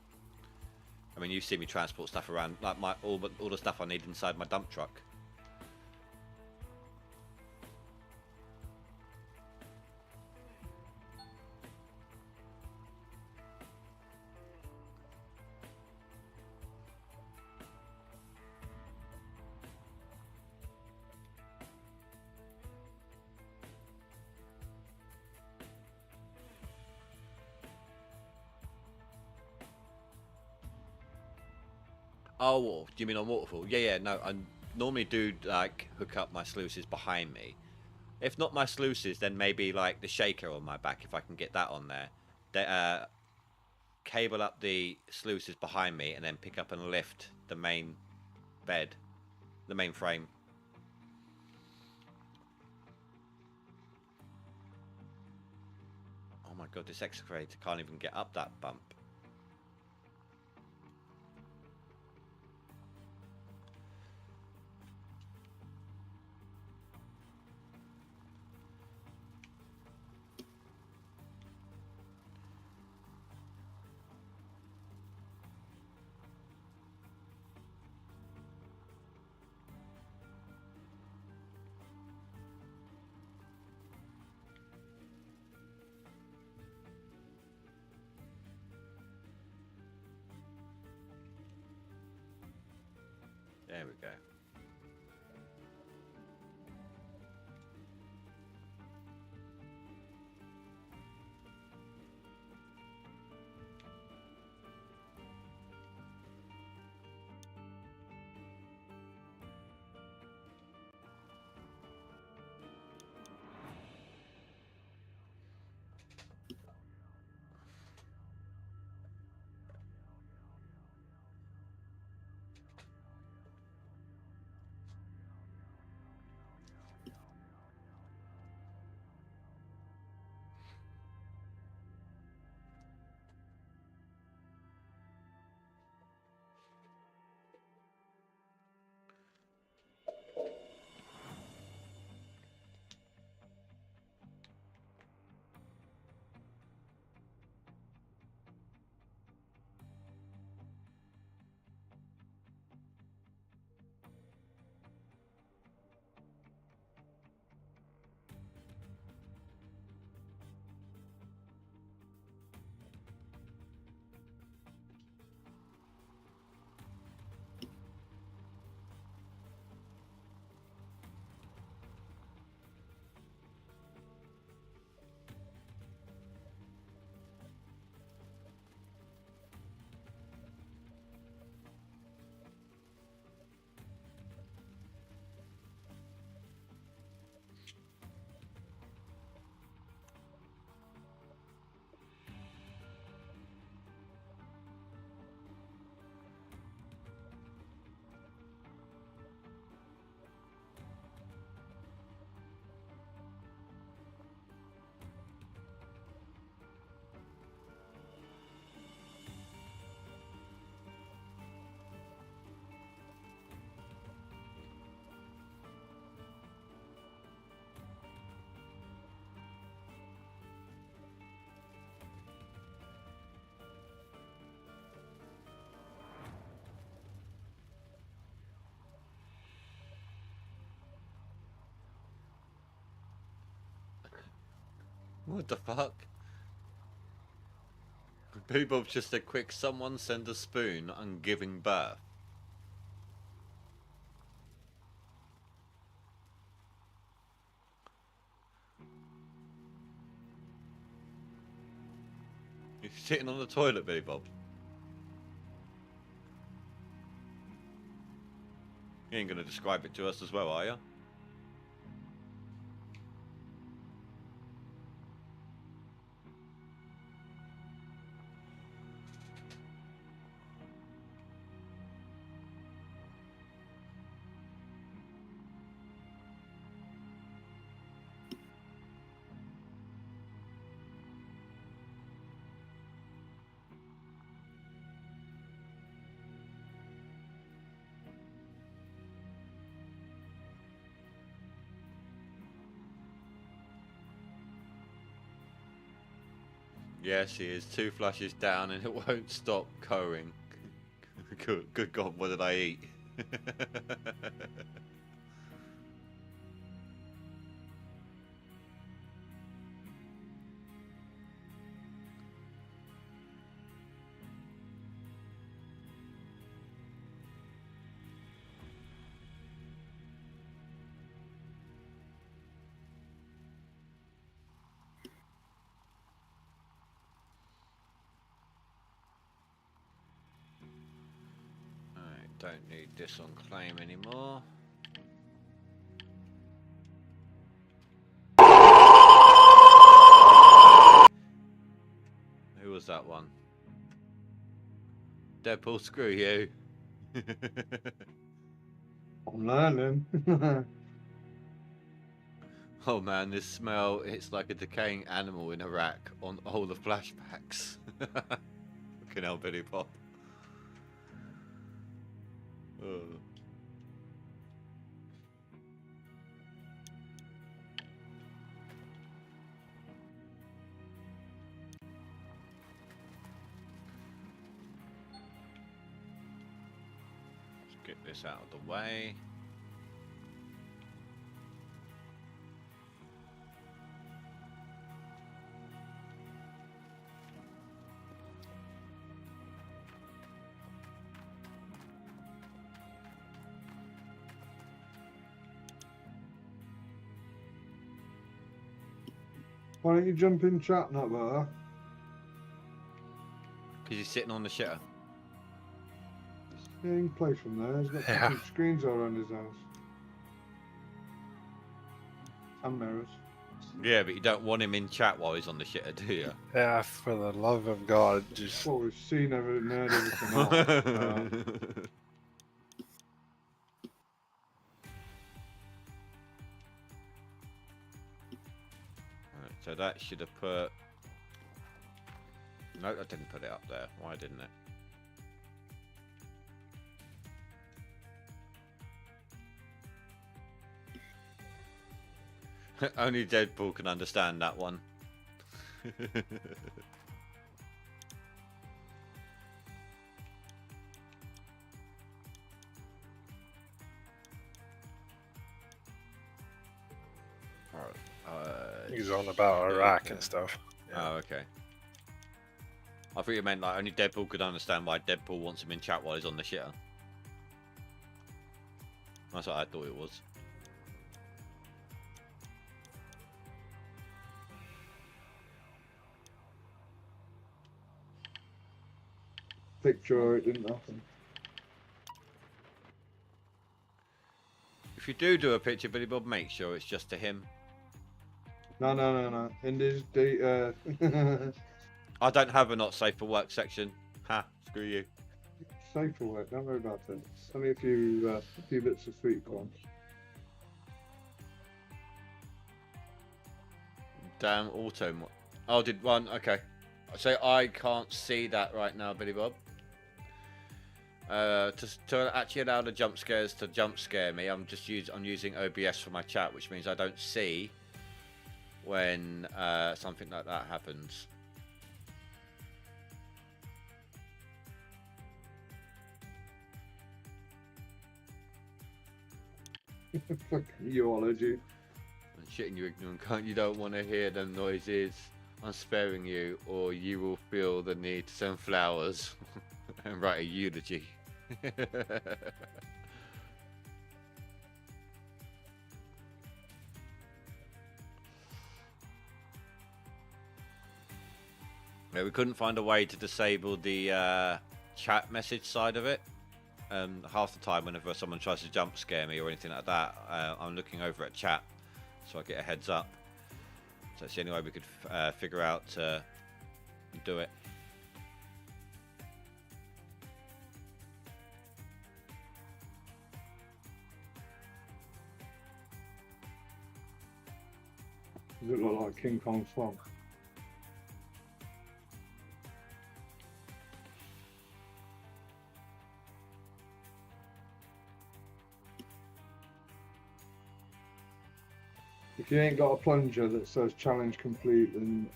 I mean, you see me transport stuff around, like all the stuff I need inside my dump truck. Oh, do you mean on waterfall? Yeah, no, I normally do like hook up my sluices behind me. If not my sluices, then maybe like the shaker on my back, if I can get that on there. Cable up the sluices behind me and then pick up and lift the main bed, the main frame. Oh my god, this excavator can't even get up that bump. There we go. What the fuck? Billy Bob just said, quick, someone send a spoon, I'm giving birth. You're sitting on the toilet, Billy Bob. You ain't gonna describe it to us as well, are you? Yes, he is 2 flushes down and it won't stop going. Good God, what did I eat? Don't need this on claim anymore. Who was that one? Deadpool, screw you. I'm learning. Oh man, this smell, it's like a decaying animal in Iraq on all the flashbacks. Fucking hell, Billy Pop. Oh. Let's get this out of the way. Why don't you jump in chat, not there? Because he's sitting on the shitter. Yeah, he can play from there. He's got Yeah. 2 screens all around his house. And mirrors. Yeah, but you don't want him in chat while he's on the shitter, do you? Yeah, for the love of God, just Well, we've seen everything, heard everything else. Right, so that should have put... No, I didn't put it up there. Why didn't it? Only Deadpool can understand that one. he's on about Iraq and stuff. Oh, okay. I thought you meant like only Deadpool could understand why Deadpool wants him in chat while he's on the shitter. That's what I thought it was. Picture, it didn't happen. If you do a picture, Billy Bob, make sure it's just to him. No. In this day, I don't have a not safe for work section. Ha, screw you. safe for work, don't worry about it. Only a few bits of sweet corn. Damn auto. Oh, did one? Okay. So I can't see that right now, Billy Bob. To actually allow the jump scares to jump scare me, I'm using OBS for my chat, which means I don't see when something like that happens. Fucking Eulogy. Shitting you ignorant cunt, you don't want to hear them noises. I'm sparing you, or you will feel the need to send flowers and write a eulogy. Yeah, we couldn't find a way to disable the chat message side of it. Half the time, whenever someone tries to jump scare me or anything like that, I'm looking over at chat, so I get a heads up. So it's the only way we could figure out to do it. Does it look like King Kong's frog? If you ain't got a plunger that says challenge complete, then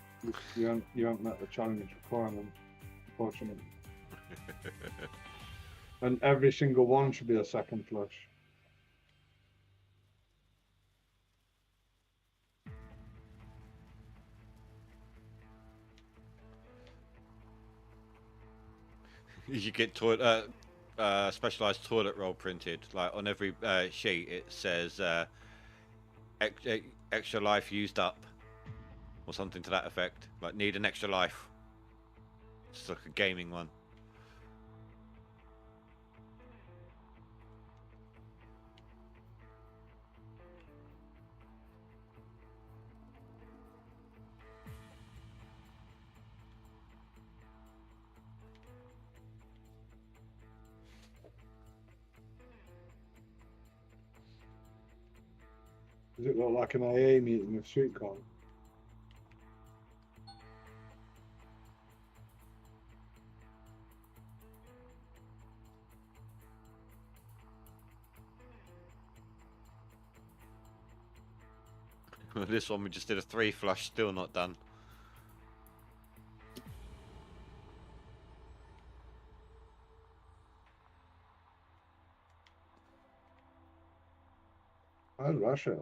you haven't met the challenge requirement, unfortunately. And every single one should be a second flush. You get specialized toilet roll printed, like on every sheet. It says extra life used up, or something to that effect. Like need an extra life. It's like a gaming one. Does it look like an AA meeting of street corn? This one we just did a 3 flush, still not done. Oh, Russia.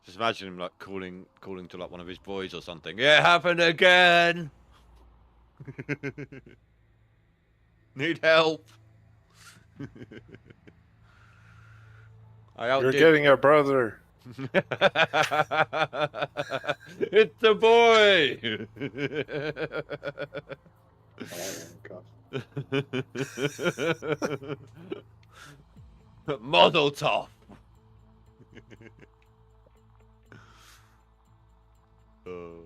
Just imagine him like calling to like one of his boys or something. It happened again. Need help. You're getting a brother. It's the boy. Oh, God. Model top. Oh.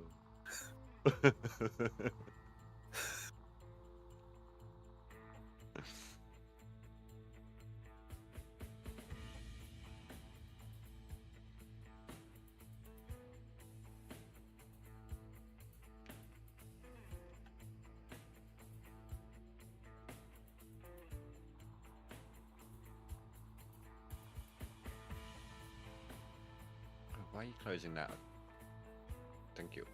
Why are you closing that? Thank you.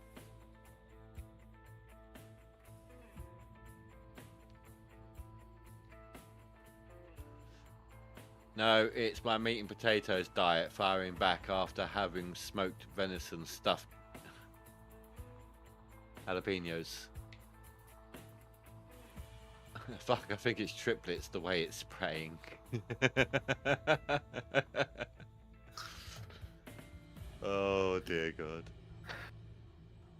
No, it's my meat and potatoes diet firing back after having smoked venison stuffed jalapenos. Fuck, I think it's triplets the way it's spraying. Oh dear God.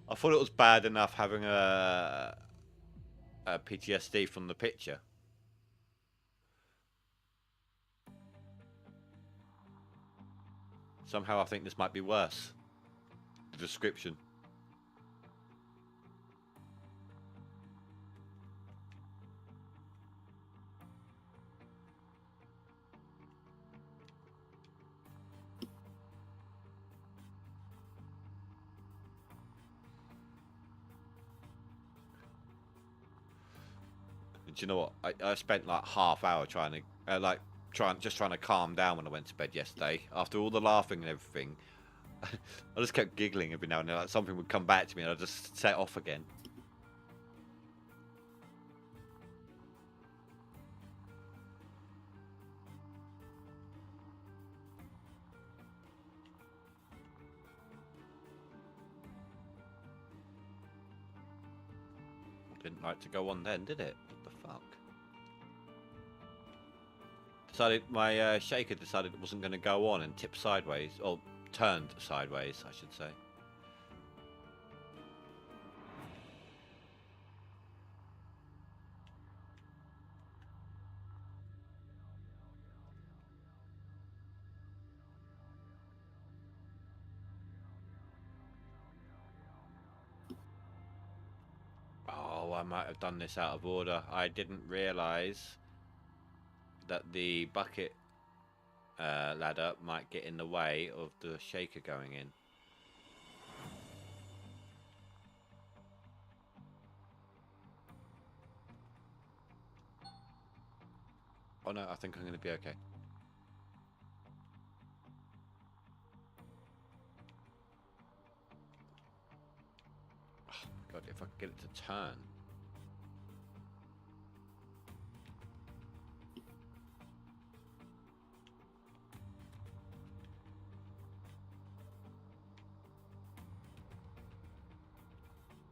I thought it was bad enough having a PTSD from the picture. Somehow I think this might be worse. The description. Do you know what? I spent like half hour trying to trying to calm down when I went to bed yesterday. After all the laughing and everything, I just kept giggling every now and then. Like something would come back to me and I'd just set off again. Didn't like to go on then, did it? What the fuck? Decided my shaker decided it wasn't going to go on and tipped sideways, or turned sideways, I should say. Oh, I might have done this out of order. I didn't realise that the bucket ladder might get in the way of the shaker going in. Oh no, I think I'm going to be okay. Oh my god, if I could get it to turn.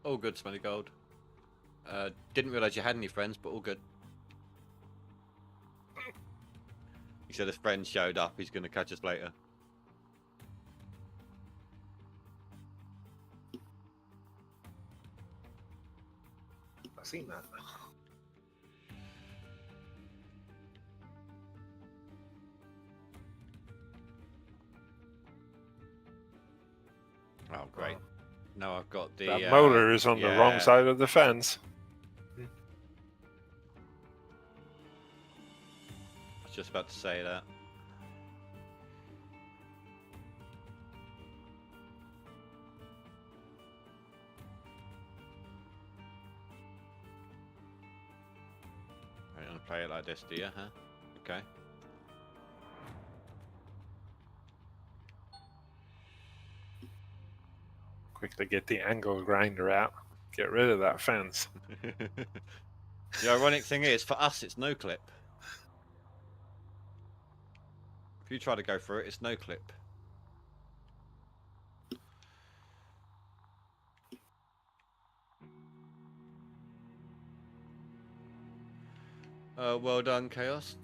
All good, Smelly Gold. Didn't realise you had any friends, but all good. He said his friend showed up, he's going to catch us later. I've seen that. Oh, great. Now I've got the... That motor is on the wrong yeah. side of the fence. I was just about to say that. You want to play it like this, do you, huh? Okay. Quickly get the angle grinder out. Get rid of that fence. The ironic thing is, for us, it's no clip. If you try to go through it, it's no clip. Well done, Chaos.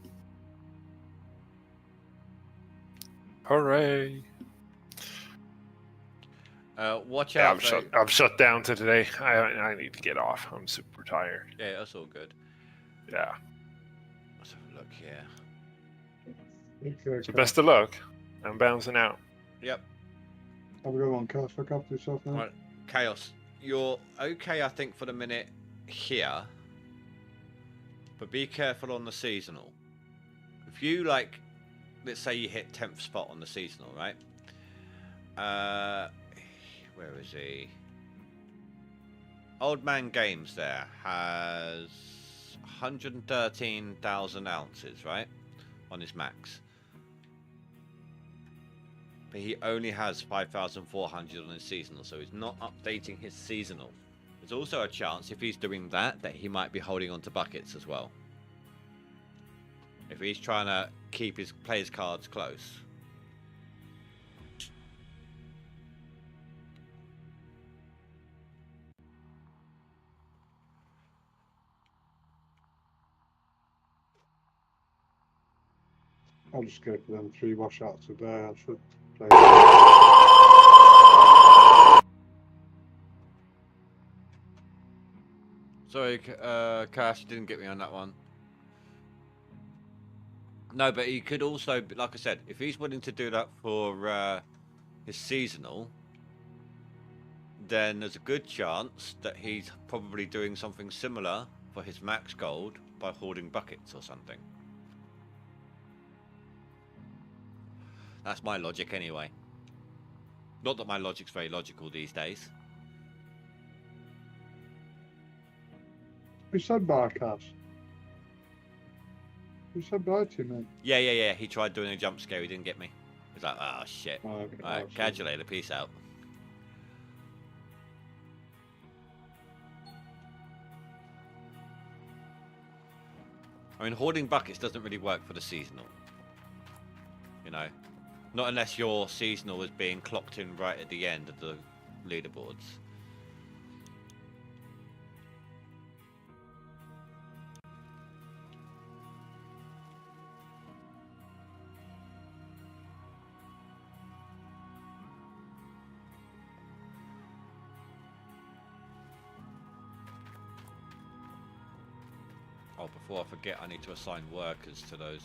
Hooray! Watch Yeah, out. I'm shut down to today. I need to get off. I'm super tired. Yeah, that's all good. Yeah. Let's have a look here. So best of luck. I'm bouncing out. Yep. Have a good one, Cass. Look after yourself now. Right, Chaos. You're okay, I think, for the minute here. But be careful on the seasonal. If you, like, let's say you hit 10th spot on the seasonal, right? Where is he? Old Man Games there has 113,000 ounces, right? On his max. But he only has 5,400 on his seasonal, so he's not updating his seasonal. There's also a chance, if he's doing that, that he might be holding on to buckets as well. If he's trying to keep his players' cards close. I'll just go for them 3 washouts a day. I should play. Sorry, Cash, you didn't get me on that one. No, but he could also, like I said, if he's willing to do that for his seasonal, then there's a good chance that he's probably doing something similar for his max gold by hoarding buckets or something. That's my logic anyway. Not that my logic's very logical these days. Who said bye, Cass? Who said bye to me? Yeah. He tried doing a jump scare. He didn't get me. He's like, oh, shit. Oh, okay. Alright, Oh, catch you later. Peace out. I mean, hoarding buckets doesn't really work for the seasonal. You know? Not unless your seasonal is being clocked in right at the end of the leaderboards. Oh, before I forget, I need to assign workers to the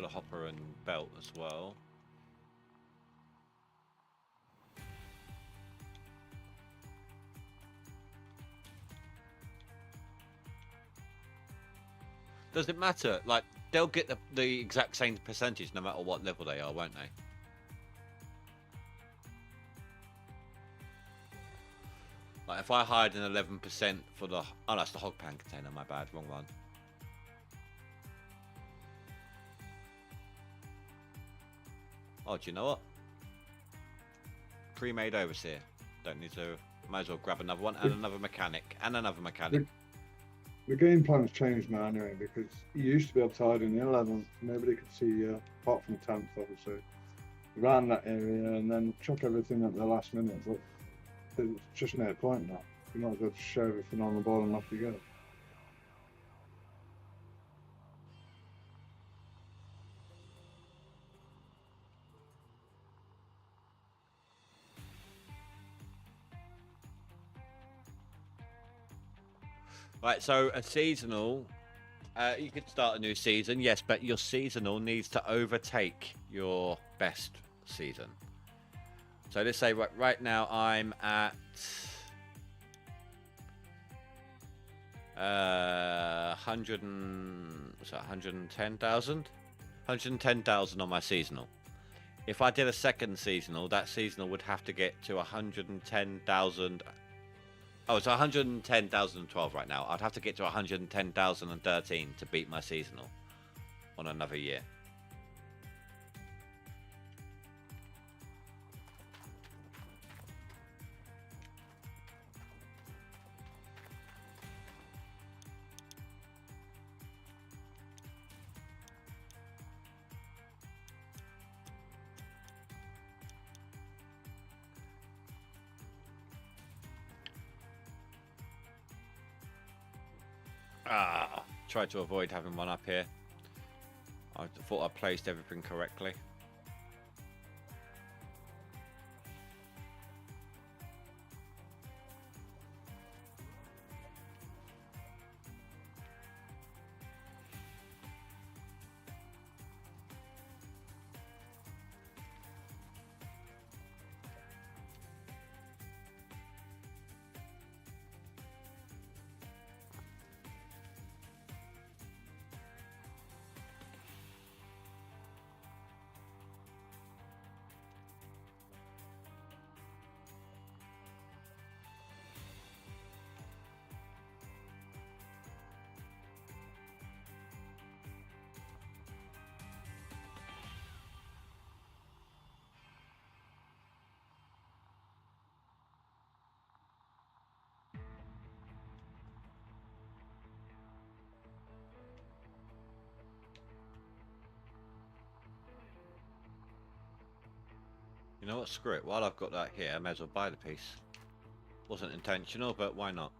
hopper and belt as well. Does it matter? Like, they'll get the exact same percentage no matter what level they are, won't they? Like, if I hired an 11% for the... Oh, that's the hog pan container, my bad, wrong one. Oh, do you know what? Pre-made overseer. Don't need to... Might as well grab another one, and another mechanic, and another mechanic. The game plan's changed now anyway, because you used to be able to hide in the 11th. Nobody could see you, apart from 10th, obviously. Around that area, and then chuck everything at the last minute. But there's just no point now. You might as well just show everything on the board and off you go. Right, so a seasonal... you could start a new season, yes, but your seasonal needs to overtake your best season. So let's say right now I'm at 110,000? 110,000 on my seasonal. If I did a second seasonal, that seasonal would have to get to 110,000. Oh, it's 110,012 right now. I'd have to get to 110,013 to beat my seasonal on another year. Tried to avoid having one up here. I thought I placed everything correctly. You know what? Screw it. While I've got that here, I may as well buy the piece. Wasn't intentional, but why not?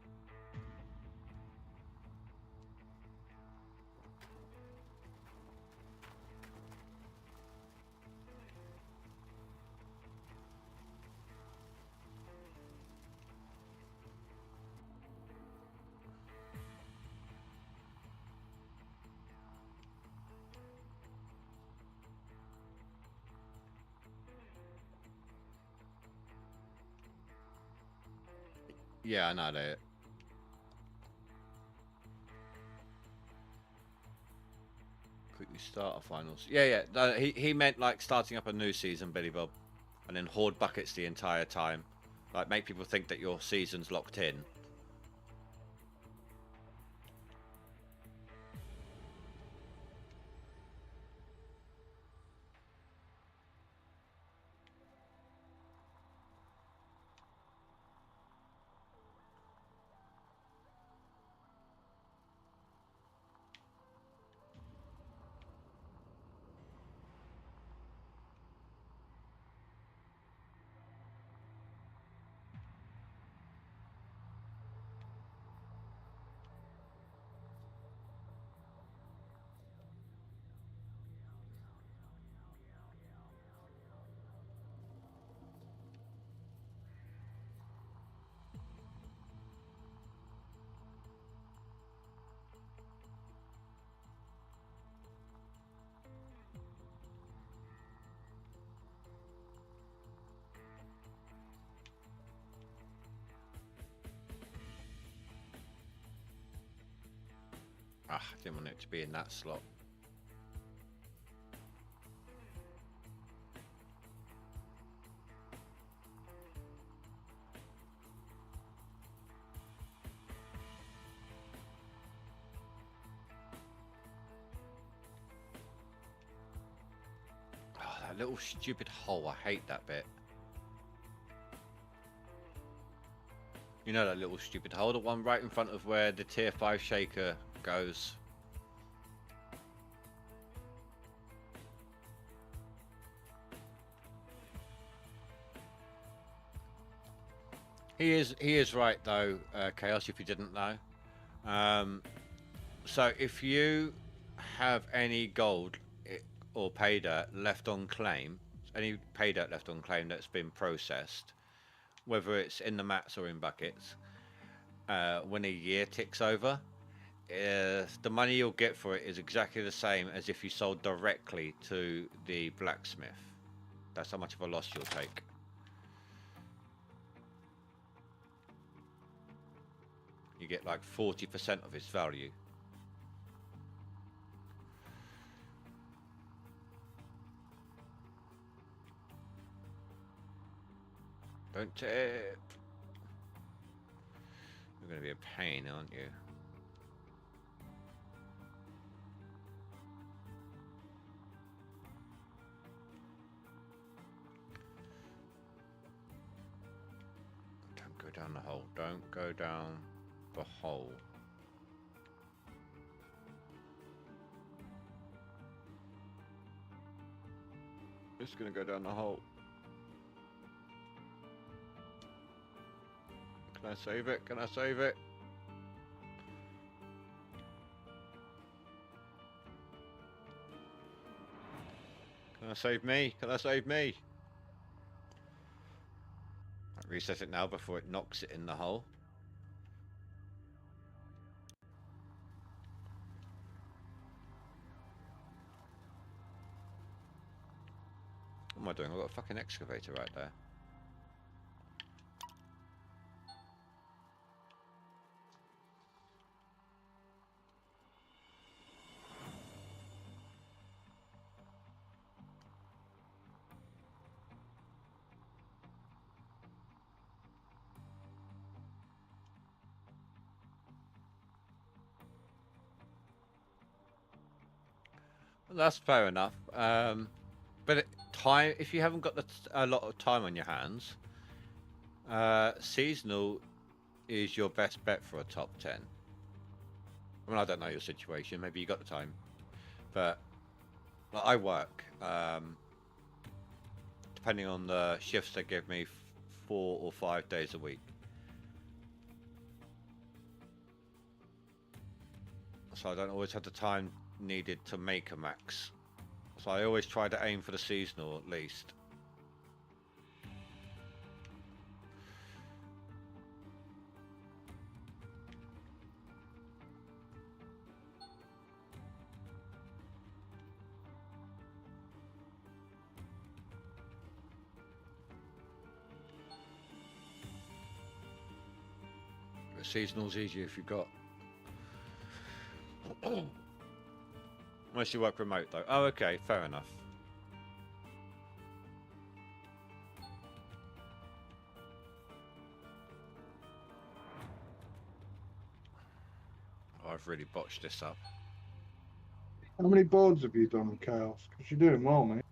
Yeah, I know that. Quickly start a finals. Yeah, yeah. No, he meant like starting up a new season, Billy Bob, and then hoard buckets the entire time. Like make people think that your season's locked in. Ah, I didn't want it to be in that slot. Oh, that little stupid hole. I hate that bit. You know that little stupid hole, the one right in front of where the tier 5 shaker goes. He is right though, Chaos, if you didn't know. So if you have any gold or pay dirt left on claim, any pay dirt left on claim that's been processed, whether it's in the mats or in buckets, when a year ticks over, the money you'll get for it is exactly the same as if you sold directly to the blacksmith. That's how much of a loss you'll take. You get like 40% of its value. Don't tip. You're going to be a pain, aren't you? Don't go down the hole. Don't go down the hole. Just going to go down the hole. Can I save it? Can I save it? Can I save me? Can I save me? I'll reset it now before it knocks it in the hole. What am I doing? I've got a fucking excavator right there. Well, that's fair enough. But time, if you haven't got a lot of time on your hands, seasonal is your best bet for a top 10. I mean, I don't know your situation. Maybe you got the time, but like, I work. Depending on the shifts they give me, 4 or 5 days a week. So I don't always have the time needed to make a max. So I always try to aim for the seasonal at least. But seasonal's easier if you've got unless you work remote though. Oh, okay, fair enough. Oh, I've really botched this up. How many boards have you done in Chaos? Because you're doing well, mate.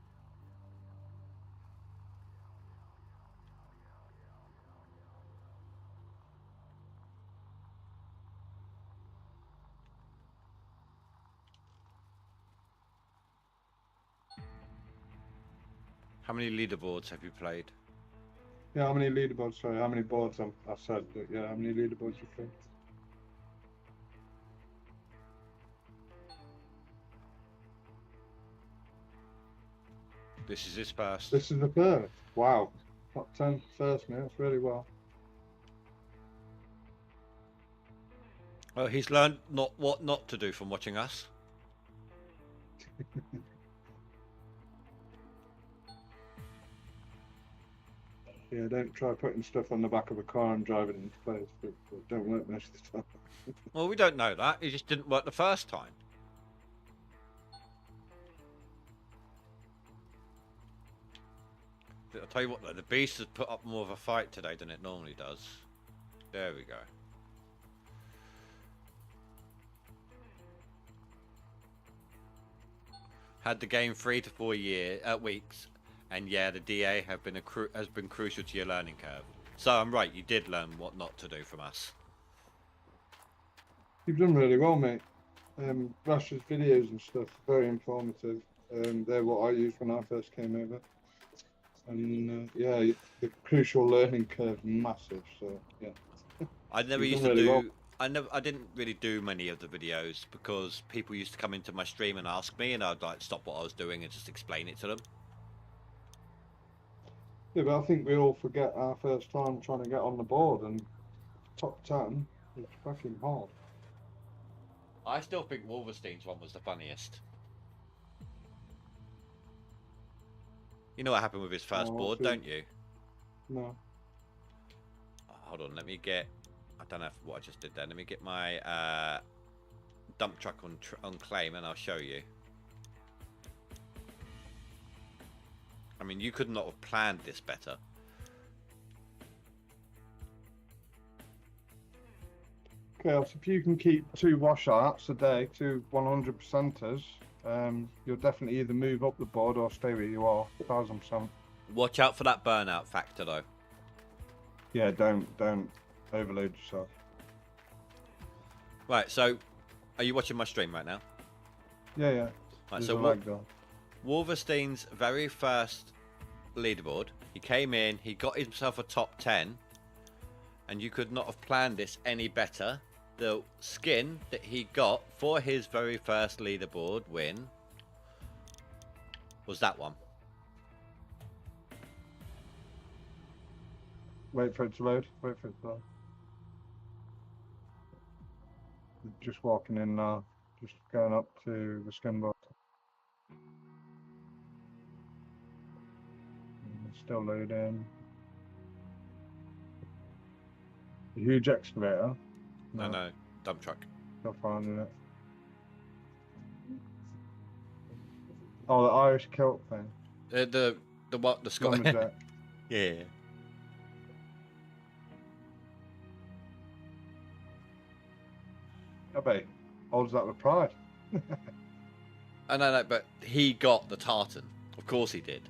How many leaderboards have you played? Yeah, how many leaderboards? Sorry, how many boards? I said, but yeah, how many leaderboards you played? This is his first. This is the first. Wow. Top 10 first, mate. That's really well. Well, he's learned what not to do from watching us. Yeah, don't try putting stuff on the back of a car and driving it into place. It don't work most of the time. Well, we don't know that. It just didn't work the first time. I'll tell you what, though, the beast has put up more of a fight today than it normally does. There we go. Had the game 3 to 4 weeks, and yeah, the DA has been crucial to your learning curve. So I'm right, you did learn what not to do from us. You've done really well, mate. Rash's videos and stuff, very informative. They're what I used when I first came over. And yeah, the crucial learning curve massive. So yeah. I never You've used done to really do. well. I didn't really do many of the videos because people used to come into my stream and ask me, and I'd like stop what I was doing and just explain it to them. Yeah, but I think we all forget our first time trying to get on the board, and top 10 is fucking hard. I still think Wolverstein's one was the funniest. You know what happened with his first board, don't you? No. Hold on, let me get. I don't know what I just did there. Let me get my dump truck on claim, and I'll show you. I mean, you could not have planned this better. Okay, so if you can keep 2 washouts a day, 2 100%ers, you'll definitely either move up the board or stay where you are, 1000%. Watch out for that burnout factor, though. Yeah, don't overload yourself. Right, so are you watching my stream right now? Yeah, yeah. Right, There's so a lag there. Wolverstein's very first leaderboard, he came in, he got himself a top 10, and you could not have planned this any better. The skin that he got for his very first leaderboard win was that one. Wait for it to load. Wait for it to load. Just walking in now. Just going up to the skin box. Still loading. A huge excavator. No, dump truck. Still finding it. Oh, the Irish kilt thing. The what? The Scottish. Lumberjack. Yeah. I bet he holds that with pride. I know, but he got the tartan. Of course he did.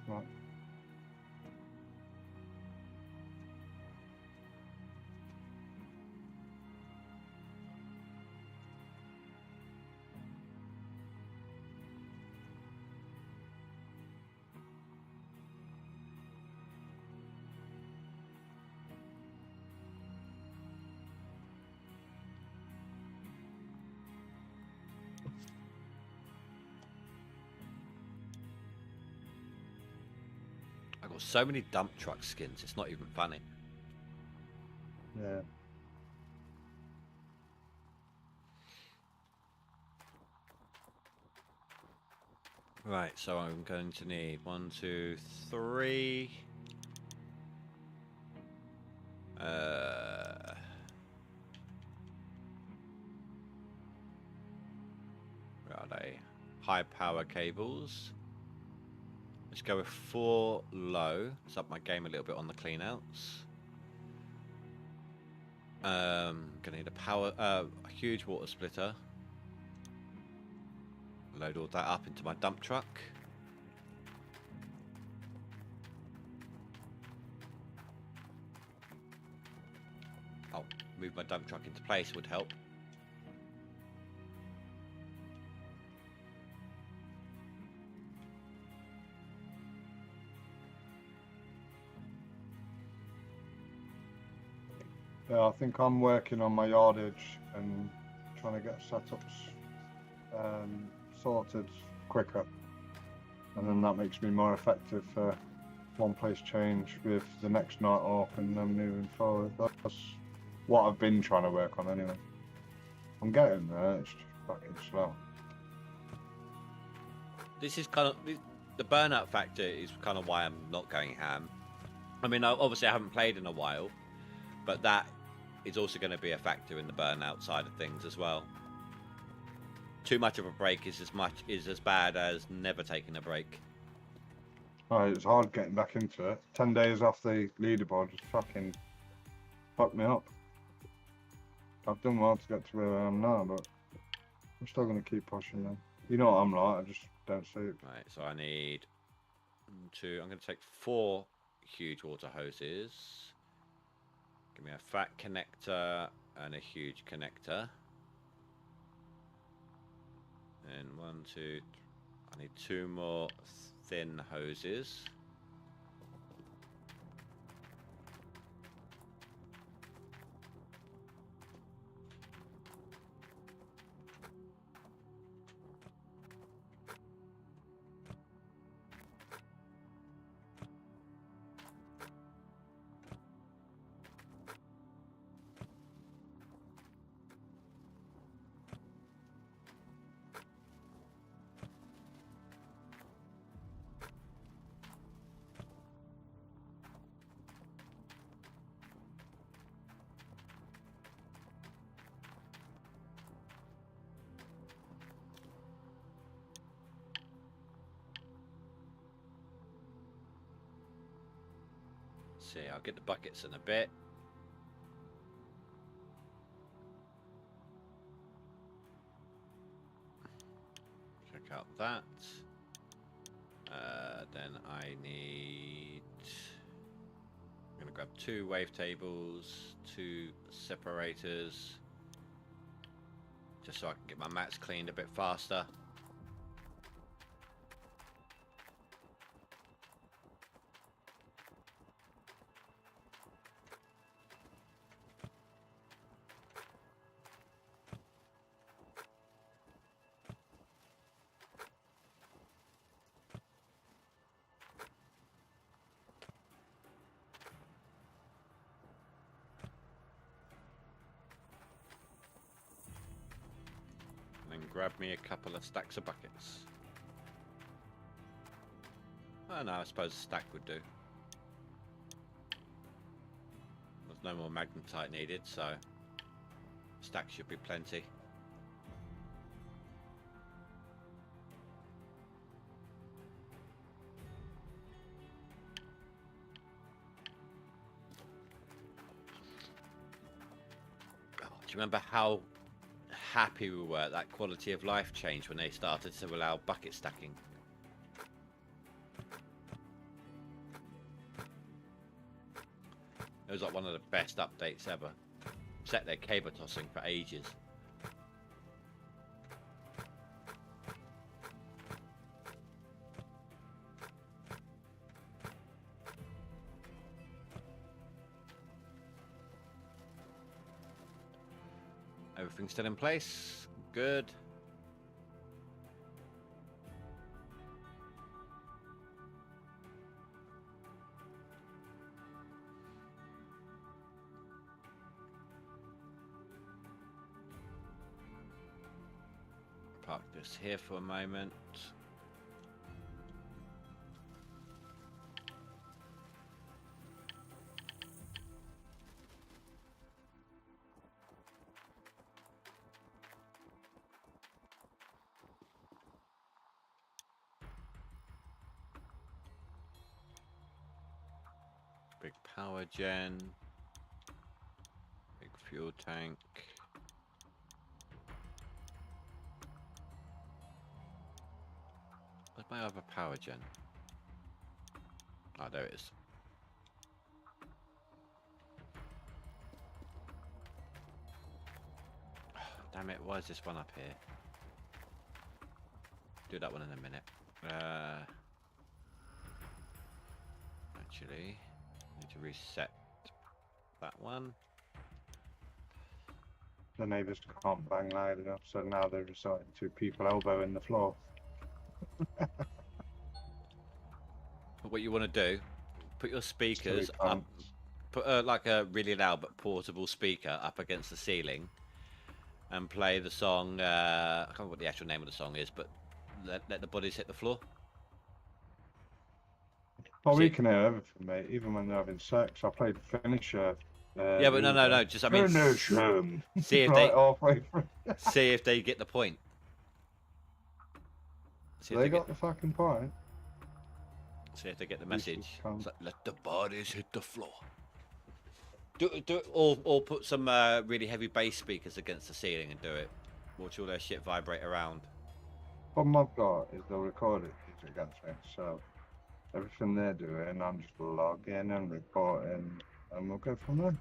Right. I got so many dump truck skins. It's not even funny. Yeah. Right, so I'm going to need 1, 2, 3. Where are they? High power cables. Let's go with 4 low. Let's up my game a little bit on the clean outs. Gonna need a huge water splitter. Load all that up into my dump truck. Oh, move my dump truck into place would help. Yeah, I think I'm working on my yardage and trying to get setups sorted quicker, and then that makes me more effective for one place change with the next night off and then moving forward. That's what I've been trying to work on anyway. I'm getting there, it's just fucking slow. This is kind of the burnout factor is kind of why I'm not going ham. I mean, obviously I haven't played in a while, but that is also going to be a factor in the burnout side of things as well. Too much of a break is as bad as never taking a break. Oh, it's hard getting back into it. 10 days off the leaderboard just fucking fucked me up. I've done well to get to where I am now, but I'm still going to keep pushing them. You know what I'm like, I just don't see it. Right, so I need I'm going to take 4 huge water hoses. Give me a fat connector and a huge connector. And 1, 2, I need 2 more thin hoses. See, I'll get the buckets in a bit. Check out that. Then I need. I'm gonna grab 2 wavetables, 2 separators, just so I can get my mats cleaned a bit faster. And grab me a couple of stacks of buckets. Oh no, I suppose a stack would do. There's no more magnetite needed, so a stack should be plenty. Oh, do you remember how happy we were that quality of life changed when they started to allow bucket stacking? It was like one of the best updates ever. Set their cable tossing for ages. Everything's still in place. Good. Park this here for a moment. Big power gen. Big fuel tank. Where's my other power gen? Oh, there it is. Oh, damn it, why is this one up here? Do that one in a minute. Actually, need to reset that one. The neighbours can't bang loud enough, so now they're resorting to people elbowing the floor. But what you want to do, put your speakers up, put like a really loud but portable speaker up against the ceiling and play the song, I can't remember what the actual name of the song is, but let the bodies hit the floor. Well, we See- can hear everything, mate. Even when they're having sex, I played Finisher. Yeah, but no. Just I mean, Finish see if right they halfway through. see if they get the point. See if They they got get, the fucking point. see if they get the Useless message. cunt. It's like, let the bodies hit the floor. Do it, or put some really heavy bass speakers against the ceiling and do it. Watch all their shit vibrate around. Problem I've got is they'll record it against me, so everything they're doing, I'm just logging and reporting, and we'll go from there.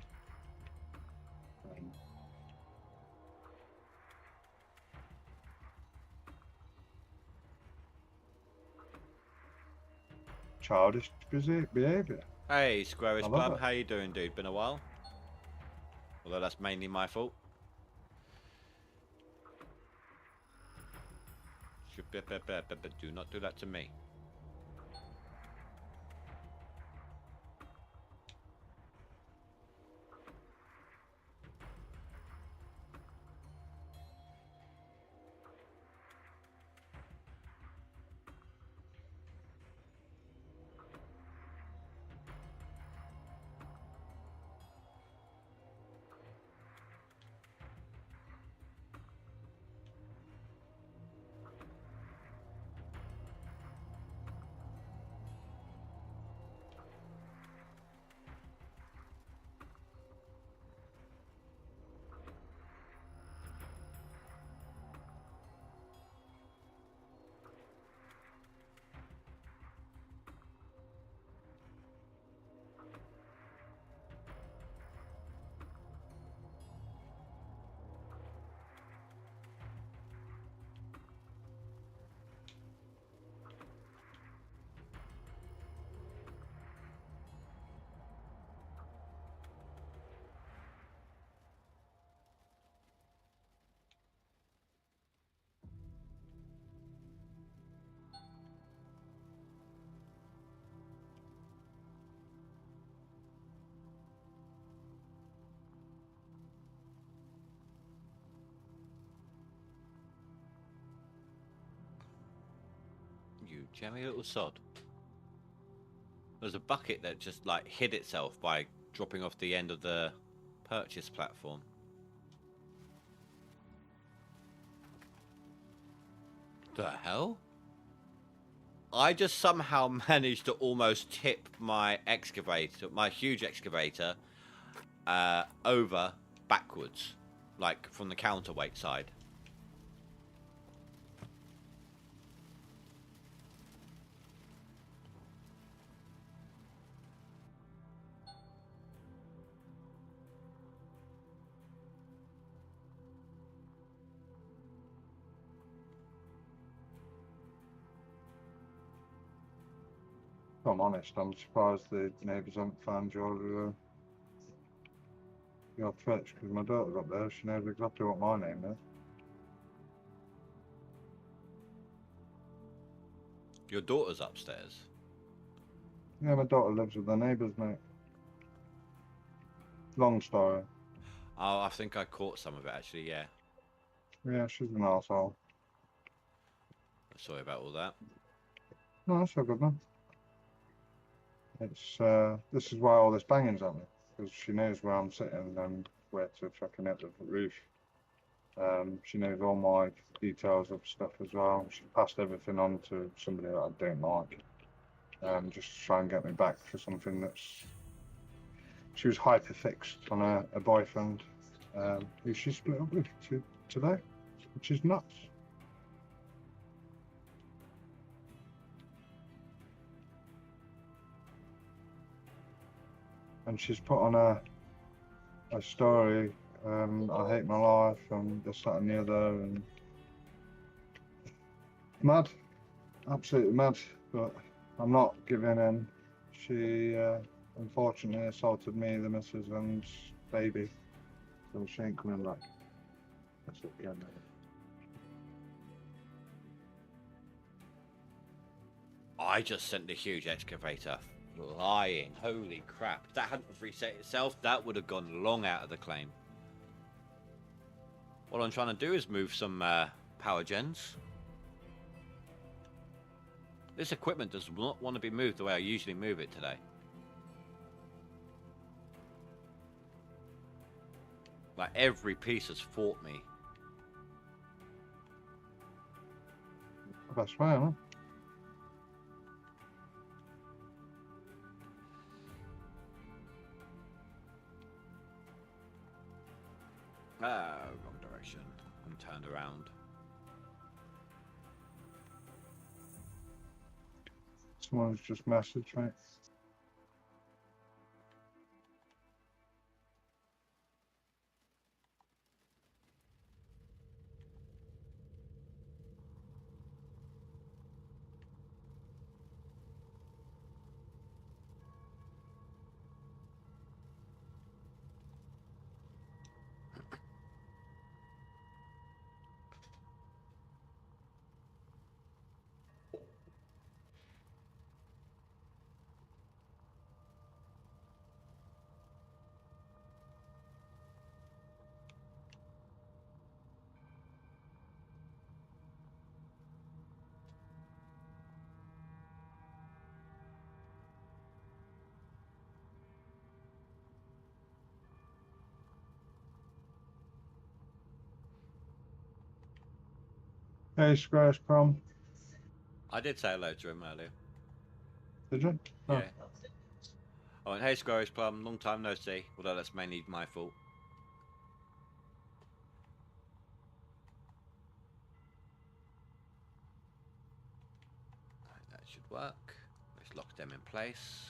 Childish behaviour. Hey, Squarish I love Bum, it. how you doing, dude? Been a while. Although that's mainly my fault. Do not do that to me. You jammy little sod. There's a bucket that just like hid itself by dropping off the end of the purchase platform. The hell? I just somehow managed to almost tip my excavator, my huge excavator, over backwards, like from the counterweight side. If I'm honest, I'm surprised the neighbours haven't found your Twitch, because my daughter's up there. She knows exactly what my name is. Your daughter's upstairs. Yeah, my daughter lives with the neighbours, mate. Long story. Oh, I think I caught some of it actually, yeah. Yeah, she's an arsehole. Sorry about all that. No, that's all good, man. It's this is why all this banging's happening, because she knows where I'm sitting and where to fucking hit the roof. She knows all my details of stuff as well. She passed everything on to somebody that I don't like, just to try and get me back for something that's. She was hyper fixed on a boyfriend who she split up with today, which is nuts. And she's put on a story, I hate my life and this, that and the other, and mad, absolutely mad, but I'm not giving in. She unfortunately assaulted me, the missus, and baby, so she ain't coming back. That's it again. I just sent the huge excavator flying. Holy crap. If that hadn't reset itself, that would have gone long out of the claim. What I'm trying to do is move some power gens. This equipment does not want to be moved the way I usually move it today. Like every piece has fought me. Best way, huh? Ah, wrong direction. I'm turned around. Someone's just messaged me. Hey, Scratch Prom. I did say hello to him earlier. Did you? Oh. Yeah. I went, hey, Squarish Plum, long time no see. Although that's mainly my fault. Right, that should work. Let's lock them in place.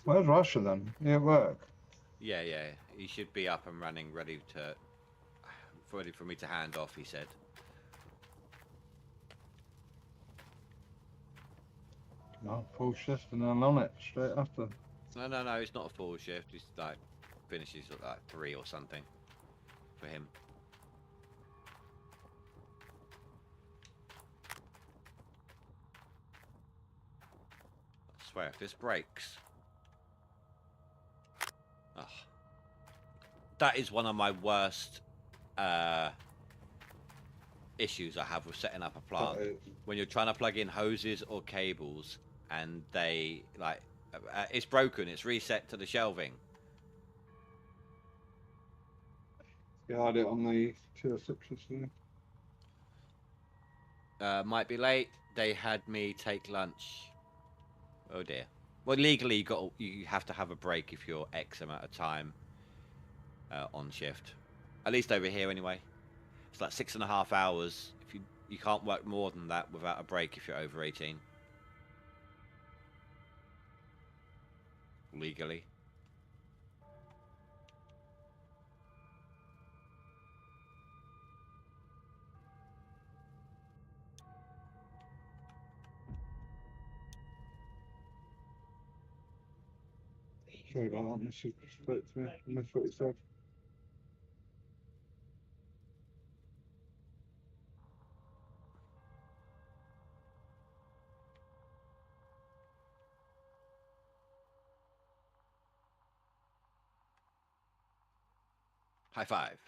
Where's Russia then? You at work? Yeah, he should be up and running, ready for me to hand off. He said. No, full shift and then on it straight after. No, it's not a full shift. He's like finishes at like 3 or something for him. I swear, if this breaks, oh, that is one of my worst issues I have with setting up a plant. When you're trying to plug in hoses or cables and they like it's broken, it's reset to the shelving. Yeah, I had it on the tier 6 yesterday. Might be late. They had me take lunch. Oh dear. Well, legally you have to have a break if you're X amount of time on shift. At least over here anyway. It's like 6.5 hours. If you can't work more than that without a break if you're over 18. Legally. Sorry about that, Mrs. Spoke to me. I missed what you said. High five.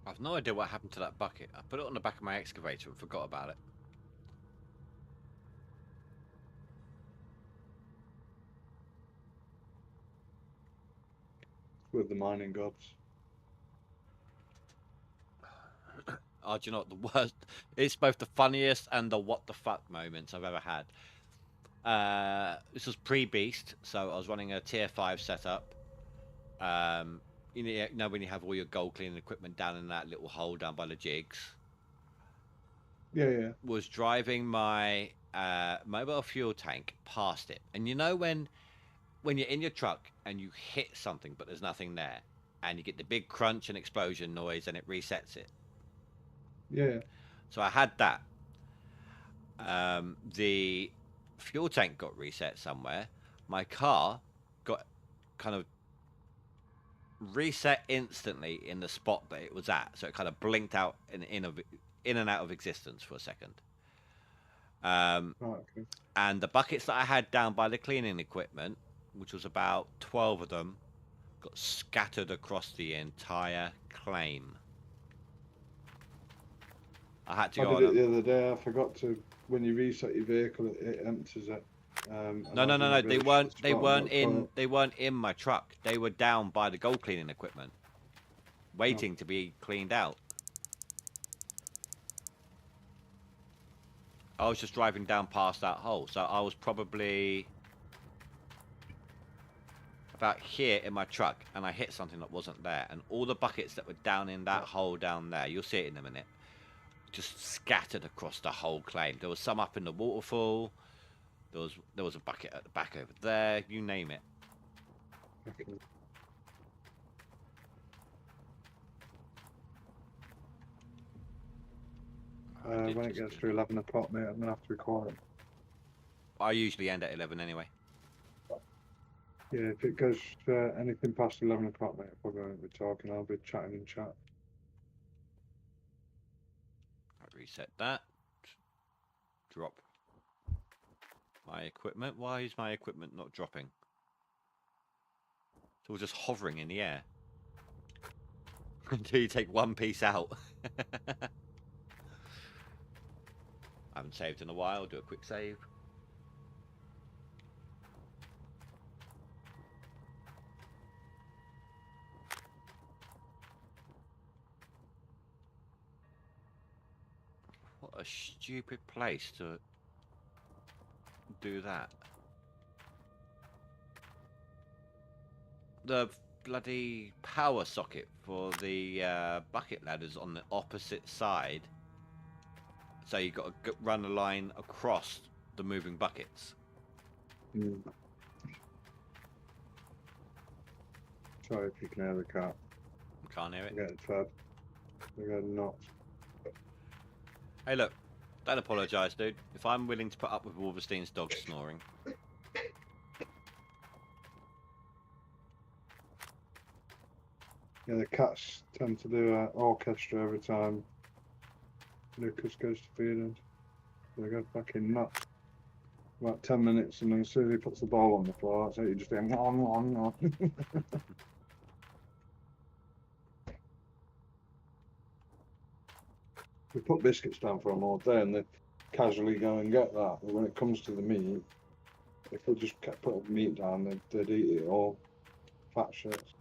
I've no idea what happened to that bucket. I put it on the back of my excavator and forgot about it. With the mining gods. Oh, do you know what the worst? It's both the funniest and the what the fuck moments I've ever had. This was pre-beast, so I was running a tier 5 setup. You know when you have all your gold cleaning equipment down in that little hole down by the jigs. Yeah. Was driving my mobile fuel tank past it, and you know when you're in your truck and you hit something but there's nothing there, and you get the big crunch and explosion noise and it resets it. Yeah. So I had that. The fuel tank got reset somewhere. My car got kind of reset instantly in the spot that it was at, so it kind of blinked out in and out of existence for a second. Right, okay. And the buckets that I had down by the cleaning equipment, which was about 12 of them, got scattered across the entire claim. I had to I go did on it the other day. I forgot to, when you reset your vehicle, it empties it. No. They weren't in my truck. They were down by the gold cleaning equipment, waiting to be cleaned out. I was just driving down past that hole, so I was probably about here in my truck, and I hit something that wasn't there, and all the buckets that were down in that hole down there, you'll see it in a minute, just scattered across the whole claim. There was some up in the waterfall. There was a bucket at the back over there. You name it. Okay. When it gets to 11 o'clock, mate, I'm going to have to be quiet. I usually end at 11 anyway. Yeah, if it goes anything past 11 o'clock, mate, I probably won't be talking. I'll be chatting in chat. I reset that. Drop my equipment. Why is my equipment not dropping? It's all just hovering in the air. Until you take one piece out. I haven't saved in a while. Do a quick save. What a stupid place to do that. The bloody power socket for the bucket ladders on the opposite side. So you've got to run a line across the moving buckets. Mm. Sorry if you can hear the cat. Can't hear it. I'm getting fed. I'm getting nuts. Hey, look. Don't apologise, dude. If I'm willing to put up with Wolverstein's dog snoring. Yeah, the cats tend to do an orchestra every time Lucas goes to feed them. They go fucking nuts. About 10 minutes, and then as soon as he puts the ball on the floor, that's it. You just hear nom. We put biscuits down for them all day, and they casually go and get that. But when it comes to the meat, if we just kept putting meat down, they'd eat it all. Fat shits.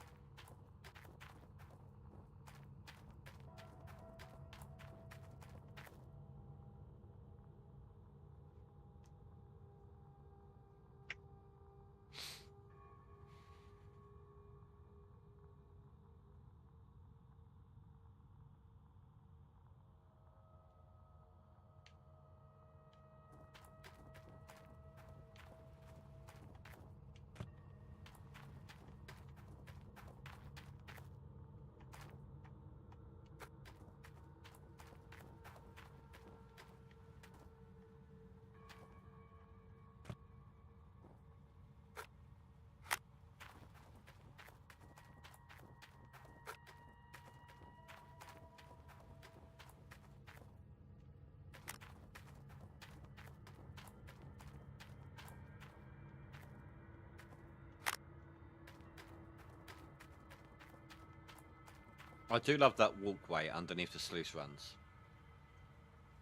I do love that walkway underneath the sluice runs.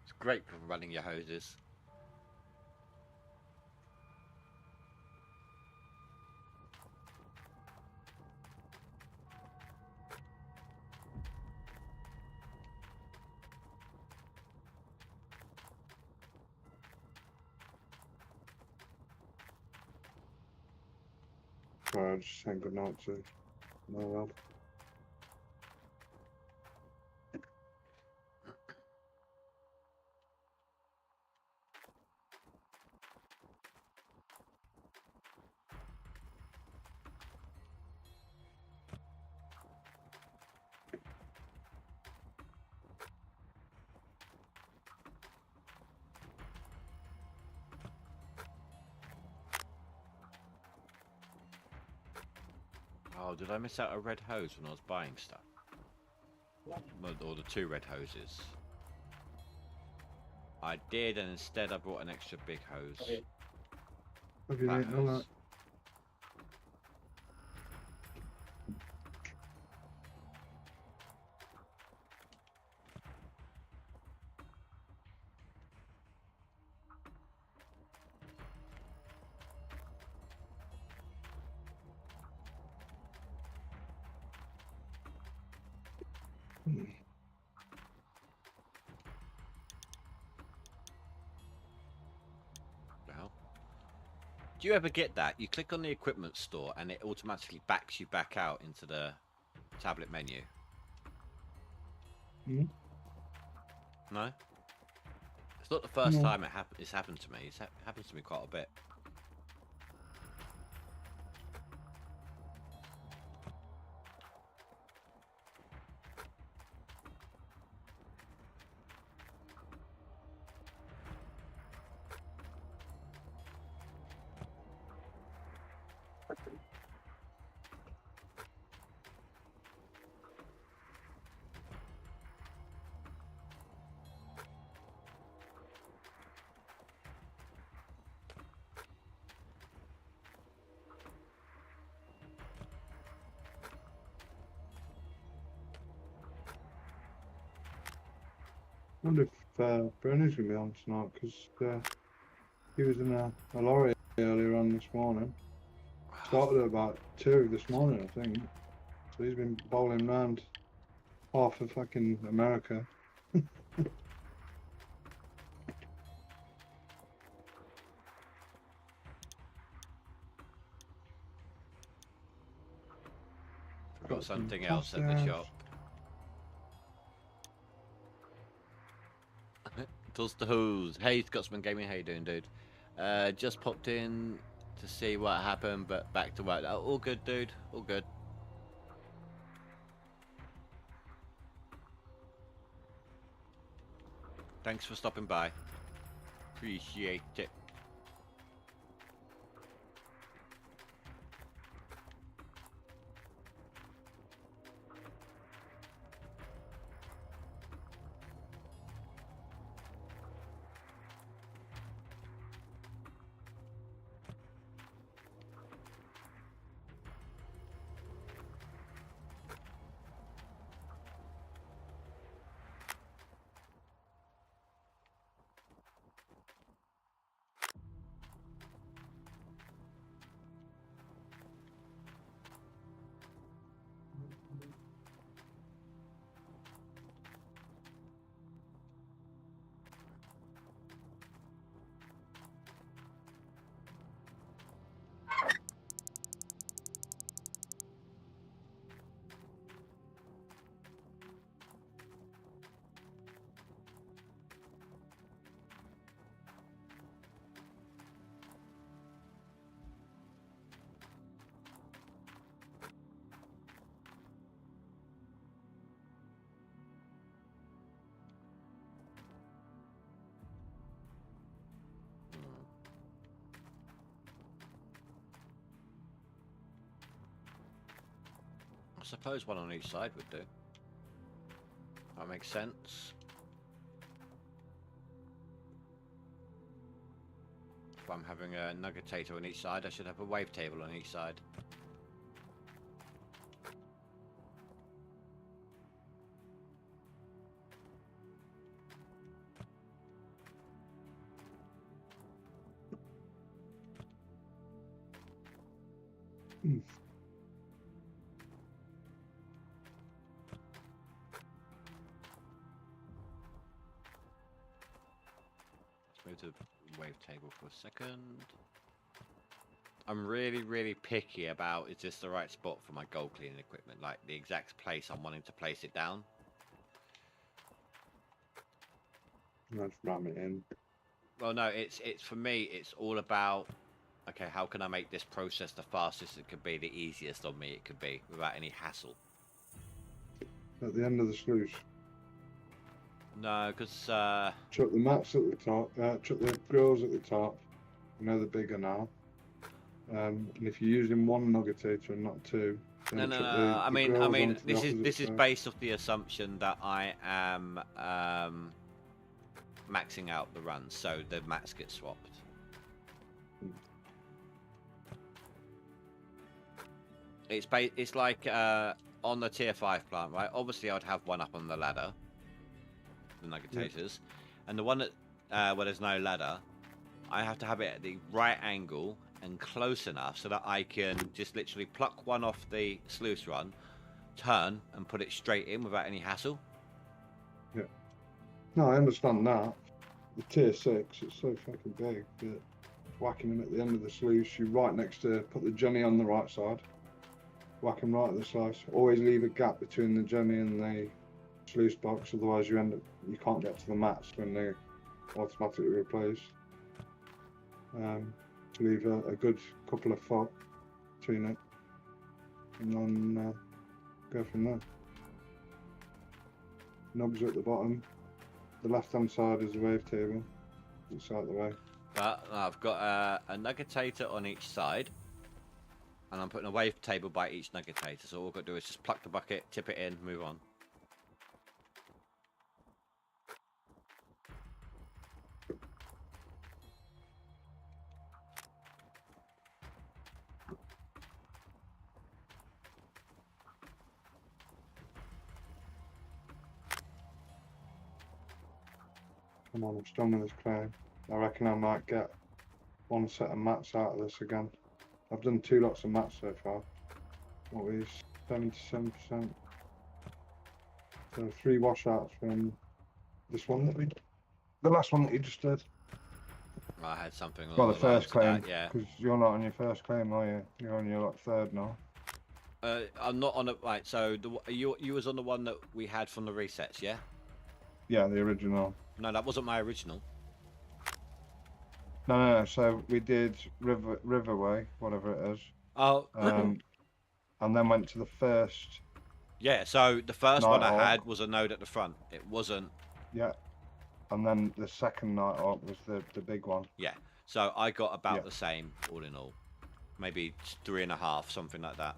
It's great for running your hoses. Sorry, I just saying good night to my lad. Oh, did I miss out a red hose when I was buying stuff? Or the 2 red hoses? I did, and instead I bought an extra big hose. Have you Fat eaten all that? hose. Well, do you ever get that? You click on the equipment store and it automatically backs you back out into the tablet menu. Hmm? No? It's not the first No. time it's happened to me. It happens to me quite a bit. I wonder if Bernie's going to be on tonight, because he was in a lorry earlier on this morning. Started at about 2 this morning, I think. So he's been bowling round half of fucking America. Got something some else at the pasta. shop. Toast the hose. Hey, Scotsman Gaming, how you doing, dude? Just popped in to see what happened, but back to work. Oh, all good, dude. All good. Thanks for stopping by. Appreciate it. I suppose one on each side would do. That makes sense. If I'm having a nuggetator on each side, I should have a wave table on each side. Let's move to the wave table for a second. I'm really, really picky about is this the right spot for my gold cleaning equipment, like the exact place I'm wanting to place it down. Let's ram it in. Well, no, it's for me. It's all about okay, how can I make this process the fastest it could be, the easiest on me it could be, without any hassle. At the end of the sluice. No, because Chuck the mats at the top, chuck the grills at the top. You know they're bigger now. And if you're using one nuggetator and not two, then no. chuck I the mean, grills onto the this opposite is side. based off the assumption that I am maxing out the runs, so the mats get swapped. It's like on the tier 5 plant, right? Obviously, I'd have one up on the ladder, the nuggetators, and the one that where there's no ladder, I have to have it at the right angle and close enough so that I can just literally pluck one off the sluice run, turn, and put it straight in without any hassle. Yeah. No, I understand that. The tier 6, it's so fucking big that whacking them at the end of the sluice, you're right next to, put the Jenny on the right side, whack them right at the slice. Always leave a gap between the Jenny and the sluice box, otherwise you can't get to the mats when they automatically replace. Leave a good couple of foot between it, and then go from there. Knobs are at the bottom. The left-hand side is the wave table. It's out the way. But I've got a nuggetator on each side, and I'm putting a wave table by each nuggetator. So all I've got to do is just pluck the bucket, tip it in, move on. Come on, I'm still with this claim. I reckon I might get one set of mats out of this again. I've done 2 lots of mats so far. What is 77%? So 3 washouts from this one the last one that you just did. I had something. Well, along the first lines of that, claim, yeah. because you're not on your first claim, are you? You're on your third now. I'm not on it. Right. So you was on the one that we had from the resets, yeah? Yeah, the original. No, that wasn't my original. No. So we did Riverway, whatever it is, Oh. and then went to the first. Yeah. So the first one I Night had was a node at the front. It wasn't. Yeah, and then the second night up was the big one. Yeah. So I got about Yeah. the same all in all, maybe 3.5, something like that.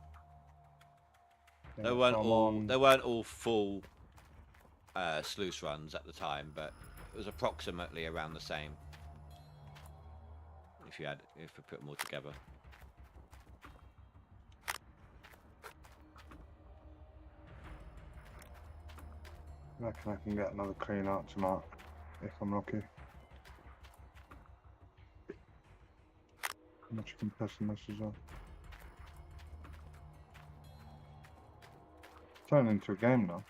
Yeah, They weren't so I'm all. on- They weren't all full sluice runs at the time, but it was approximately around the same. If we put them all together. I reckon I can get another clean out tonight if I'm lucky. How much compressing this as well. Turning into a game now.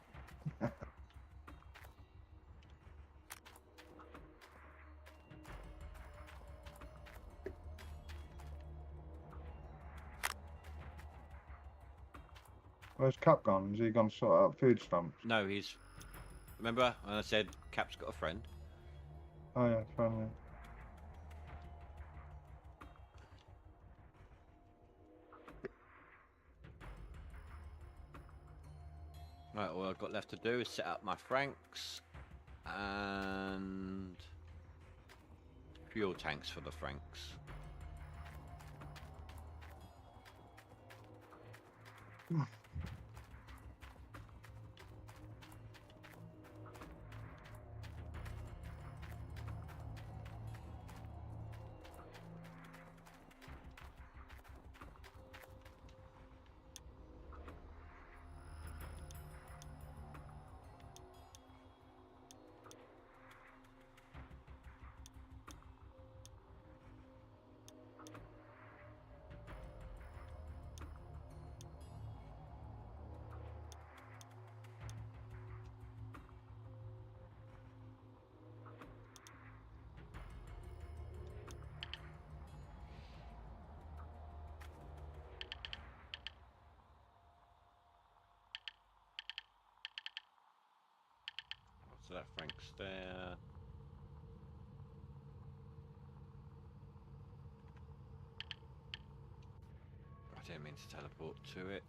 Where's Cap gone? Is he gone to sort out food stamps? No, he's. Remember when I said Cap's got a friend? Oh yeah, finally. Right, all I've got left to do is set up my Franks and fuel tanks for the Franks. that Frank's there. I didn't mean to teleport to it.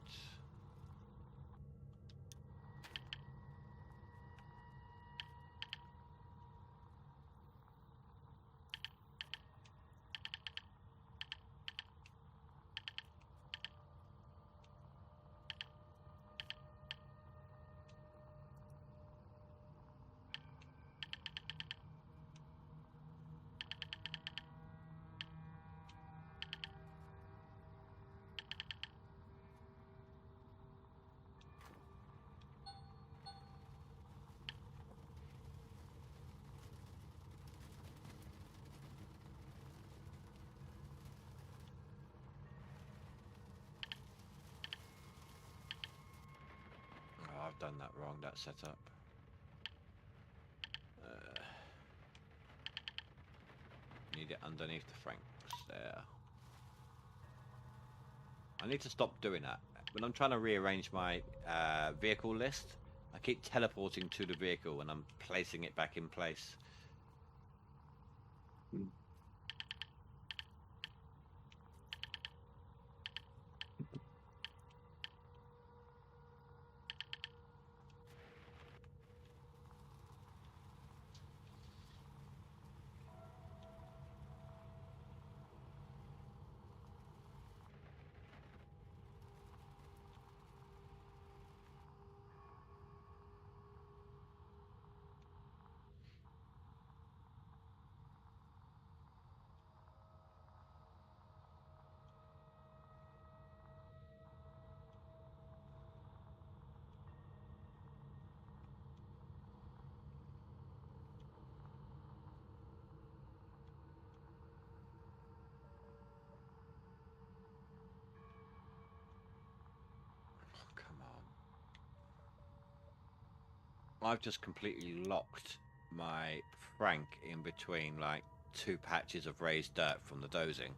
Oh, I've done that wrong, that setup. Need it underneath the Franks there. I need to stop doing that. When I'm trying to rearrange my vehicle list, I keep teleporting to the vehicle and I'm placing it back in place. Oh, come on. I've just completely locked my Frank in between like two patches of raised dirt from the dozing.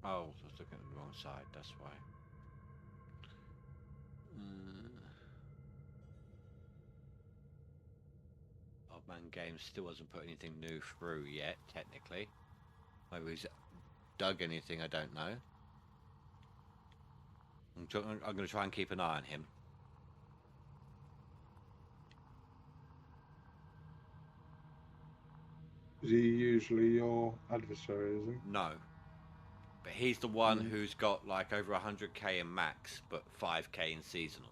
Oh, I was looking at the wrong side, that's why. Old Man Games still hasn't put anything new through yet, technically. Maybe he's dug anything, I don't know. I'm going to try and keep an eye on him. Is he usually your adversary, is he? No. But he's the one who's got like over 100k in max, but 5k in seasonal.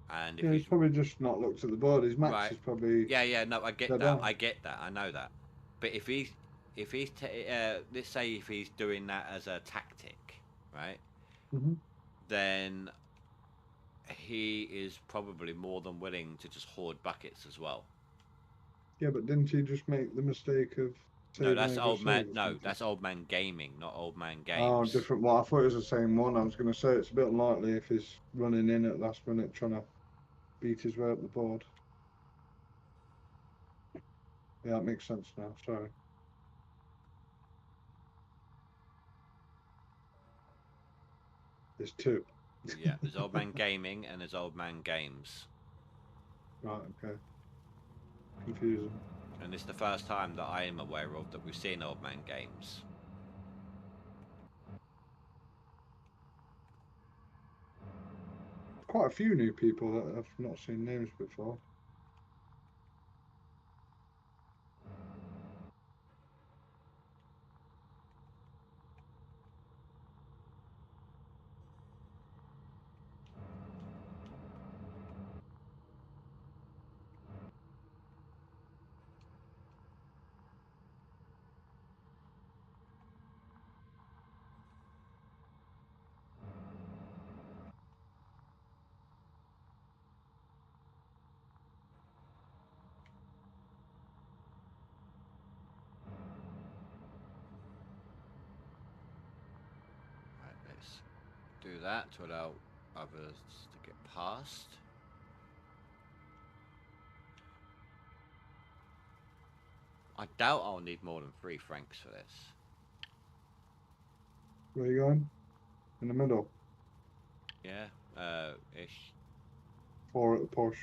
And if Yeah, he's probably just not looked at the board. His max right, is probably yeah, no, I get dead that, on. I get that, I know that. But if he's let's say if he's doing that as a tactic, right? Then he is probably more than willing to just hoard buckets as well. Yeah, but didn't he just make the mistake of No, saving that's over a old man. save or No, something? that's old man gaming, not old man Oh, games. different one. I thought it was the same one. I was going to say it's a bit unlikely if he's running in at last minute trying to beat his way up the board. Yeah, that makes sense now. Sorry. There's two. Yeah, there's old man gaming and there's old man games. Right, okay. Confusing. And it's the first time that I am aware of that we've seen old man games. Quite a few new people that I've not seen names before. do that to allow others to get past. I doubt I'll need more than 3 francs for this. Where are you going? In the middle. Yeah, ish. 4 at the push.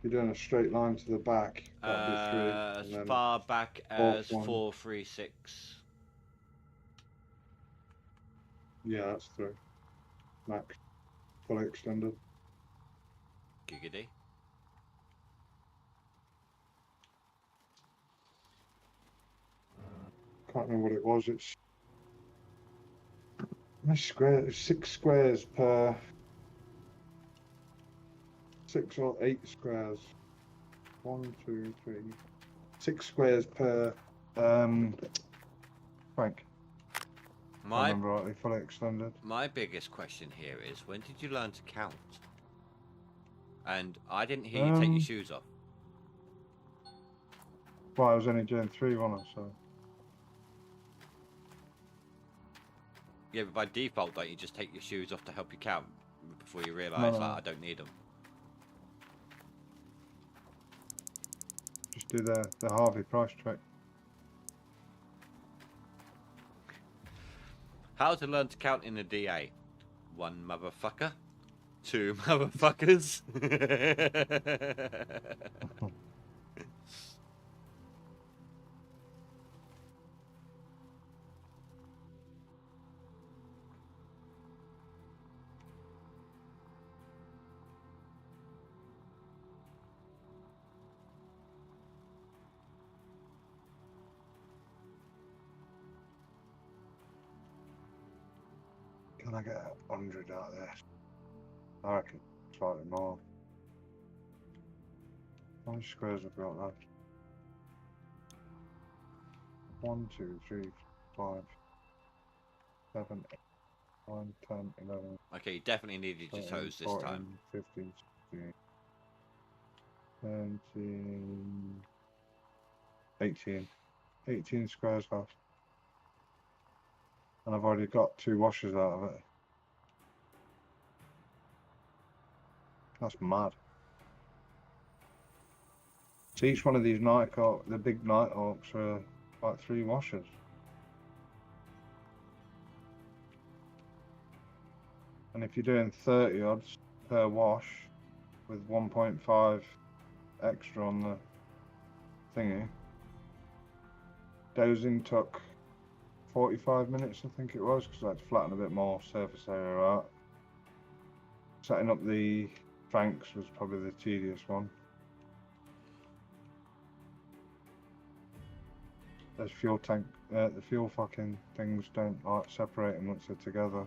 You're doing a straight line to the back. That'd be 3. As And then far back fourth as one. 4, 3, 6. yeah, that's 3. Max. Fully extended. Giggity. Can't remember what it was. It's square. 6 squares per 6 or 8 squares. 1, 2, 3. 6 squares per franc. I My remember rightly, fully extended. my biggest question here is, when did you learn to count? And I didn't hear you take your shoes off. Well, I was only doing 3, wasn't I? So Yeah, but by default, don't you just take your shoes off to help you count before you realise, No. like, I don't need them? just do the Harvey Price trick. How to learn to count in a DA? 1 motherfucker. 2 motherfuckers. Can I get 100 out of this? I reckon slightly more. How many squares have we got left? 1, 2, 3, 5, 7, 8, 9, 10, 11. Okay, you definitely needed your 13, toes this 14, time. 15, 16, 17, 18. 18 squares left. And I've already got 2 washes out of it. That's mad. So each one of these the big night hawks are like 3 washers. And if you're doing 30 odds per wash with 1.5 extra on the thingy, dozing took 45 minutes, I think it was, because I had to flatten a bit more surface area out. Setting up the franks was probably the tedious one. Those fuel tank, the fuel fucking things don't like separating once they're together.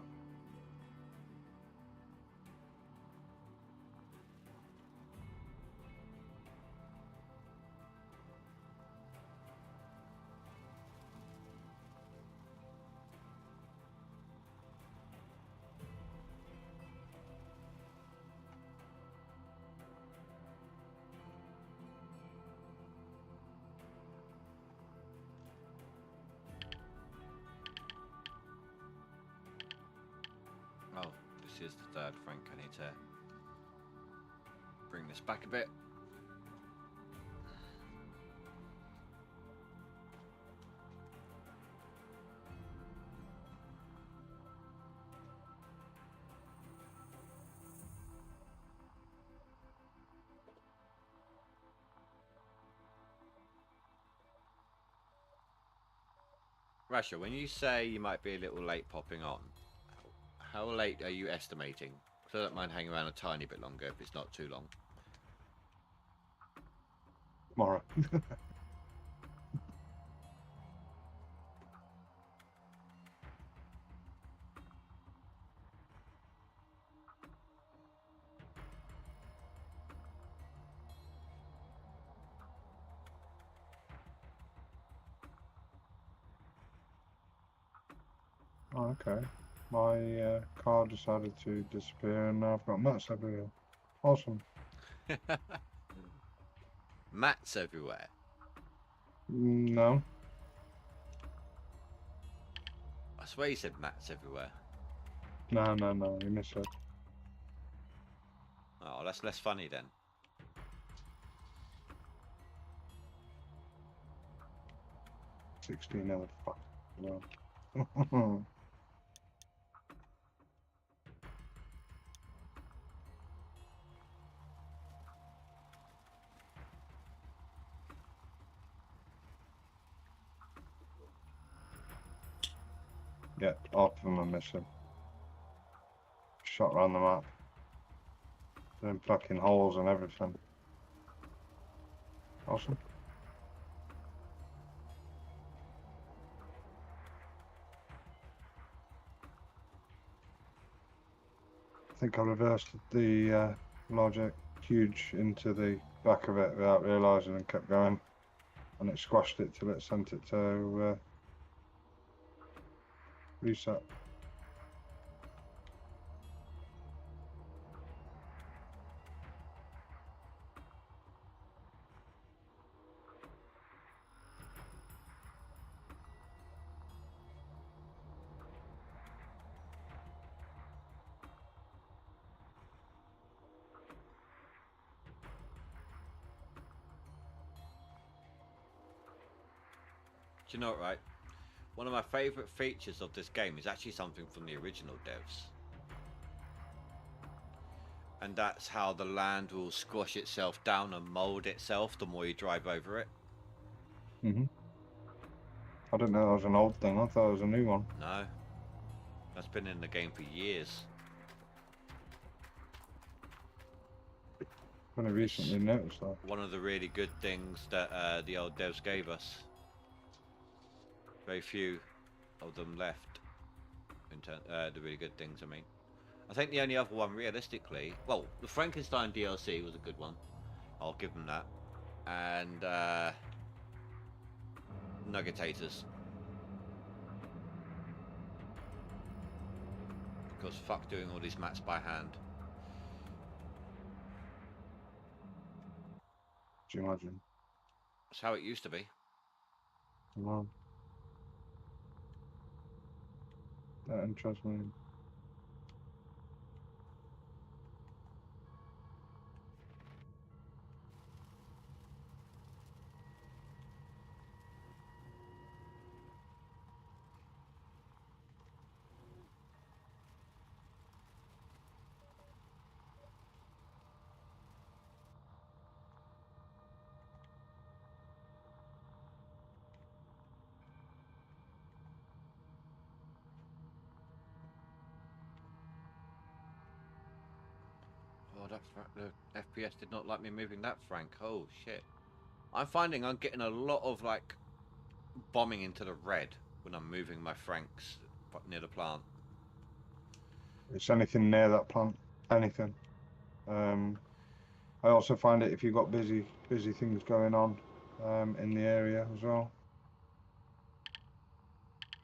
Oh, this is the 3rd franc. I need to bring this back a bit. Rasha, when you say you might be a little late popping on, how late are you estimating? Because I don't mind hanging around a tiny bit longer if it's not too long. Tomorrow. Oh, okay. My car decided to disappear and now I've got mats everywhere. Awesome. Mats everywhere. No. I swear you said mats everywhere. No, you missed it. Oh, that's less funny then. 16 hours. Fuck. No. Yeah, half of them are missing. Shot around the map. Doing fucking holes and everything. Awesome. I think I reversed the logic huge into the back of it without realising and kept going. And it squashed it till it sent it to reset. Do you know what, right? One of my favourite features of this game is actually something from the original devs. And that's how the land will squash itself down and mould itself the more you drive over it. I didn't know that was an old thing. I thought it was a new one. No. That's been in the game for years. Only recently noticed that. One of the really good things that the old devs gave us. Very few of them left. The really good things, I mean. I think the only other one, realistically, well, the Frankenstein DLC was a good one. I'll give them that. And Nuggetators. Because fuck doing all these maps by hand. Do you imagine? That's how it used to be. Wow. That interests me. Oh, the FPS did not like me moving that, Frank. Oh shit! I'm finding I'm getting a lot of like bombing into the red when I'm moving my Franks near the plant. It's anything near that plant. Anything. I also find it if you've got busy things going on in the area as well.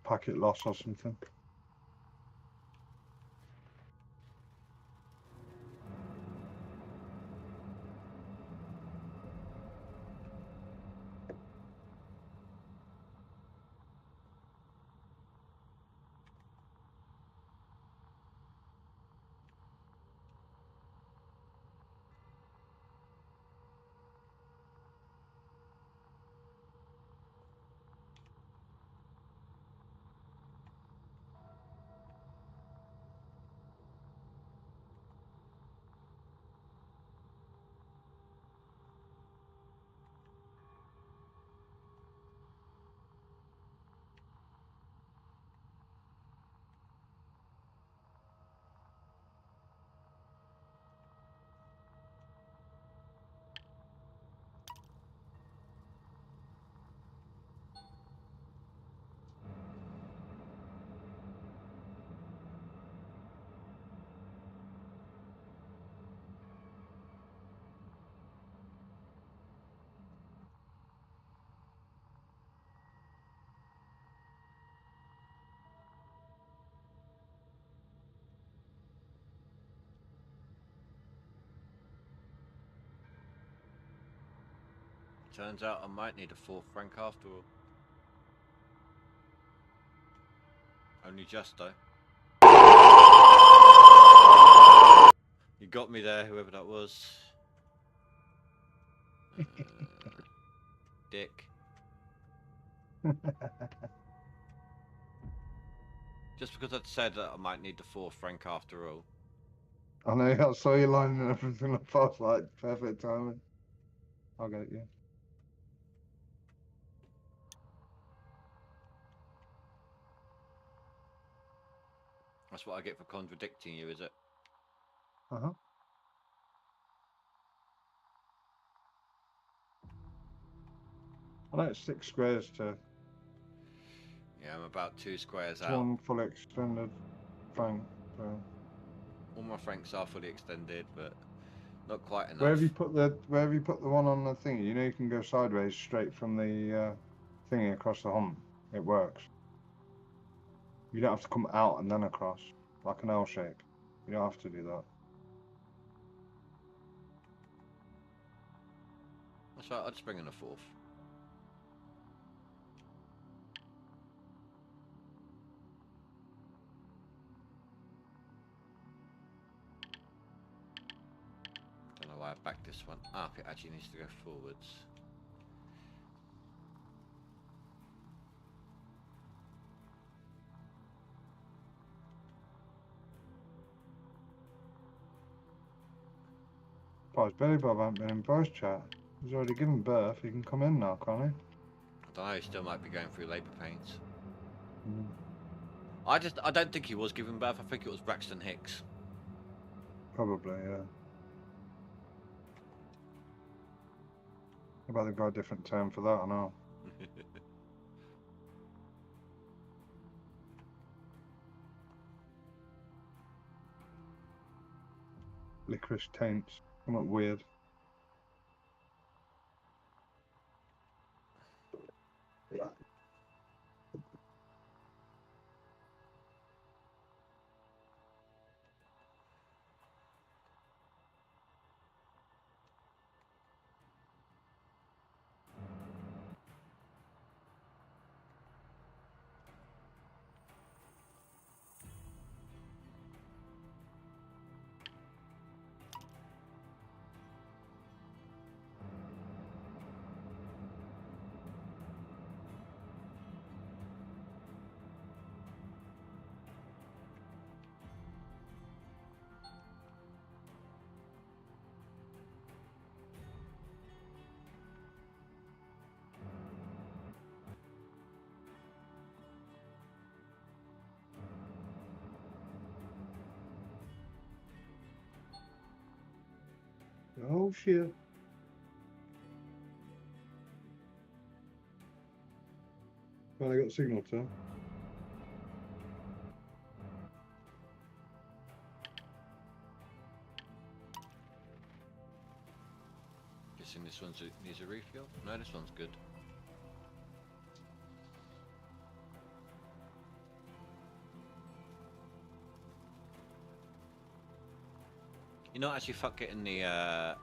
Packet loss or something. Turns out I might need a fourth Frank after all. Only just though. You got me there, whoever that was. Dick. Just because I'd said that I might need the fourth rank after all. I know, I saw you lining everything up. I was like, perfect timing. I'll get you. That's what I get for contradicting you, is it? Uh-huh. I know it's 6 squares to Yeah, I'm about 2 squares out. one fully extended thing. So All my franks are fully extended, but not quite enough. where have you put the one on the thingy? You know you can go sideways straight from the thingy across the hump. It works. You don't have to come out and then across like an L shape. You don't have to do that. That's right, I'll just bring in a fourth. Don't know why I backed this one up, it actually needs to go forwards. Boys, Billy Bob hasn't been in voice chat. He's already given birth. He can come in now, can't he? I don't know, he still might be going through labour pains. Mm. I don't think he was giving birth, I think it was Braxton Hicks. Probably, yeah. About they've got a different term for that, I know. Licorice taints. Come up weird. Oh shit. Well, I got signal too. Guessing this one needs a refuel? No, this one's good. You know, actually, fuck getting the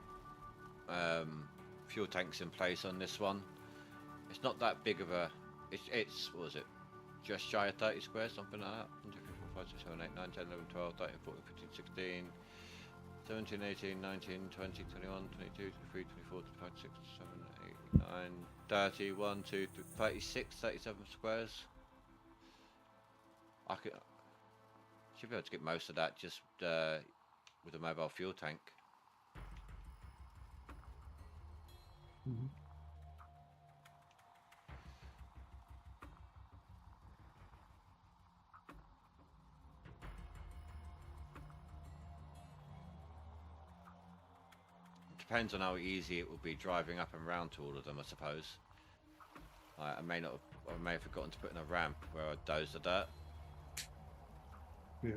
fuel tanks in place on this one. It's not that big of a. It's what was it? Just shy of 30 squares, something like that. 1, 2, 3, 4, 5, 6, 7, 8, 9, 10, 11, 12, 13, 14, 15, 16, 17, 18, 19, 20, 21, 22, 23, 24, 25, 26, 27, 8, 9, 30, 1, 2, 3, 36, 37 squares. I should be able to get most of that just with a mobile fuel tank. Mm-hmm. Depends on how easy it will be driving up and round to all of them, I suppose. I may have forgotten to put in a ramp where I dozed the dirt. Yeah.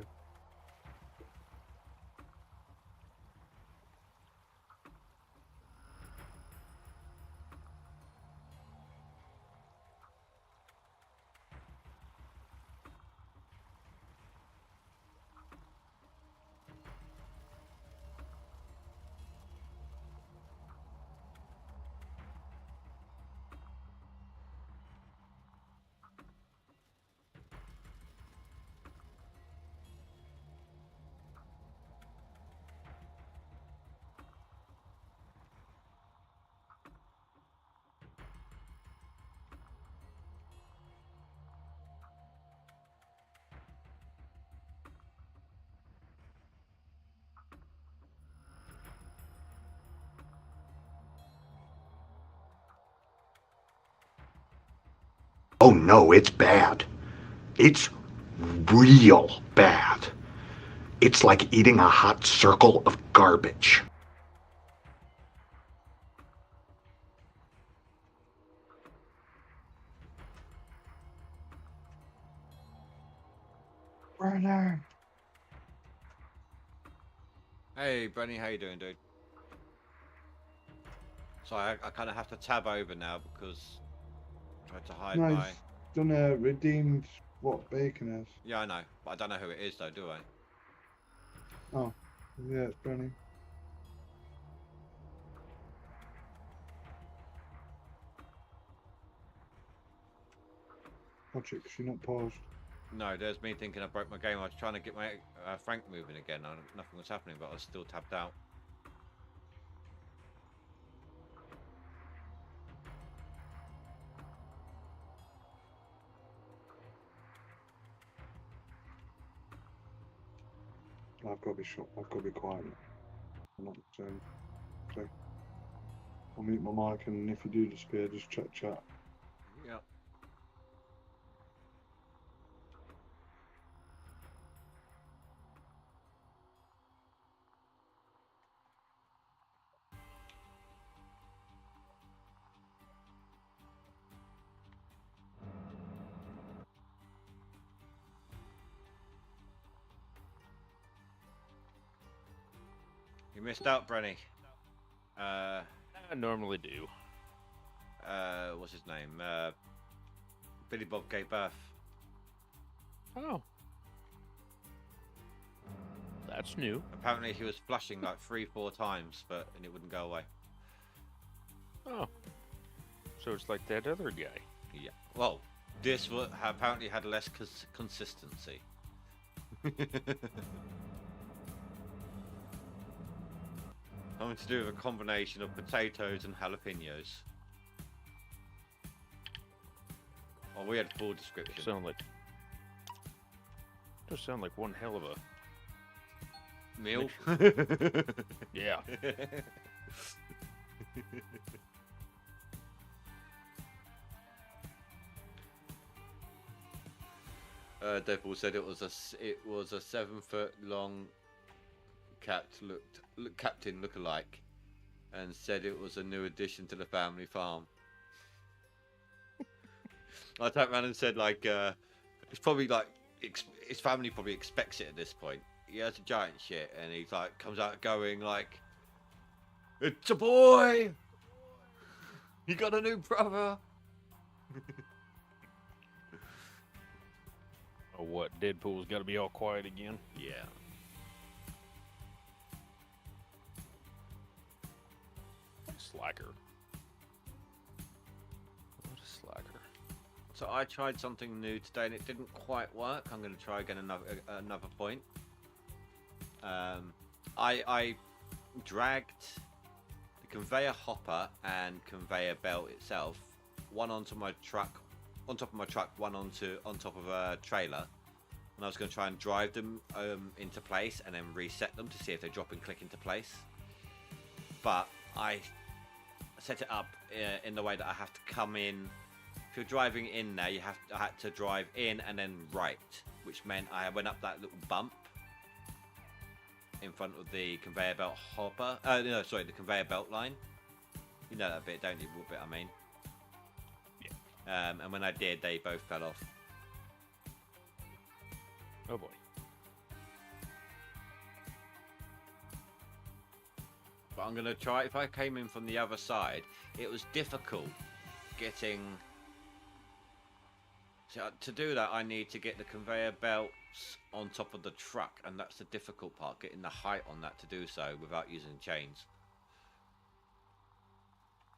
Oh no, it's bad. It's real bad. It's like eating a hot circle of garbage. Brennan. Hey, Brenny, how you doing, dude? So I kind of have to tab over now because I tried to hide No, my... he's done a redeemed what bacon is. Yeah, I know, but I don't know who it is though, do I? Oh, yeah, it's Brennan. Watch it, 'cause you're not paused. No, there's me thinking I broke my game. I was trying to get my Frank moving again. Nothing was happening, but I was still tabbed out. I've got to be shut. I've got to be quiet. I'm not saying. So I'll mute my mic, and if you do disappear, just chat. Yeah. You missed out, Brenny. I normally do. What's his name? Billy Bob gave birth. Oh. That's new. Apparently he was flushing like 3-4 times, and it wouldn't go away. Oh. So it's like that other guy. Yeah. Well, this apparently had less consistency. Something to do with a combination of potatoes and jalapenos. Oh, we had full description. Does sound like one hell of a Meal? yeah. Devil said it was a 7-foot long captain look-alike, and said it was a new addition to the family farm. I turned around and said like it's probably like his family probably expects it at this point. He has a giant shit, and he's like comes out going like, "It's a boy. You got a new brother." Oh, what? Deadpool's got to be all quiet again? Yeah. Slacker. What a slacker. So I tried something new today and it didn't quite work. I'm going to try again another point. I dragged the conveyor hopper and conveyor belt itself, one onto my truck, on top of my truck, one on top of a trailer, and I was going to try and drive them into place and then reset them to see if they drop and click into place. But I set it up in the way that I have to come in. If you're driving in there, I had to drive in and then right, which meant I went up that little bump in front of the conveyor belt hopper. No, sorry, the conveyor belt line. You know that bit, don't you? What bit I mean? Yeah. And when I did, they both fell off. Oh boy. But I'm gonna try. If I came in from the other side, it was difficult getting. So to do that, I need to get the conveyor belts on top of the truck, and that's the difficult part, getting the height on that to do so without using chains.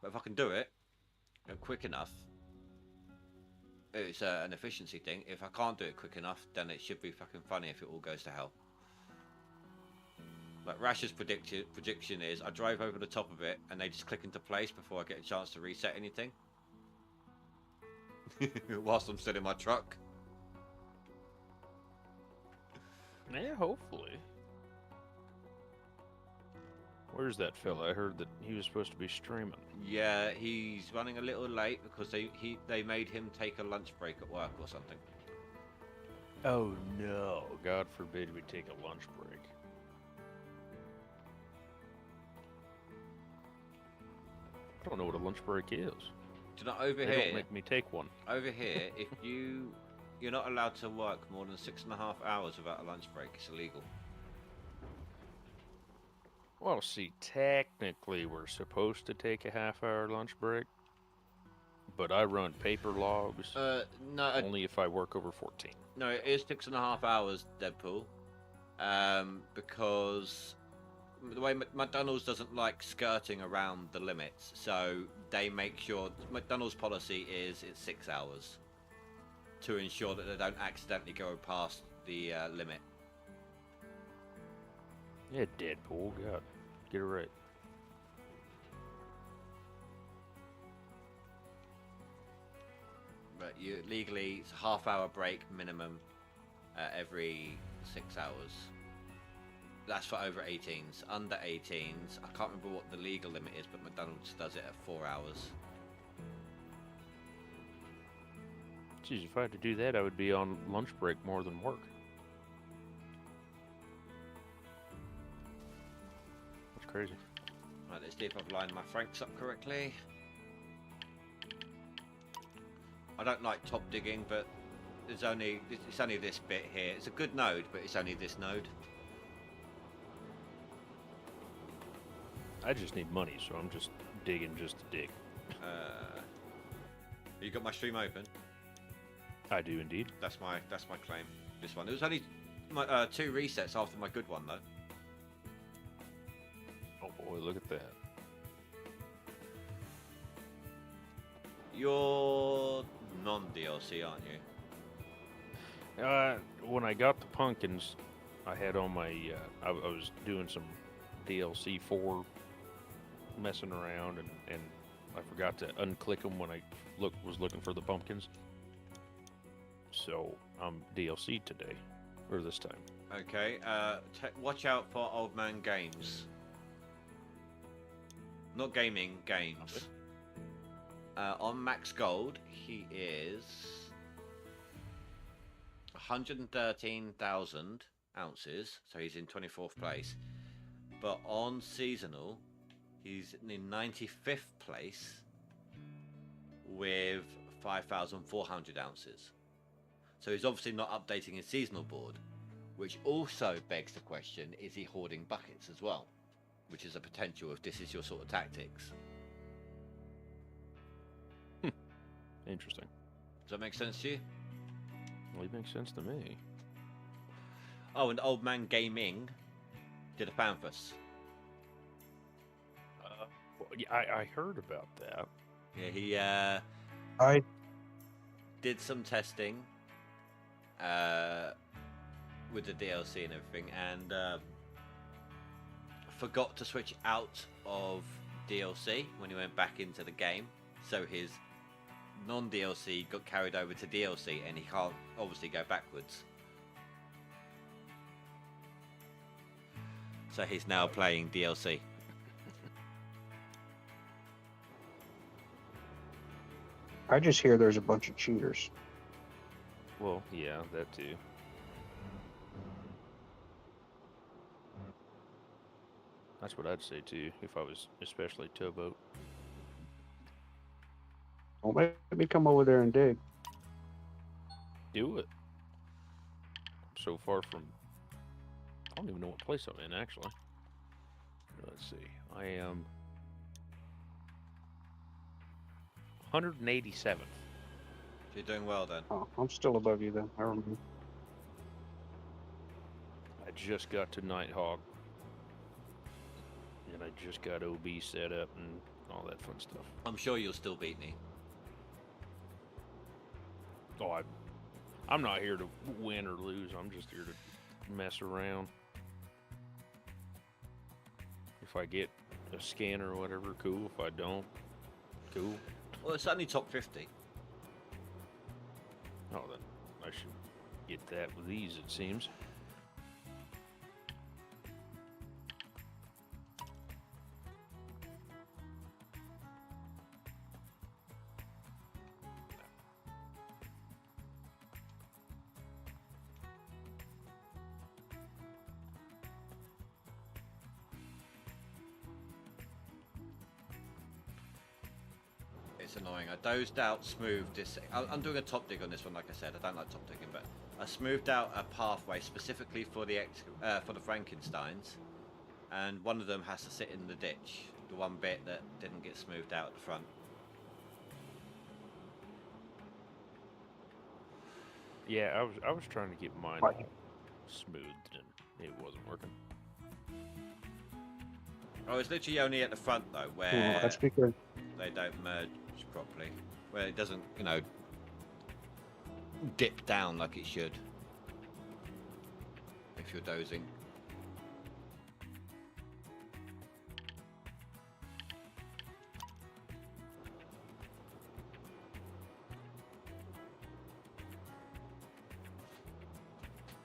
But if I can do it quick enough, it's an efficiency thing. If I can't do it quick enough, then it should be fucking funny if it all goes to hell. Like Rash's prediction is I drive over the top of it and they just click into place before I get a chance to reset anything. Whilst I'm still in my truck. Yeah, hopefully. Where's that fella? I heard that he was supposed to be streaming. Yeah, he's running a little late because they made him take a lunch break at work or something. Oh no! God forbid we take a lunch break. I don't know what a lunch break is. Do you know, over They here? don't make me take one. Over here, if you're not allowed to work more than 6.5 hours without a lunch break. It's illegal. Well, see, technically we're supposed to take a half-hour lunch break, but I run paper logs No, only if I work over 14. no, it is 6.5 hours, Deadpool. Because the way McDonald's doesn't like skirting around the limits, so they make sure McDonald's policy is it's 6 hours to ensure that they don't accidentally go past the limit. Yeah, Deadpool, God, get it right. But you legally it's a half-hour break minimum every 6 hours. That's for over 18s. Under 18s, I can't remember what the legal limit is, but McDonald's does it at 4 hours. Geez, if I had to do that, I would be on lunch break more than work. That's crazy. Right, let's see if I've lined my franks up correctly. I don't like top digging, but it's only this bit here. It's a good node, but it's only this node. I just need money, so I'm just digging just to dig. You got my stream open? I do indeed. That's my claim. This one. It was only my 2 resets after my good one though. Oh boy, look at that. You're non-DLC, aren't you? When I got the pumpkins, I had on my. I was doing some DLC 4 messing around, and I forgot to unclick them when I was looking for the pumpkins. So I'm DLC today, or this time. Okay. Watch out for Old Man Games. Not gaming, games. On max gold, he is 113,000 ounces, so he's in 24th place. But on seasonal, he's in 95th place with 5,400 ounces. So he's obviously not updating his seasonal board, which also begs the question, is he hoarding buckets as well? Which is a potential if this is your sort of tactics. Interesting. Does that make sense to you? Well, it makes sense to me. Oh, and Old Man Gaming did a fan for us. Well, yeah, I heard about that. Yeah, he I did some testing with the DLC and everything, and forgot to switch out of DLC when he went back into the game. So his non-DLC got carried over to DLC, and he can't obviously go backwards. So he's now playing DLC. just hear there's a bunch of cheaters. Well, yeah, that too. That's what I'd say too, if I was especially towboat. Well, let me come over there and dig. Do it. I'm so far from. I don't even know what place I'm in actually. Let's see. I am 187th. You're doing well then. Oh, I'm still above you then. I remember. I just got to Nighthawk. And I just got OB set up and all that fun stuff. I'm sure you'll still beat me. Oh, I'm not here to win or lose. I'm just here to mess around. If I get a scanner or whatever, cool. If I don't, cool. Well, it's only top 50. Oh, then I should get that with ease, it seems. annoying. I dozed out smooth this. I'm doing a top dig on this one, like I said. I don't like top digging, but I smoothed out a pathway specifically for the Frankensteins, and one of them has to sit in the ditch. The one bit that didn't get smoothed out at the front. Yeah, I was trying to get mine all smoothed and it wasn't working. Oh, it's literally only at the front though, Oh, where that's because they don't merge properly, where it doesn't, you know, dip down like it should if you're dozing.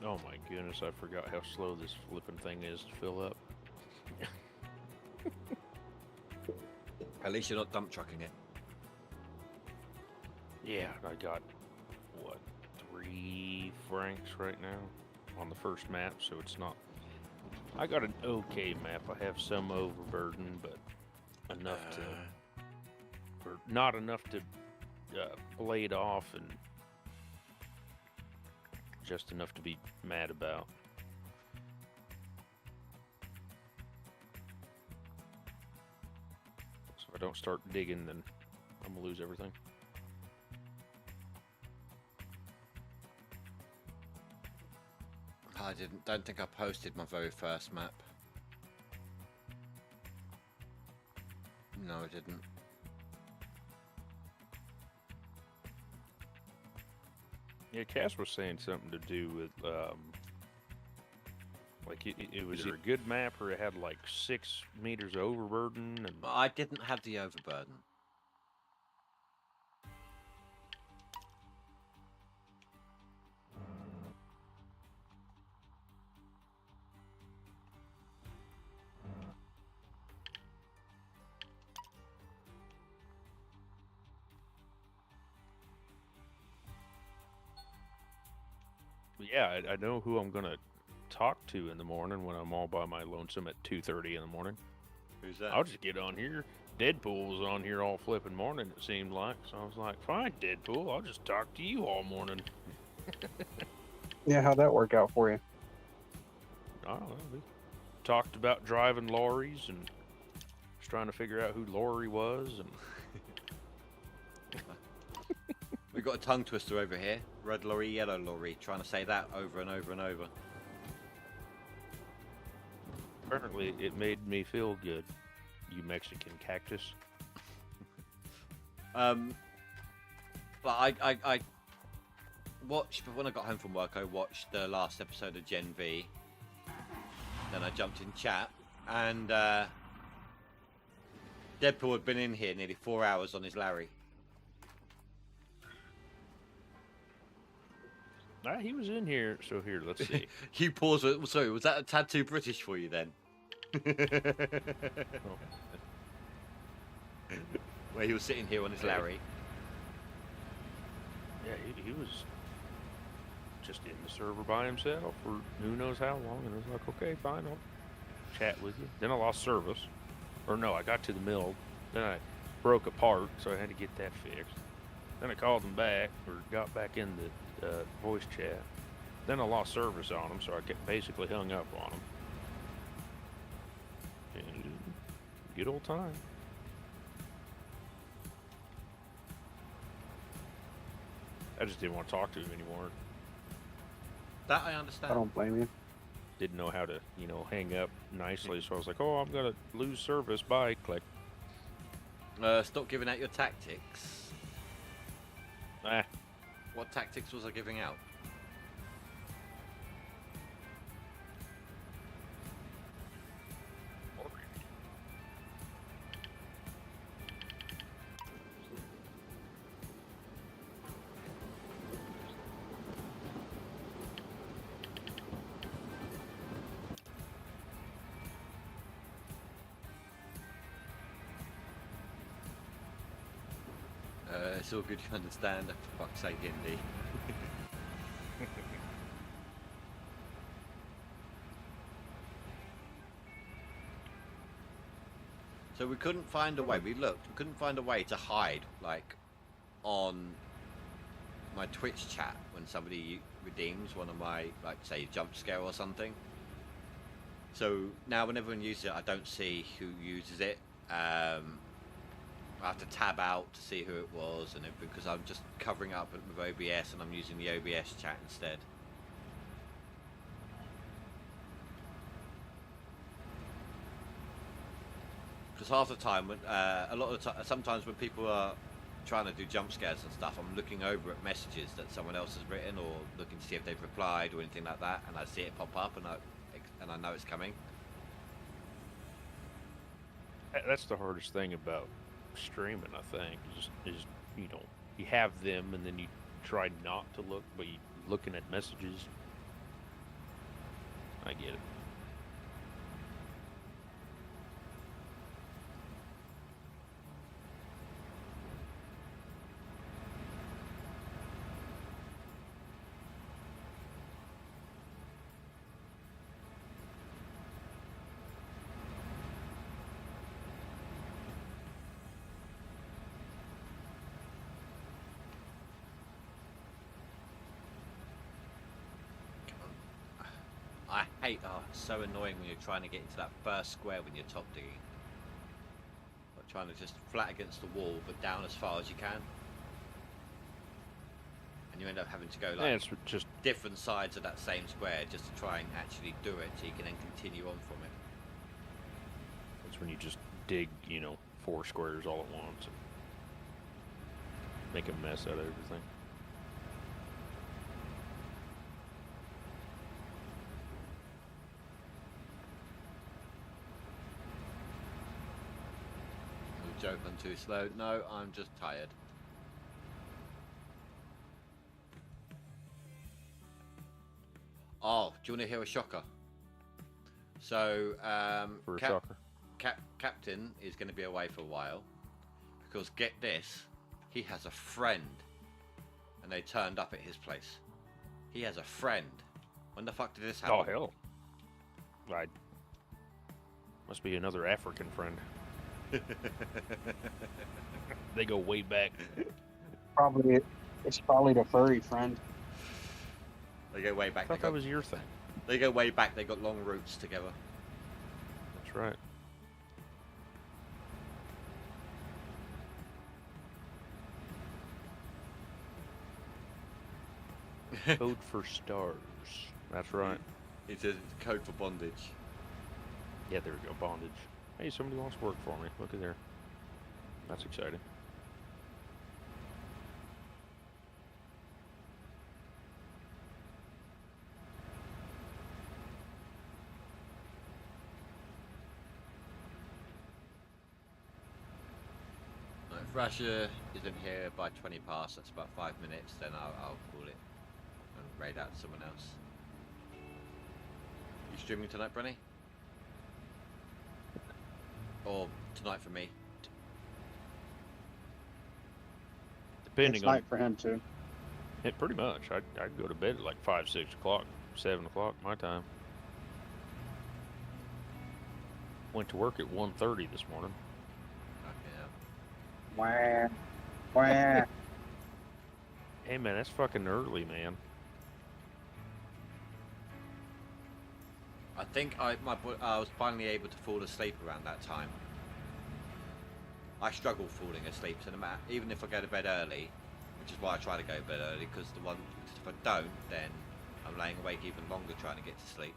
Oh my goodness, I forgot how slow this flipping thing is to fill up. At least you're not dump trucking it. Yeah, I got, what, 3 francs right now on the first map, so it's not... I got an okay map. I have some overburden, but enough to... Or not enough to blade off, and just enough to be mad about. So if I don't start digging, then I'm gonna lose everything. I don't think I posted my very first map. No, I didn't. Yeah, Cass was saying something to do with, like it was either a good map or it had like 6 meters of overburden. And But I didn't have the overburden. yeah, I know who I'm gonna talk to in the morning when I'm all by my lonesome at 2:30 in the morning. Who's that? I'll just get on here. Deadpool was on here all flipping morning, it seemed like. So I was like, fine, Deadpool, I'll just talk to you all morning. yeah, how'd that work out for you? I don't know. We talked about driving lorries and was trying to figure out who Lori was. And We got a tongue twister over here. Red lorry, yellow lorry. Trying to say that over and over and over. apparently it made me feel good, you Mexican cactus. But I watched, but when I got home from work, I watched the last episode of Gen V. Then I jumped in chat, and Deadpool had been in here nearly 4 hours on his Larry. He was in here, so here, let's see. You paused. Sorry, was that a tad too British for you then? Where he was sitting here on his Larry. Yeah, he was just in the server by himself for who knows how long, and I was like, okay, fine, I'll chat with you. Then I lost service. Or no, I got to the mill, then I broke apart, so I had to get that fixed. Then I called them back, or got back in the voice chat. Then I lost service on them, so I basically hung up on them. And good old time. I just didn't want to talk to him anymore. That I understand. I don't blame you. Didn't know how to, hang up nicely, so I was like, oh, I'm going to lose service. Bye. Click. Stop giving out your tactics. Ah. What tactics was I giving out? It's all good, you understand. For fuck's sake, Indy. So So we couldn't find a way. We looked. We couldn't find a way to hide, like, on my Twitch chat when somebody redeems one of my, like, say, jump scare or something. So now whenever one uses it, I don't see who uses it. I have to tab out to see who it was, and because I'm just covering up with OBS and I'm using the OBS chat instead. Because half the time, a lot of the time, sometimes when people are trying to do jump scares and stuff, I'm looking over at messages that someone else has written, or looking to see if they've replied or anything like that, and I see it pop up, and I know it's coming. That's the hardest thing about streaming, I think, is you know, you have them and then you try not to look, but you looking at messages. I get it. I hate, it's so annoying when you're trying to get into that first square when you're top digging. Like trying to just flat against the wall, but down as far as you can. And you end up having to go like It's just different sides of that same square just to try and actually do it so you can then continue on from it. That's when you just dig, you know, 4 squares all at once and make a mess out of everything. No joke, I'm too slow. No, I'm just tired. Oh, do you want to hear a shocker? So, For a shocker. Captain is going to be away for a while because get this, he has a friend, and they turned up at his place. He has a friend. When the fuck did this happen? Oh hell! I must be another African friend. They go way back. It's probably the furry friend. They go way back. I thought that was your thing. They go way back. They got long roots together. That's right. Code for stars. That's right. It's a code for bondage. Yeah, there we go. Bondage. Hey, somebody wants to work for me. Look at there. That's exciting. If Russia isn't here by 20 past, that's about 5 minutes, then I'll call it and raid out to someone else. You streaming tonight, Brenny? Or tonight for me? Depending It's on night for him too. it, pretty much. I'd go to bed at like 5, 6 o'clock, 7 o'clock my time. Went to work at 1:30 this morning. Wah, wah. Hey man, that's fucking early, man. I think I was finally able to fall asleep around that time. I struggle falling asleep, so no matter, even if I go to bed early, which is why I try to go to bed early, because if I don't, then I'm laying awake even longer trying to get to sleep.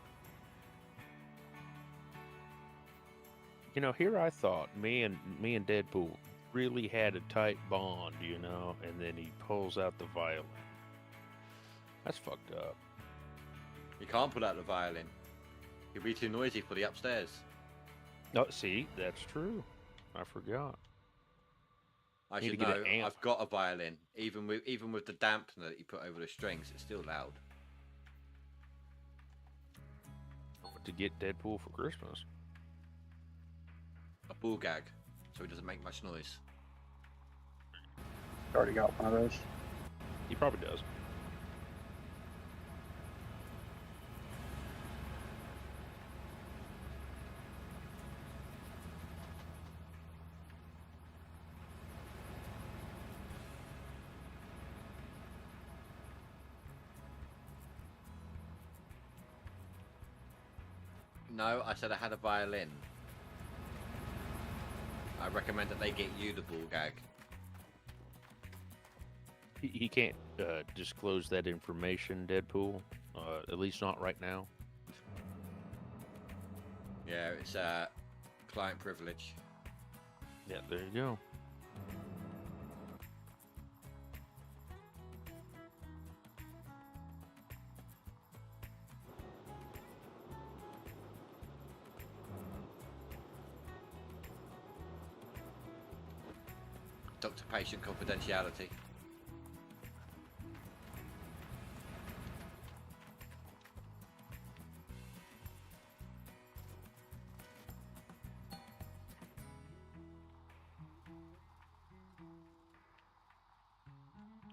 You know, here I thought me and Deadpool really had a tight bond, you know, and then he pulls out the violin. That's fucked up. You can't pull out the violin. It'd be too noisy for the upstairs. Oh, see, that's true. I forgot. I Need should to get know. an amp. I've got a violin. Even with the dampener that you put over the strings, it's still loud. To get Deadpool for Christmas. A ball gag, so he doesn't make much noise. Already got one of those. He probably does. No, I said I had a violin. I recommend that they get you the ball gag. He can't disclose that information, Deadpool. At least not right now. Yeah, it's client privilege. Yeah, there you go. Doctor-patient confidentiality.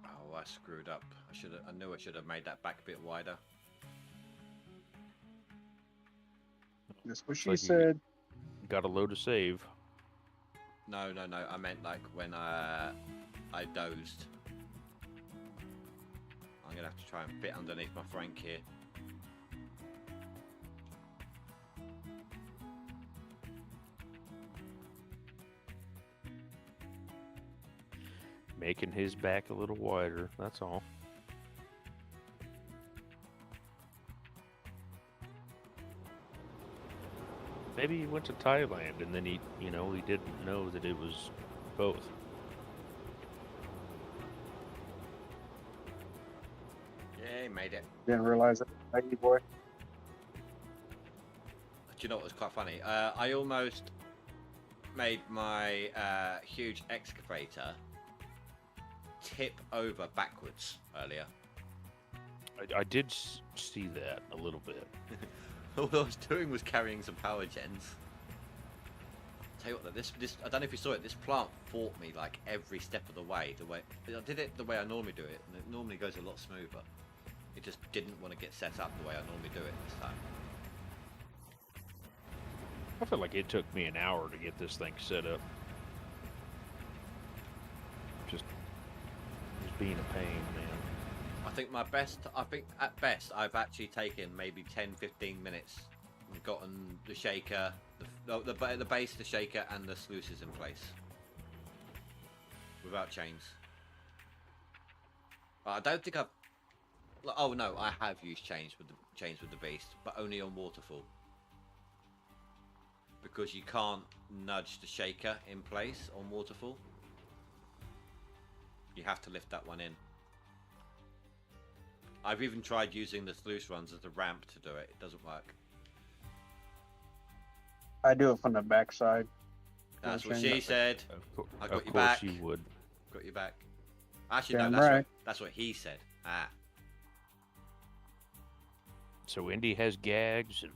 Oh, I screwed up. I knew I should have made that back a bit wider. That's what It's she like you said. got a load to save. No. I meant like when I dozed. I'm gonna have to try and fit underneath my Frank here. Making his back a little wider, that's all. Maybe he went to Thailand and then he didn't know that it was both. Yeah, he made it. Didn't realize that. Thank you, boy. Do you know what was quite funny? I almost made my huge excavator tip over backwards earlier. I did see that a little bit. All I was doing was carrying some power gens. Tell you what, this I don't know if you saw it. This plant fought me like every step of the way. I did it the way I normally do it, and it normally goes a lot smoother. It just didn't want to get set up the way I normally do it this time. I feel like it took me an hour to get this thing set up. Just being a pain, man. I think at best I've actually taken maybe 10-15 minutes and gotten the shaker, the base, the shaker, and the sluices in place without chains. I don't think I've. Oh no, I have used chains with the beast, but only on waterfall because you can't nudge the shaker in place on waterfall. You have to lift that one in. I've even tried using the sluice runs as a ramp to do it. It doesn't work. I do it from the backside. That's what she said. I got Of your course back. you would. Got your back. Actually, Damn no, that's right. that's what he said. Ah. So Indy has gags and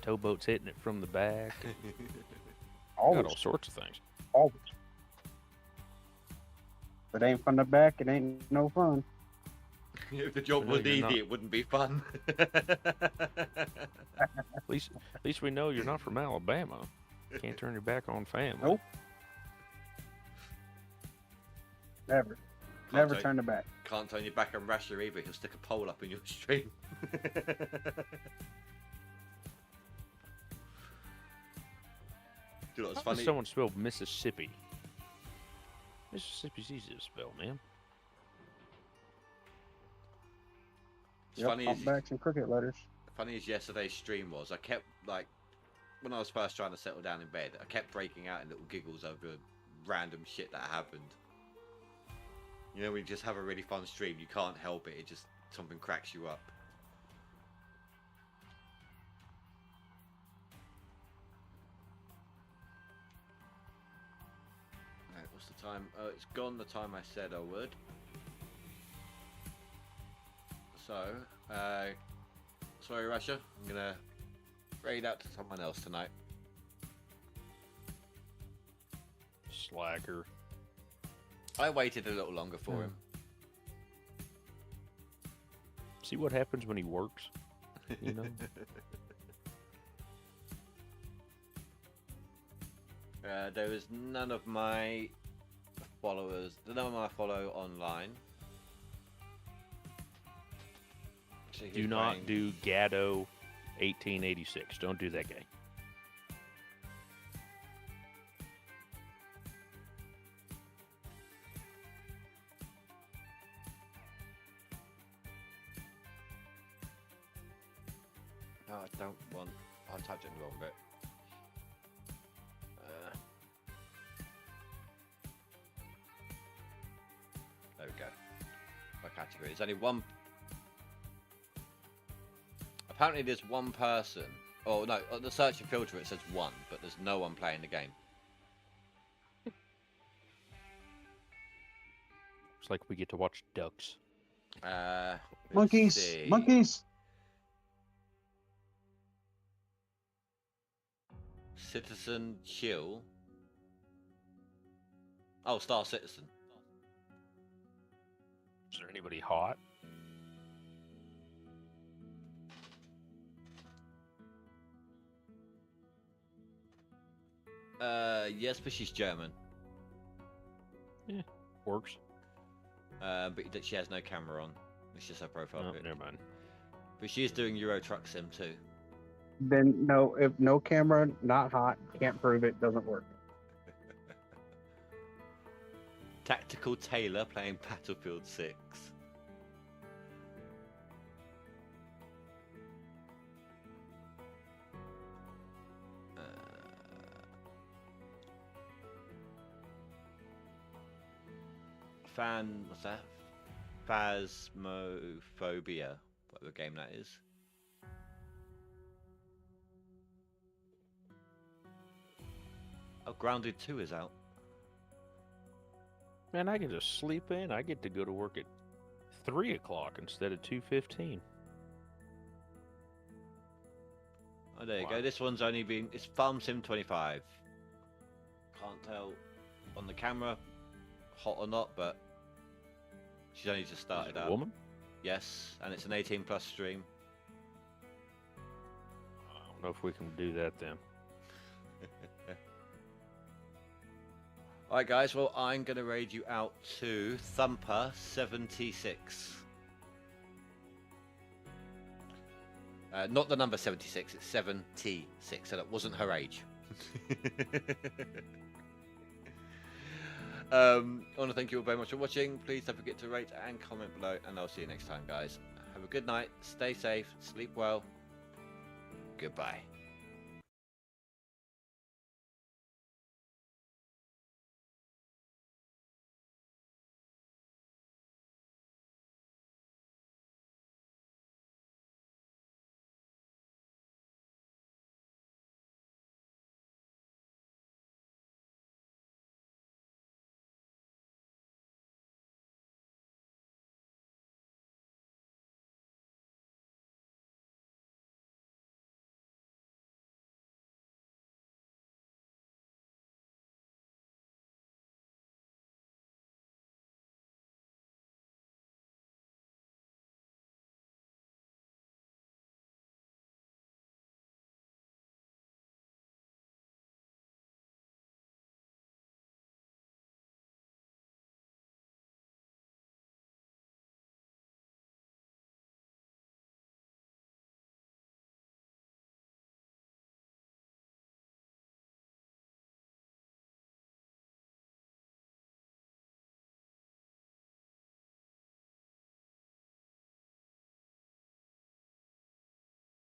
towboats hitting it from the back. Got all Always. sorts of things. Always. If it ain't from the back, it ain't no fun. If the job No, was you're easy, not. it wouldn't be fun. At least we know you're not from Alabama. Can't turn your back on family. Nope. Never. Never take- turn it back. Can't turn your back on Rasher either. He'll stick a pole up in your stream. Do you know what's How does funny? someone spell Mississippi? Mississippi's easy to spell, man. It's funny as, Humpbacks and cricket letters. funny as yesterday's stream was. I kept like when I was first trying to settle down in bed, I kept breaking out in little giggles over random shit that happened. You know, when you just have a really fun stream, you can't help it. It just something cracks you up. Right, what's the time? Oh, it's gone the time I said I would. So, sorry Russia, I'm gonna raid out to someone else tonight. Slacker. I waited a little longer for him. See what happens when he works? You know? There is none of my followers, none of my follow online. So Do not do Gatto 1886. Don't do that game. No, I don't want. I typed it in the wrong bit. There we go. My category. There's only one. Apparently, there's one person. Oh no, on the search and filter it says one, but there's no one playing the game. It's like we get to watch ducks. Let's Monkeys, see. monkeys. Citizen Chill. Oh, Star Citizen. Is there anybody hot? Yes, but she's German. Works. But she has no camera on. It's just her profile Oh, pic. never mind. But she is doing Euro Truck Sim too. Then no, if no camera, not hot, can't prove it, doesn't work. Tactical Taylor playing Battlefield 6. What's that? Phasmophobia, whatever game that is. Oh, Grounded 2 is out. Man, I can just sleep in. I get to go to work at 3 o'clock instead of 2:15. Oh, there you Wow. go. This one's only been. It's Farm Sim 25. Can't tell on the camera, hot or not, but she's only just Is started it a out. woman? Yes, and it's an 18+ stream. I don't know if we can do that then. Alright guys, well I'm going to raid you out to Thumper 76. Not the number 76, it's 76, so that wasn't her age. I want to thank you all very much for watching. Please don't forget to rate and comment below, and I'll see you next time guys. Have a good night, stay safe, sleep well. Goodbye.